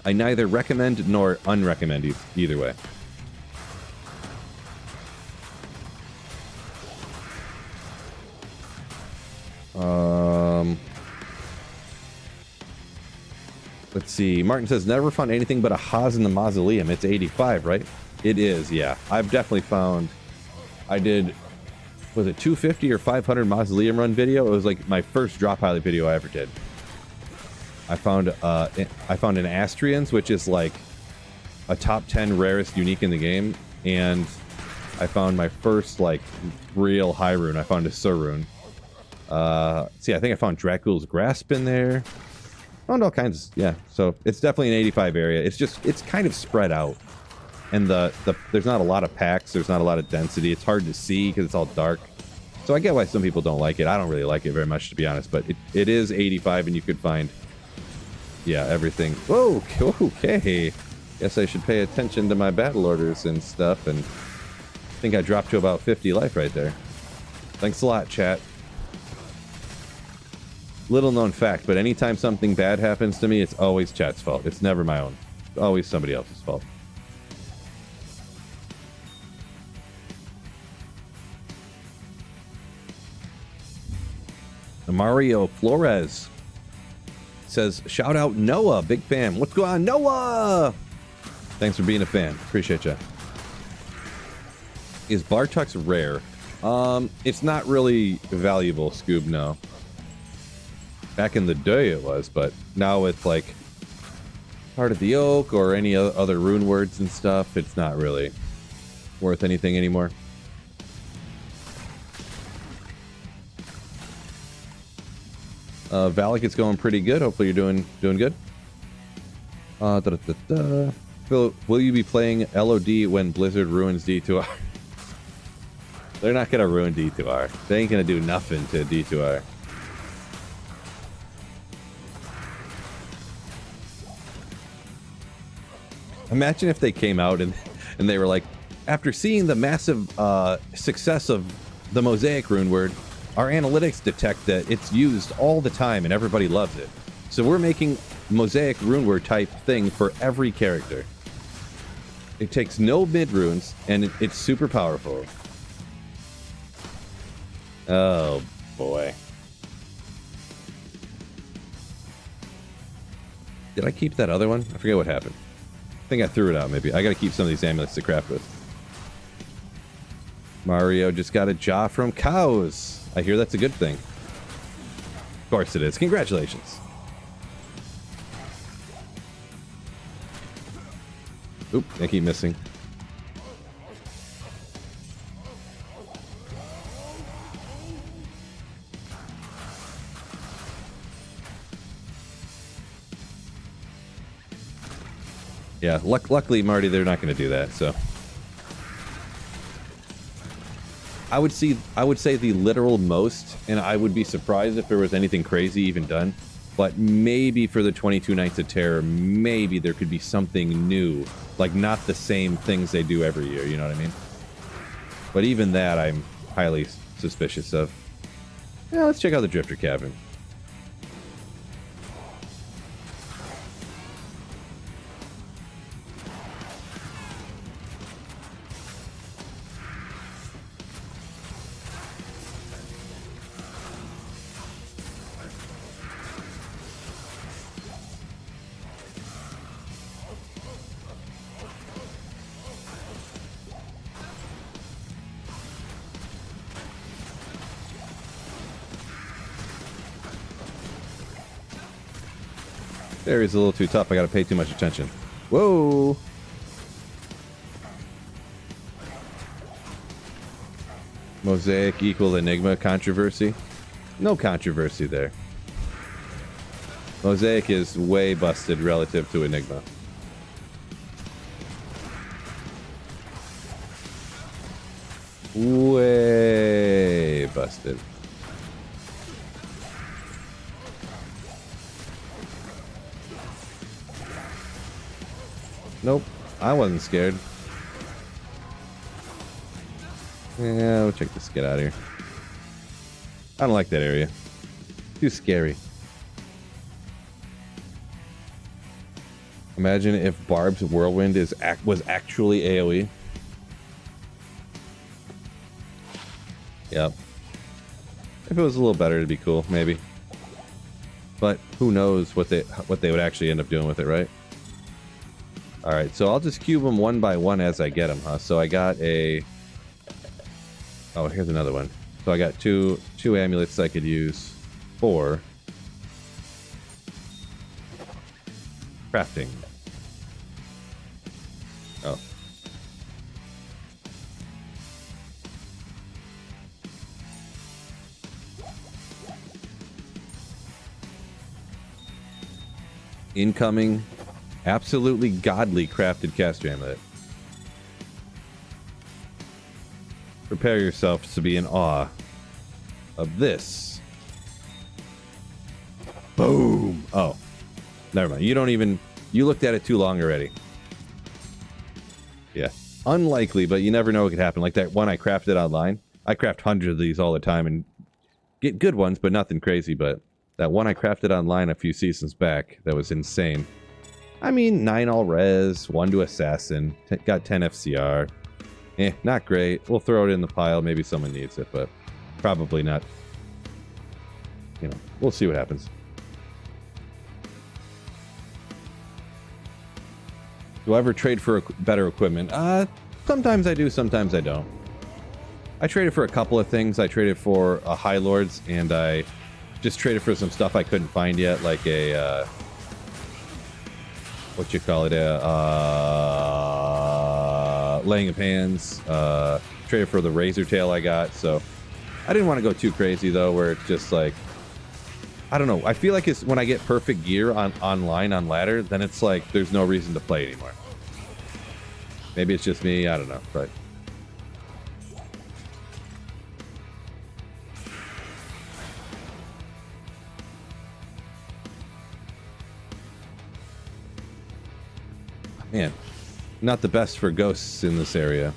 [SPEAKER 1] I neither recommend nor unrecommend either way. Let's see. Martin says, never found anything but a Haas in the Mausoleum. It's 85, right? It is, yeah. I've definitely found... I did... Was it 250 or 500 Mausoleum run video? It was like my first drop pilot video I ever did. I found an Astrians, which is like a top 10 rarest unique in the game. And I found my first like real high rune. I found a Sur rune. See, I think I found Dracula's Grasp in there. Found all kinds, yeah. So it's definitely an 85 area. It's kind of spread out, and there's not a lot of packs. There's not a lot of density. It's hard to see because it's all dark. So I get why some people don't like it. I don't really like it very much, to be honest. But it is 85, and you could find, yeah, everything. Whoa, okay. Guess I should pay attention to my battle orders and stuff. And I think I dropped to about 50 life right there. Thanks a lot, chat. Little known fact, but anytime something bad happens to me, it's always chat's fault. It's never my own. It's always somebody else's fault. Mario Flores says, shout out Noah, big fan. What's going on, Noah? Thanks for being a fan. Appreciate you. Is Bartux rare? It's not really valuable, Scoob, no. Back in the day it was, but now with like Heart of the Oak or any other rune words and stuff, it's not really worth anything anymore. Valak, it's going pretty good. Hopefully you're doing good. Phil, will you be playing LOD when Blizzard ruins D2R? They're not gonna ruin D2R. They ain't gonna do nothing to D2R. Imagine if they came out and they were like, after seeing the massive success of the Mosaic rune word, our analytics detect that it's used all the time and everybody loves it. So we're making Mosaic rune word type thing for every character. It takes no mid runes and it's super powerful. Oh boy. Did I keep that other one? I forget what happened. I think I threw it out maybe. I gotta keep some of these amulets to craft with. Mario just got a jaw from cows. I hear that's a good thing. Of course it is. Congratulations. Oop, I keep missing. Yeah, luckily, Marty, they're not going to do that, so. I would say the literal most, and I would be surprised if there was anything crazy even done. But maybe for the 22 Nights of Terror, maybe there could be something new. Like, not the same things they do every year, you know what I mean? But even that, I'm highly suspicious of. Yeah, let's check out the Drifter Cabin. Area's a little too tough. I gotta pay too much attention. Whoa! Mosaic equal Enigma controversy? No controversy there. Mosaic is way busted relative to Enigma. Way busted. Nope, I wasn't scared. Yeah, we'll check this. Get out of here. I don't like that area. Too scary. Imagine if Barb's Whirlwind was actually AoE. Yep. If it was a little better, it'd be cool, maybe. But who knows what they would actually end up doing with it, right? All right, so I'll just cube them one by one as I get them, huh? So I got a... Oh, here's another one. So I got two amulets I could use for crafting. Oh. Incoming, absolutely godly crafted caster amulet. Prepare yourself to be in awe of this. Boom! Oh, never mind. You don't even... You looked at it too long already. Yeah. Unlikely, but you never know what could happen. Like that one I crafted online. I craft hundreds of these all the time and get good ones, but nothing crazy. But that one I crafted online a few seasons back, that was insane. I mean, 9 all res, 1 to assassin, got 10 FCR. Not great. We'll throw it in the pile. Maybe someone needs it, but probably not. You know, we'll see what happens. Do I ever trade for better equipment? Sometimes I do, sometimes I don't. I traded for a couple of things. I traded for a High Lords, and I just traded for some stuff I couldn't find yet, like a, what you call it, Laying of Hands. Traded for the Razor Tail I got, so I didn't want to go too crazy, though, where it's just like, I don't know. I feel like it's when I get perfect gear online on ladder, then it's like there's no reason to play anymore. Maybe it's just me. I don't know. But man, not the best for ghosts in this area.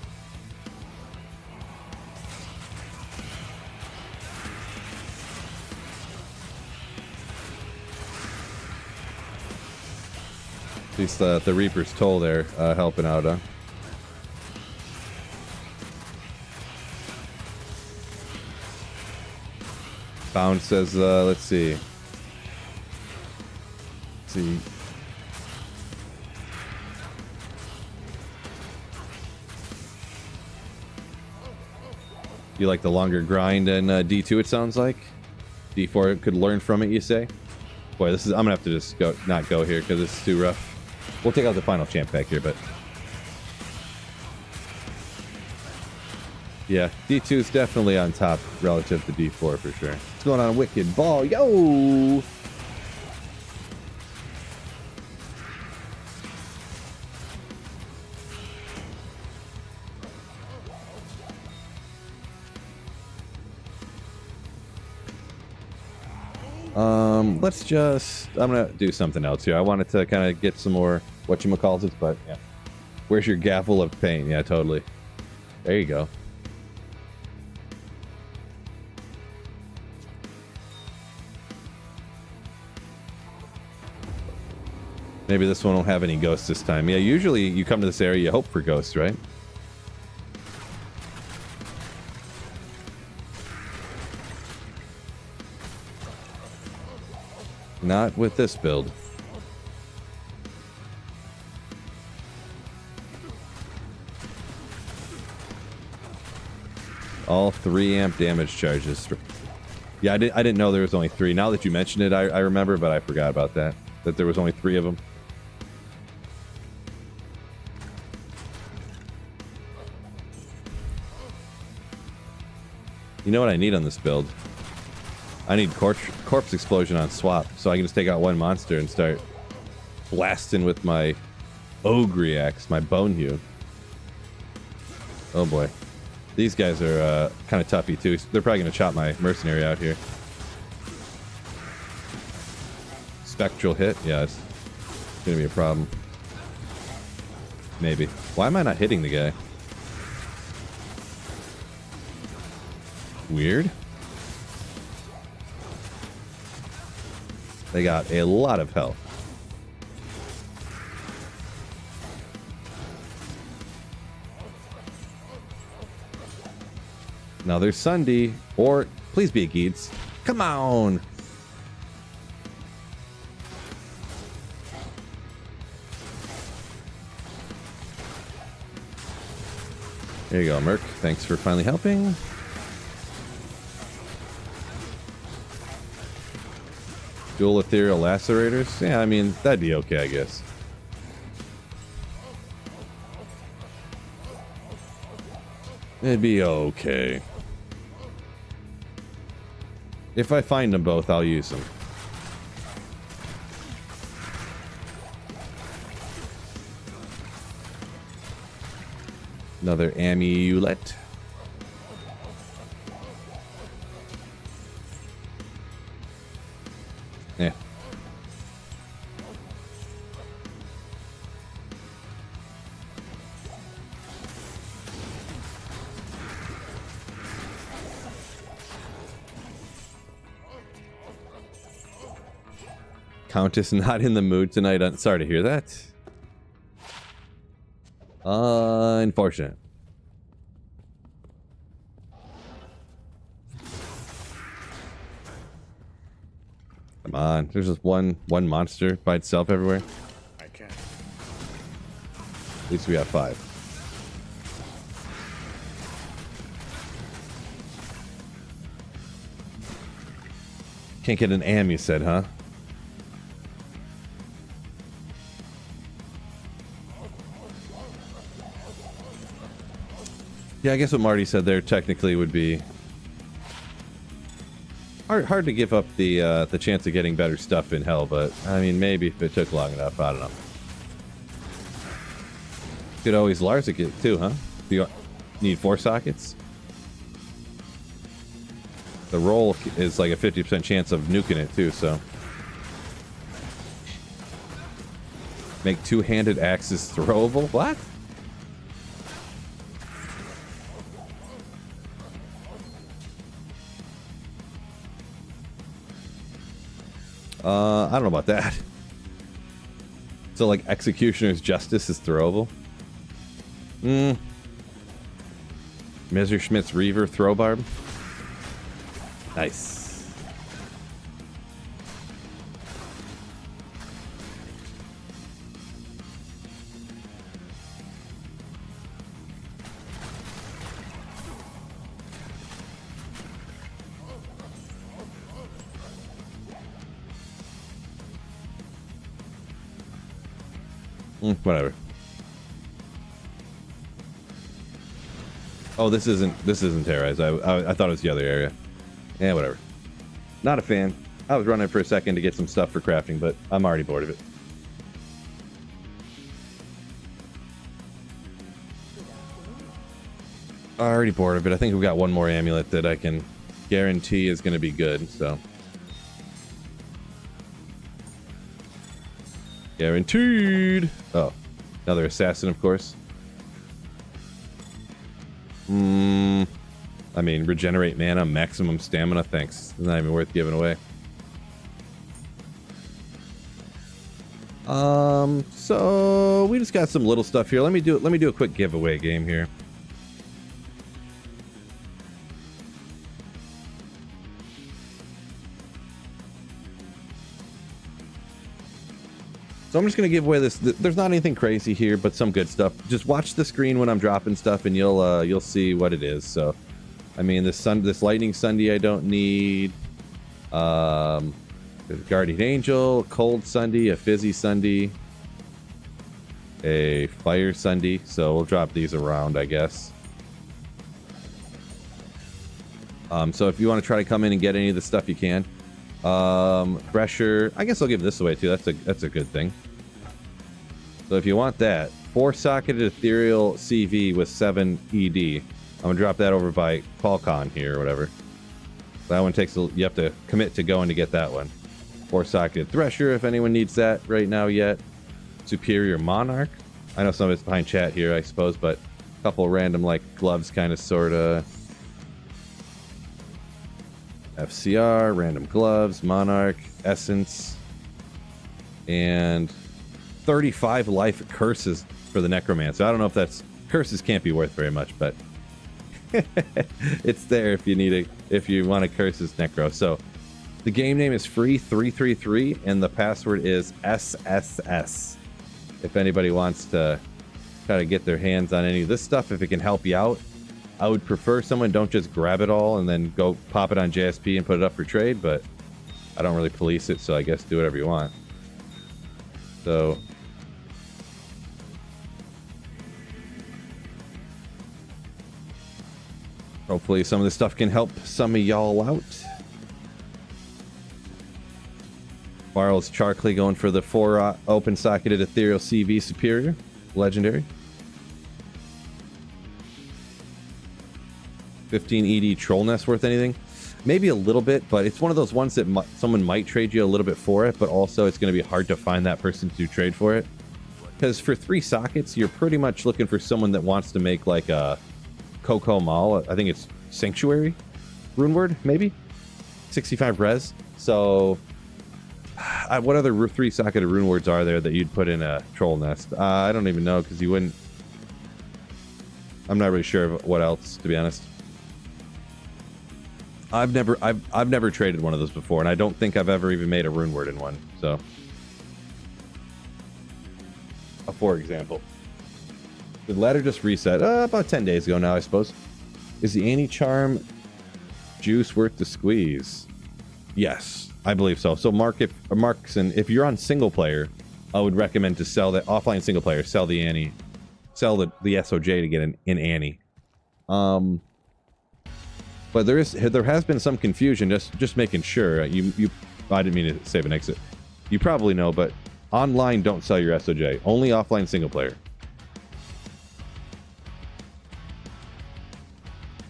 [SPEAKER 1] At least the Reaper's Toll there helping out, huh? Bound says, let's see. Let's see. You like the longer grind in D2, it sounds like? D4 could learn from it, you say? Boy, this is... I'm gonna have to just not go here because it's too rough. We'll take out the final champ pack here, but... yeah, D2 is definitely on top relative to D4 for sure. What's going on, Wicked Ball? Yo! Let's just... I'm gonna do something else here. I wanted to kind of get some more whatchamacallit, but yeah. Where's your gavel of pain? Yeah, totally. There you go. Maybe this one won't have any ghosts this time. Yeah, usually you come to this area, you hope for ghosts, right? Not with this build. All 3 amp damage charges. Yeah, I didn't know there was only 3. Now that you mentioned it, I remember, but I forgot about that. That there was only 3 of them. You know what I need on this build? I need corpse explosion on swap, so I can just take out one monster and start blasting with my ogre axe, my bone hew. Oh boy, these guys are kind of toughy too. They're probably gonna chop my mercenary out here. Spectral hit, yeah, it's gonna be a problem. Maybe. Why am I not hitting the guy? Weird. They got a lot of health. Now there's Sunday, or please be a Geets. Come on! There you go, Merc. Thanks for finally helping. Dual ethereal lacerators? Yeah, I mean, that'd be okay, I guess. It'd be okay. If I find them both, I'll use them. Another amulet. Yeah. Countess not in the mood tonight. Sorry to hear that. Unfortunate. Come on, there's just one monster by itself everywhere.
[SPEAKER 3] I can.
[SPEAKER 1] At least we have 5. Can't get an am, you said, huh? Yeah, I guess what Marty said there technically would be... hard to give up the chance of getting better stuff in hell, but I mean, maybe if it took long enough, I don't know. Could always Larsic it too, huh? Do you need 4 sockets? The roll is like a 50% chance of nuking it too, so. Make 2-handed axes throwable? What? I don't know about that. So like Executioner's Justice is throwable? Messerschmitt's Reaver throw barb? Nice. Whatever. Oh, this isn't terrorized. I thought it was the other area. Yeah, whatever. Not a fan. I was running for a second to get some stuff for crafting, but I'm already bored of it. Already bored of it. I think we've got one more amulet that I can guarantee is going to be good, so. Guaranteed! Oh, another assassin, of course. I mean, regenerate mana, maximum stamina, thanks. It's not even worth giving away. So we just got some little stuff here. Let me do a quick giveaway game here. So I'm just going to give away this. There's not anything crazy here, but some good stuff. Just watch the screen when I'm dropping stuff, and you'll see what it is. So, I mean, this lightning Sunday I don't need. There's a guardian angel, cold Sunday, a fizzy Sunday, a fire Sunday. So we'll drop these around, I guess. So if you want to try to come in and get any of the stuff, you can. Pressure. I guess I'll give this away too. That's a good thing. So if you want that, 4-socketed ethereal CV with 7 ED. I'm gonna drop that over by Qualcomm here or whatever. That one takes you have to commit to going to get that one. 4-socketed Thresher if anyone needs that right now yet. Superior Monarch. I know some of it's behind chat here, I suppose, but a couple random like gloves, kind of, sorta. FCR, random gloves, Monarch, Essence, and 35 life curses for the Necromancer. I don't know if that's curses can't be worth very much, but it's there if you need it, if you want to curse this Necro. So the game name is free333 and the password is SSS. If anybody wants to try to get their hands on any of this stuff, if it can help you out, I would prefer someone don't just grab it all and then go pop it on JSP and put it up for trade, but I don't really police it, so I guess do whatever you want. So hopefully some of this stuff can help some of y'all out. Barl's Charkley going for the 4 open-socketed ethereal CV superior. Legendary. 15 ED Troll Nest worth anything? Maybe a little bit, but it's one of those ones that someone might trade you a little bit for it, but also it's going to be hard to find that person to trade for it. Because for 3 sockets, you're pretty much looking for someone that wants to make like a Coco Mall. I think it's Sanctuary rune word, maybe 65 res. So what other 3-socketed rune words are there that you'd put in a Troll Nest? I don't even know, because you wouldn't. I'm not really sure of what else, to be honest. I've never traded one of those before, and I don't think I've ever even made a rune word in one. So, for example, did ladder just reset? About 10 days ago now, I suppose. Is the anti-charm juice worth the squeeze? Yes, I believe so. So, Markson, if you're on single player, I would recommend to sell that offline single player. Sell the Annie, sell the SOJ to get an Annie. But there has been some confusion. Just making sure. I didn't mean to save an exit. You probably know, but online don't sell your SOJ. Only offline single player.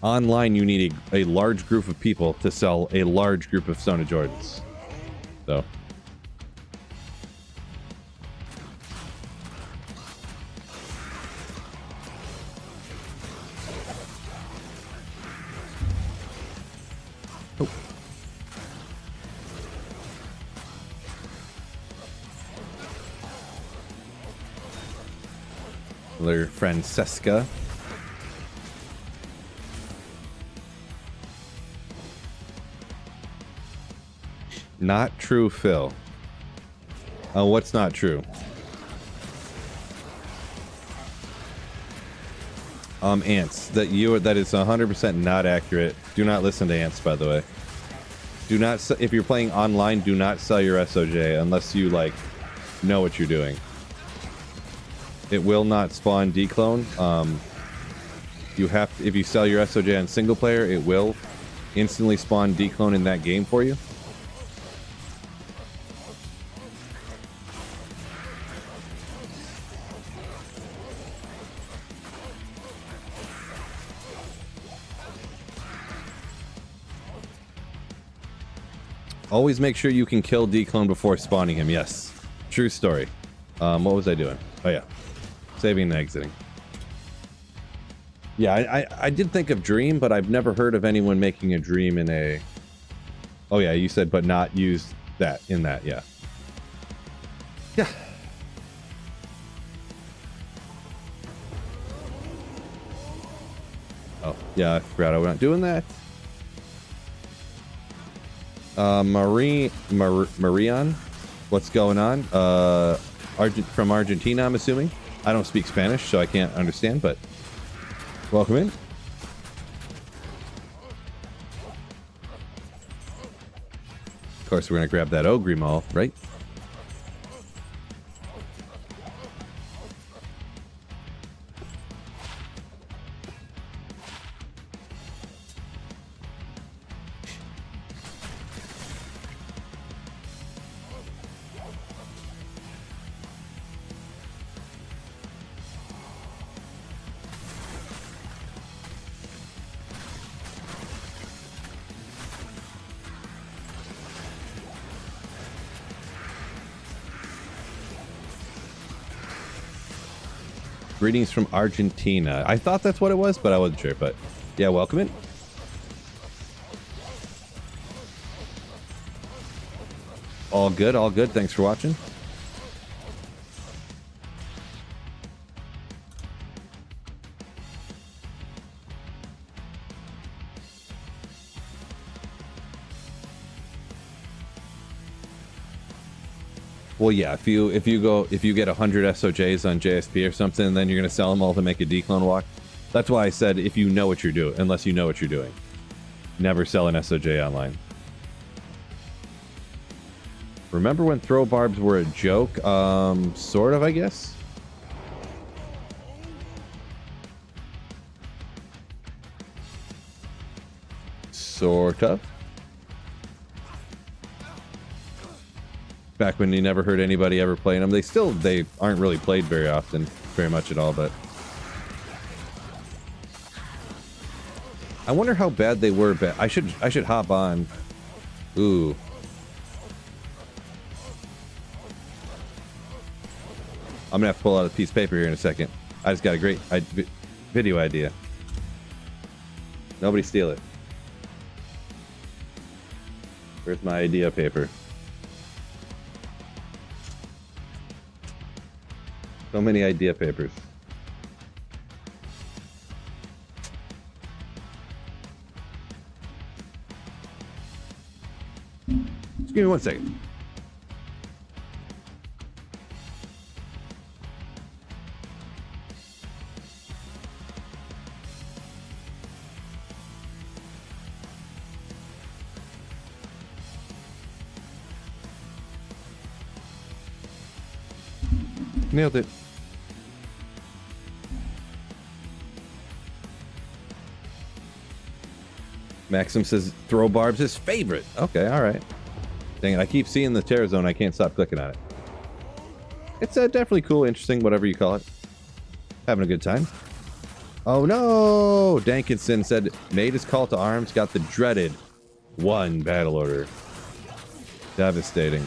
[SPEAKER 1] Online, you need a large group of people to sell a large group of Stone of Jordans. So. Oh. Their Francesca. Not true, Phil. Oh, what's not true? Ants. That is 100% not accurate. Do not listen to ants, by the way. Do not, if you're playing online, do not sell your SOJ unless you, like, know what you're doing. It will not spawn declone. You have, if you sell your SOJ on single player, it will instantly spawn declone in that game for you. Always make sure you can kill declone before spawning him. Yes. True story. What was I doing? Oh, yeah. Saving and exiting. Yeah, I did think of Dream, but I've never heard of anyone making a Dream in a... Oh, yeah, you said, but not use that in that, yeah. Yeah. Oh, yeah, I forgot I'm not doing that. Marian, what's going on? From Argentina, I'm assuming. I don't speak Spanish, so I can't understand, but welcome in. Of course, we're gonna grab that Ogre Mall, right? Greetings from Argentina. I thought that's what it was, but I wasn't sure. But yeah, welcome in. All good, all good. Thanks for watching. Well, yeah, if you get 100 SOJs on JSP or something, then you're gonna sell them all to make a declone walk. That's why I said if you know what you're doing, unless you know what you're doing, never sell an SOJ online. Remember when throw barbs were a joke? Sort of, I guess. Sort of. Back when you never heard anybody ever playing them. They aren't really played very often, very much at all, but I wonder how bad they were. I should hop on. Ooh. I'm gonna have to pull out a piece of paper here in a second. I just got a great video idea. Nobody steal it. Where's my idea paper? So many idea papers. Just give me 1 second. Nailed it. Maxim says throw Barb's his favorite. Okay, all right. Dang it, I keep seeing the terror zone. I can't stop clicking on it. It's definitely cool, interesting, whatever you call it. Having a good time. Oh no! Dankinson said made his call to arms, got the dreaded 1 battle order. Devastating.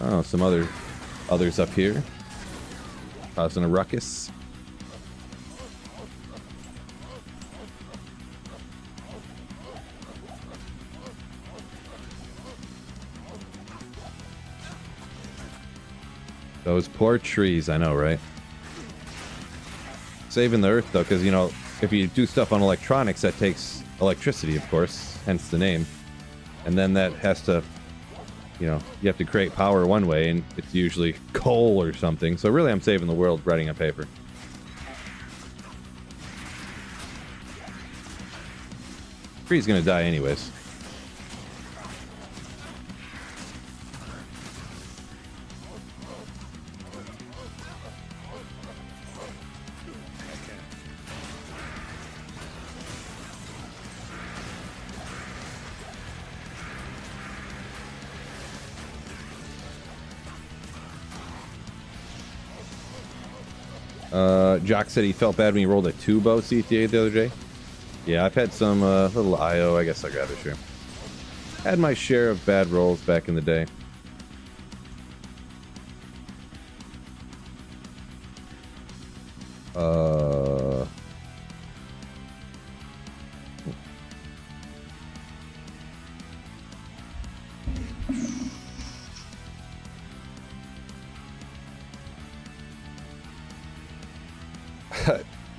[SPEAKER 1] Oh, some others up here. Causing a ruckus. Those poor trees, I know, right? Saving the earth, though, because, you know, if you do stuff on electronics, that takes electricity, of course, hence the name. And then that has to, you know, you have to create power one way, and it's usually coal or something. So really, I'm saving the world writing on paper. Tree's gonna die anyways. Jock said he felt bad when he rolled a 2-bow CTA the other day. Yeah, I've had some little IO, I guess I'll grab it, sure. Had my share of bad rolls back in the day.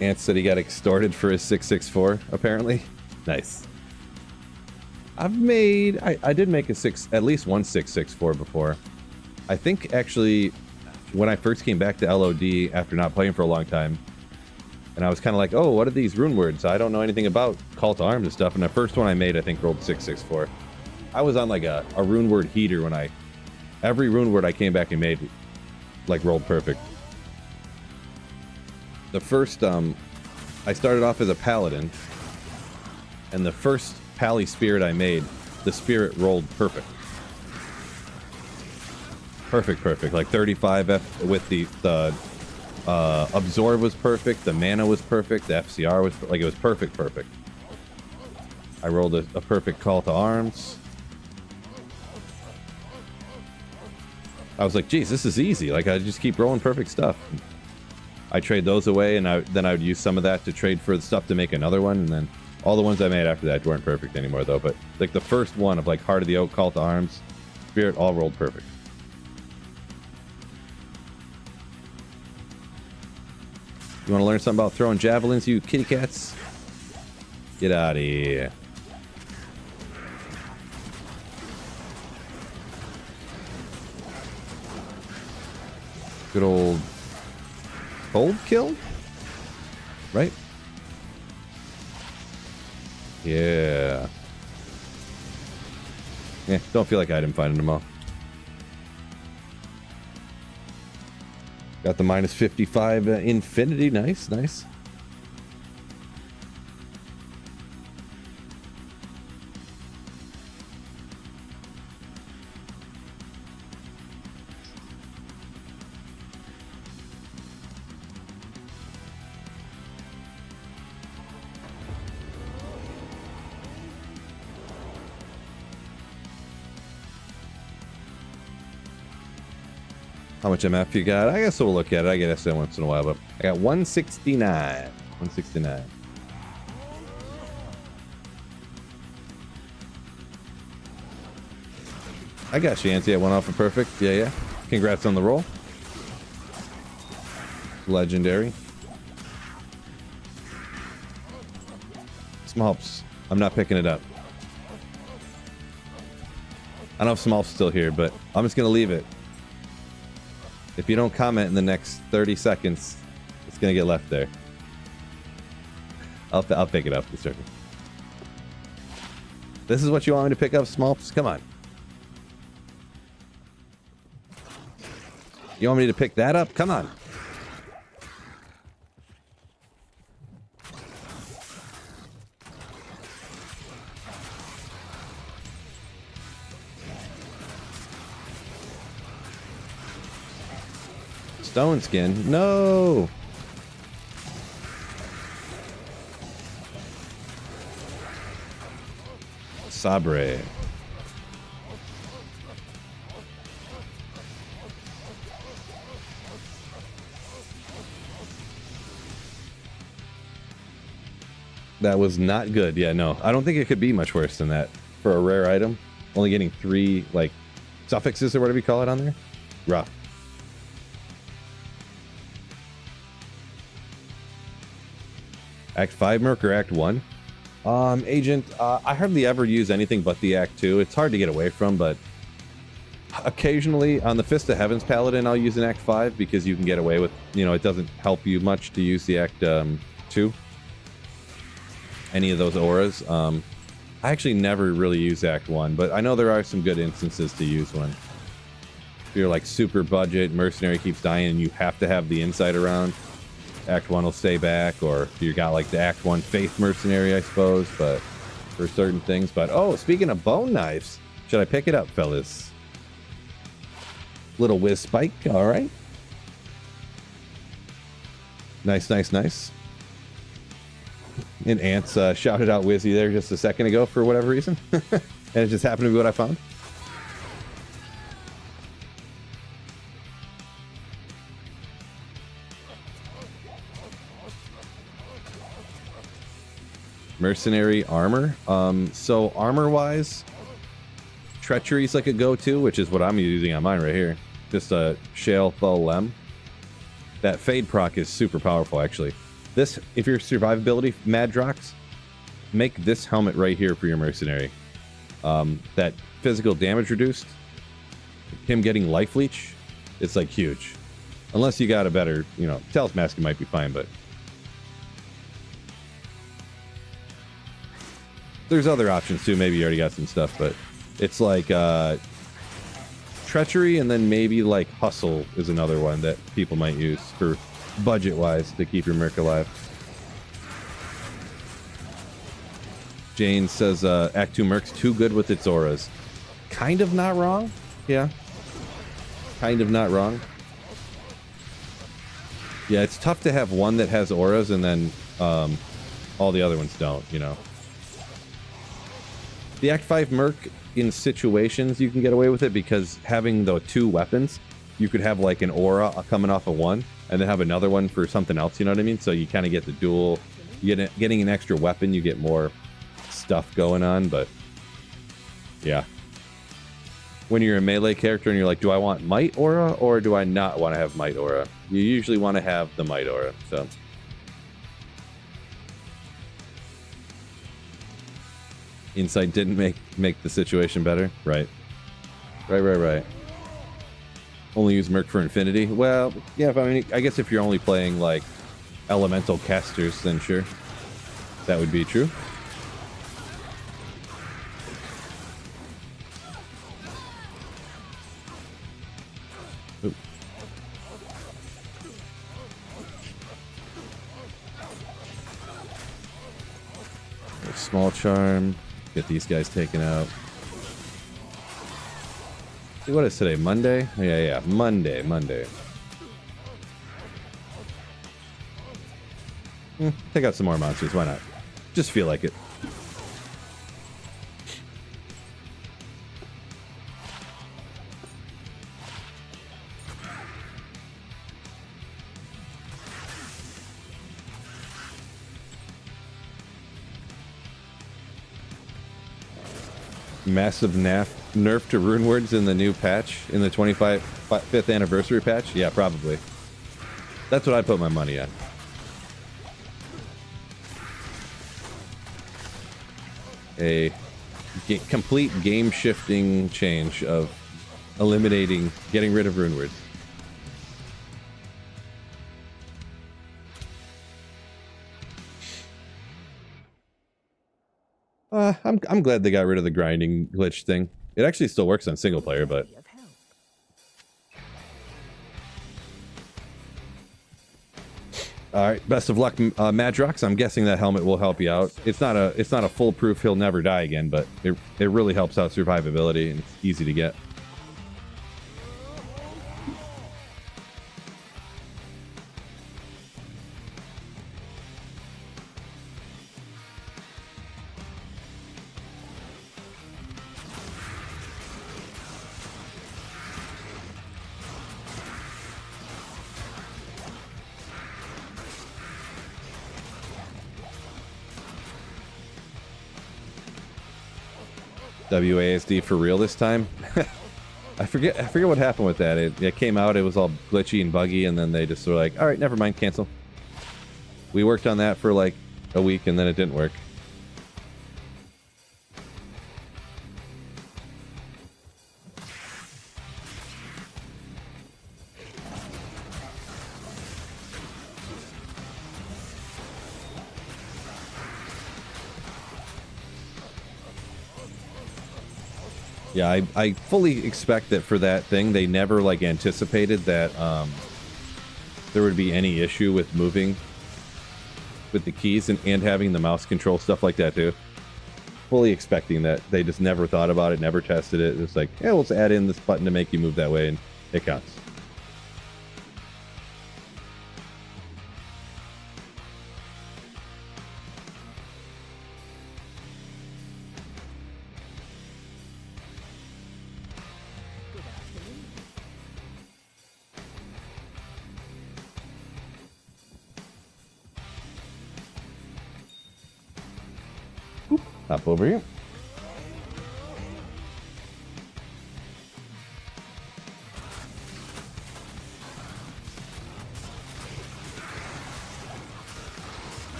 [SPEAKER 1] Ant said he got extorted for his 664, apparently. Nice. I've made... I did make at least one 664 before. I think, actually, when I first came back to LOD after not playing for a long time, and I was kind of like, oh, what are these rune words? I don't know anything about call to arms and stuff, and the first one I made, I think, rolled 664. I was on, like, a rune word heater when every rune word I came back and made, like, rolled perfect. The first, I started off as a paladin, and the first pally spirit I made, the spirit rolled perfect. Perfect. Like 35 with the absorb was perfect, the mana was perfect, the FCR was, like, it was perfect. I rolled a perfect call to arms. I was like, geez, this is easy. Like, I just keep rolling perfect stuff. I trade those away, and then I would use some of that to trade for the stuff to make another one, and then all the ones I made after that weren't perfect anymore, though. But, like, the first one of, like, Heart of the Oak, Call to Arms, Spirit, all rolled perfect. You want to learn something about throwing javelins, you kitty cats? Get out of here. Good old... cold kill? Right? Yeah. Yeah, don't feel like item finding them all. Got the minus 55 infinity. Nice. How much MF you got? I guess we'll look at it. I get that once in a while, but I got 169. 169. I got you, Auntie. I went off for perfect. Yeah. Congrats on the roll. Legendary. Smolps. I'm not picking it up. I don't know if Smolp's still here, but I'm just going to leave it. If you don't comment in the next 30 seconds, it's going to get left there. I'll pick it up. This is what you want me to pick up, Smolps? Come on. You want me to pick that up? Come on. Stone skin. No. Sabre. That was not good. Yeah, no. I don't think it could be much worse than that for a rare item. Only getting 3, like, suffixes or whatever you call it on there. Rough. Act 5 Merc or Act 1? Agent, I hardly ever use anything but the Act 2. It's hard to get away from, but occasionally on the Fist of Heaven's Paladin, I'll use an Act 5 because you can get away with, you know, it doesn't help you much to use the Act 2. Any of those auras. I actually never really use Act 1, but I know there are some good instances to use one. If you're like super budget, mercenary keeps dying, and you have to have the insight around, Act 1 will stay back, or if you got like the Act 1 Faith Mercenary, I suppose, but for certain things. But oh, speaking of bone knives, should I pick it up, fellas? Little whiz spike, all right. Nice, nice, nice. And Ants shouted out Wizzy there just a second ago for whatever reason. And it just happened to be what I found. Mercenary armor. So armor-wise, Treachery's like a go-to, which is what I'm using on mine right here. Just a Shale Thul Lem. That Fade proc is super powerful, actually. This, if you're survivability Madrox, make this helmet right here for your mercenary. That physical damage reduced, him getting life leech, it's like huge. Unless you got a better, you know, Tails Mask might be fine, but there's other options too. Maybe you already got some stuff, but it's like Treachery, and then maybe like Hustle is another one that people might use for budget-wise to keep your Merc alive. Jane says Act 2 Merc's too good with its auras. Kind of not wrong. Yeah. Kind of not wrong. Yeah, it's tough to have one that has auras and then all the other ones don't, you know. The Act 5 Merc, in situations, you can get away with it because having the 2 weapons, you could have like an aura coming off of one and then have another one for something else, you know what I mean? So you kind of get the dual, getting an extra weapon, you get more stuff going on, but yeah. When you're a melee character and you're like, do I want Might Aura or do I not want to have Might Aura? You usually want to have the Might Aura, so. Insight didn't make the situation better. Right. Right. Only use Merc for Infinity. Well, yeah, I guess if you're only playing like elemental casters, then sure. That would be true. Oop. Small charm. Get these guys taken out. See, what is today? Monday? Yeah. Monday. Take out some more monsters. Why not? Just feel like it. Massive nerf to rune words in the new patch, in the 25th anniversary patch? Yeah, probably. That's what I put my money on. A complete game shifting change of eliminating, getting rid of rune words. I'm glad they got rid of the grinding glitch thing. It actually still works on single player, but all right. Best of luck, Madrox. I'm guessing that helmet will help you out. It's not a foolproof. He'll never die again, but it really helps out survivability and it's easy to get. WASD for real this time. I forget what happened with that. It came out, it was all glitchy and buggy, and then they just were like, all right, never mind, cancel. We worked on that for like a week, and then it didn't work. Yeah, I fully expect that for that thing, they never like anticipated that there would be any issue with moving with the keys and having the mouse control stuff like that too. Fully expecting that. They just never thought about it, never tested it. It's like, yeah, let's add in this button to make you move that way, and it counts. Hop over here.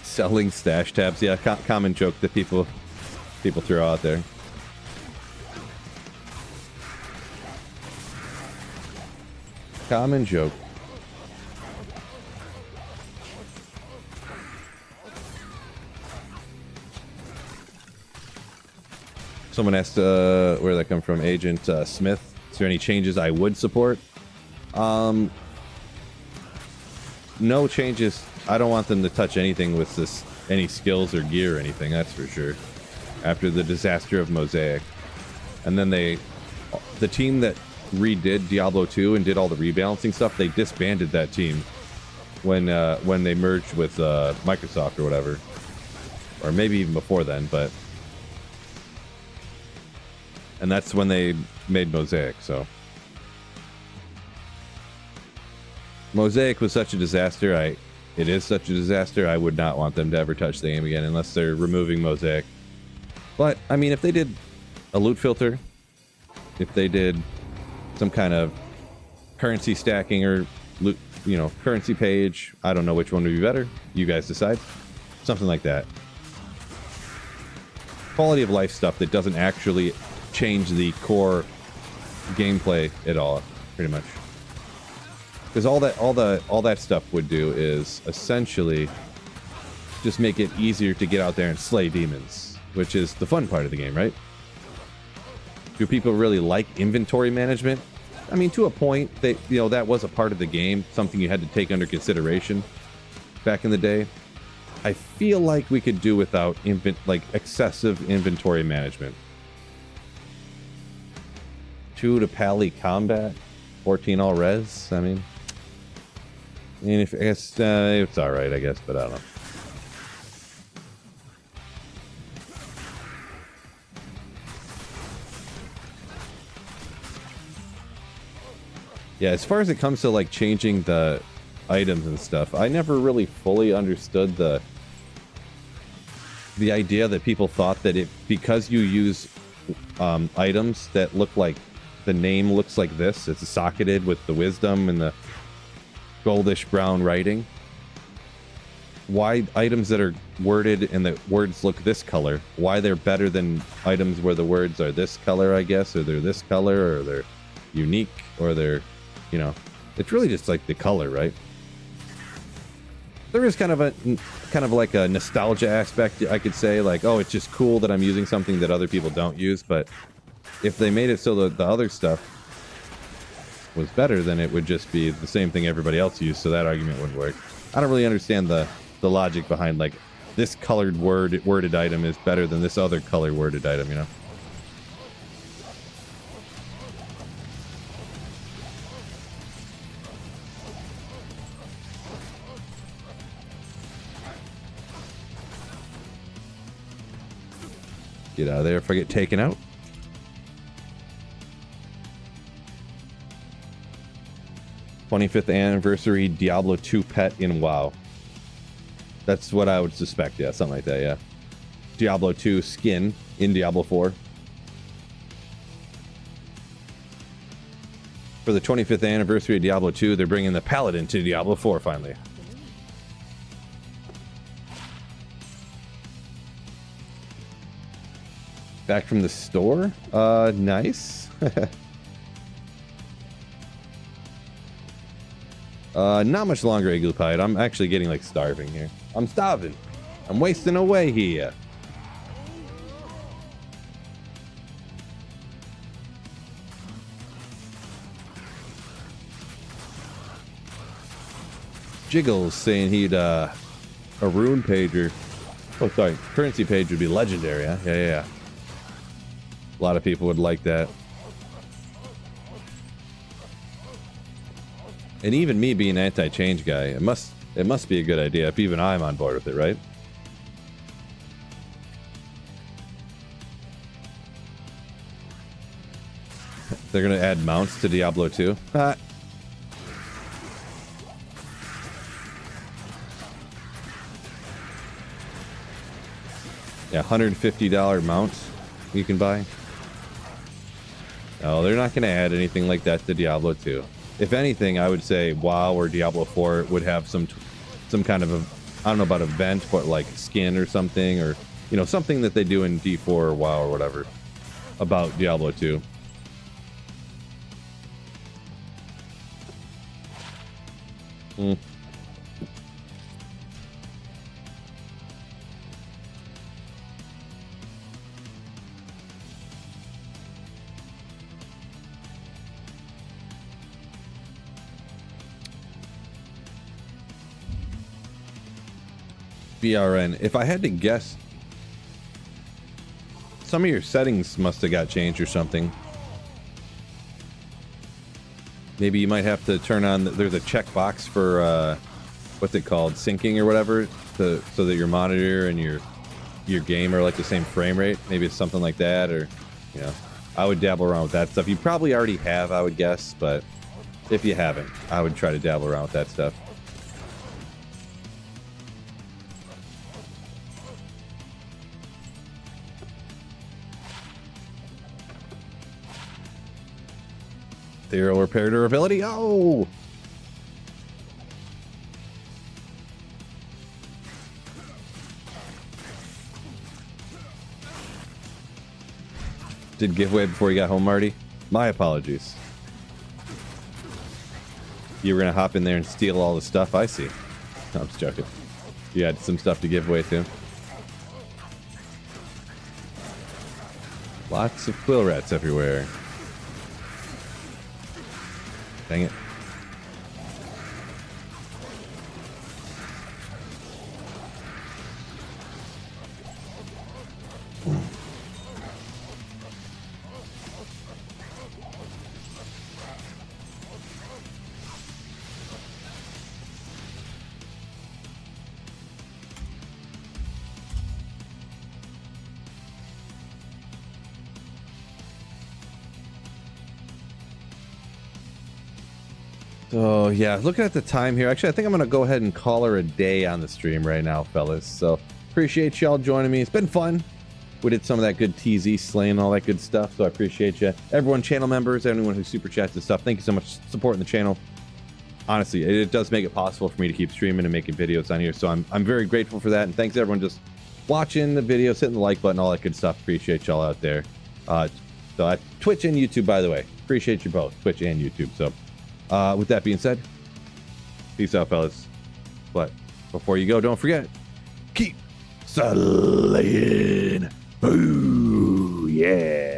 [SPEAKER 1] Selling stash tabs, yeah, common joke that people throw out there. Common joke. Someone asked where did that come from, Agent Smith. Is there any changes I would support? No changes. I don't want them to touch anything with this, any skills or gear or anything, that's for sure. After the disaster of Mosaic. And then the team that redid Diablo 2 and did all the rebalancing stuff, they disbanded that team when they merged with Microsoft or whatever. Or maybe even before then, but... And that's when they made Mosaic, so... Mosaic was such a disaster, it is such a disaster, I would not want them to ever touch the game again unless they're removing Mosaic. But, I mean, if they did a loot filter, if they did some kind of currency stacking or loot, currency page, I don't know which one would be better. You guys decide. Something like that. Quality of life stuff that doesn't actually change the core gameplay at all, pretty much. Because all that stuff would do is essentially just make it easier to get out there and slay demons, which is the fun part of the game, right? Do people really like inventory management? I mean, to a point, that was a part of the game, something you had to take under consideration back in the day. I feel like we could do without excessive inventory management. 2 to pally combat, 14 all res. I mean, if I guess it's all right, I guess, but I don't know. Yeah, as far as it comes to like changing the items and stuff, I never really fully understood the idea that people thought that because you use items that look like the name looks like this, it's socketed with the wisdom and the goldish brown writing. Why items that are worded and the words look this color, why they're better than items where the words are this color, I guess, or they're this color, or they're unique, or they're, it's really just like the color, right? There is kind of like a nostalgia aspect, I could say, like, oh, it's just cool that I'm using something that other people don't use, but if they made it so that the other stuff was better, then it would just be the same thing everybody else used, so that argument wouldn't work. I don't really understand the logic behind, like, this colored worded item is better than this other color worded item, Get out of there if I get taken out. '25th anniversary Diablo 2 pet in WoW. That's what I would suspect. Yeah, something like that. Yeah. Diablo 2 skin in Diablo 4. For the 25th anniversary of Diablo 2, they're bringing the Paladin to Diablo 4 finally. Back from the store? Nice. Not much longer, Igloo Pie. I'm actually getting like starving here. I'm starving. I'm wasting away here. Jiggles saying he'd a rune pager. Oh, sorry, currency page would be legendary. Huh? Yeah. A lot of people would like that. And even me being an anti-change guy, it must be a good idea if even I'm on board with it, right? They're gonna add mounts to Diablo 2. Yeah, $150 mounts you can buy. No, they're not gonna add anything like that to Diablo 2. If anything, I would say WoW or Diablo 4 would have some kind of I don't know about event, but like skin or something, or you know, something that they do in D4 or WoW or whatever about Diablo 2. BRN. If I had to guess, some of your settings must have got changed or something. Maybe you might have to turn on, there's a checkbox for, what's it called, syncing or whatever, so that your monitor and your game are like the same frame rate. Maybe it's something like that, or, you know, I would dabble around with that stuff. You probably already have, I would guess, but if you haven't, I would try to dabble around with that stuff. Zero repair durability. Oh! Did giveaway before you got home, Marty? My apologies. You were gonna hop in there and steal all the stuff? I see. No, I'm just joking. You had some stuff to give away too. Lots of quill rats everywhere. Dang it. So yeah, looking at the time here, actually I think I'm gonna go ahead and call her a day on the stream right now, fellas. So appreciate y'all joining me. It's been fun. We did some of that good TZ slaying and all that good stuff, so I appreciate you. Everyone, channel members, anyone who super chats and stuff, thank you so much for supporting the channel. Honestly, it does make it possible for me to keep streaming and making videos on here, so I'm very grateful for that. And thanks everyone just watching the videos, hitting the like button, all that good stuff. Appreciate y'all out there. So Twitch and YouTube, by the way, appreciate you both, Twitch and YouTube. So with that being said, peace out, fellas. But before you go, don't forget, keep slaying. Boo, yeah.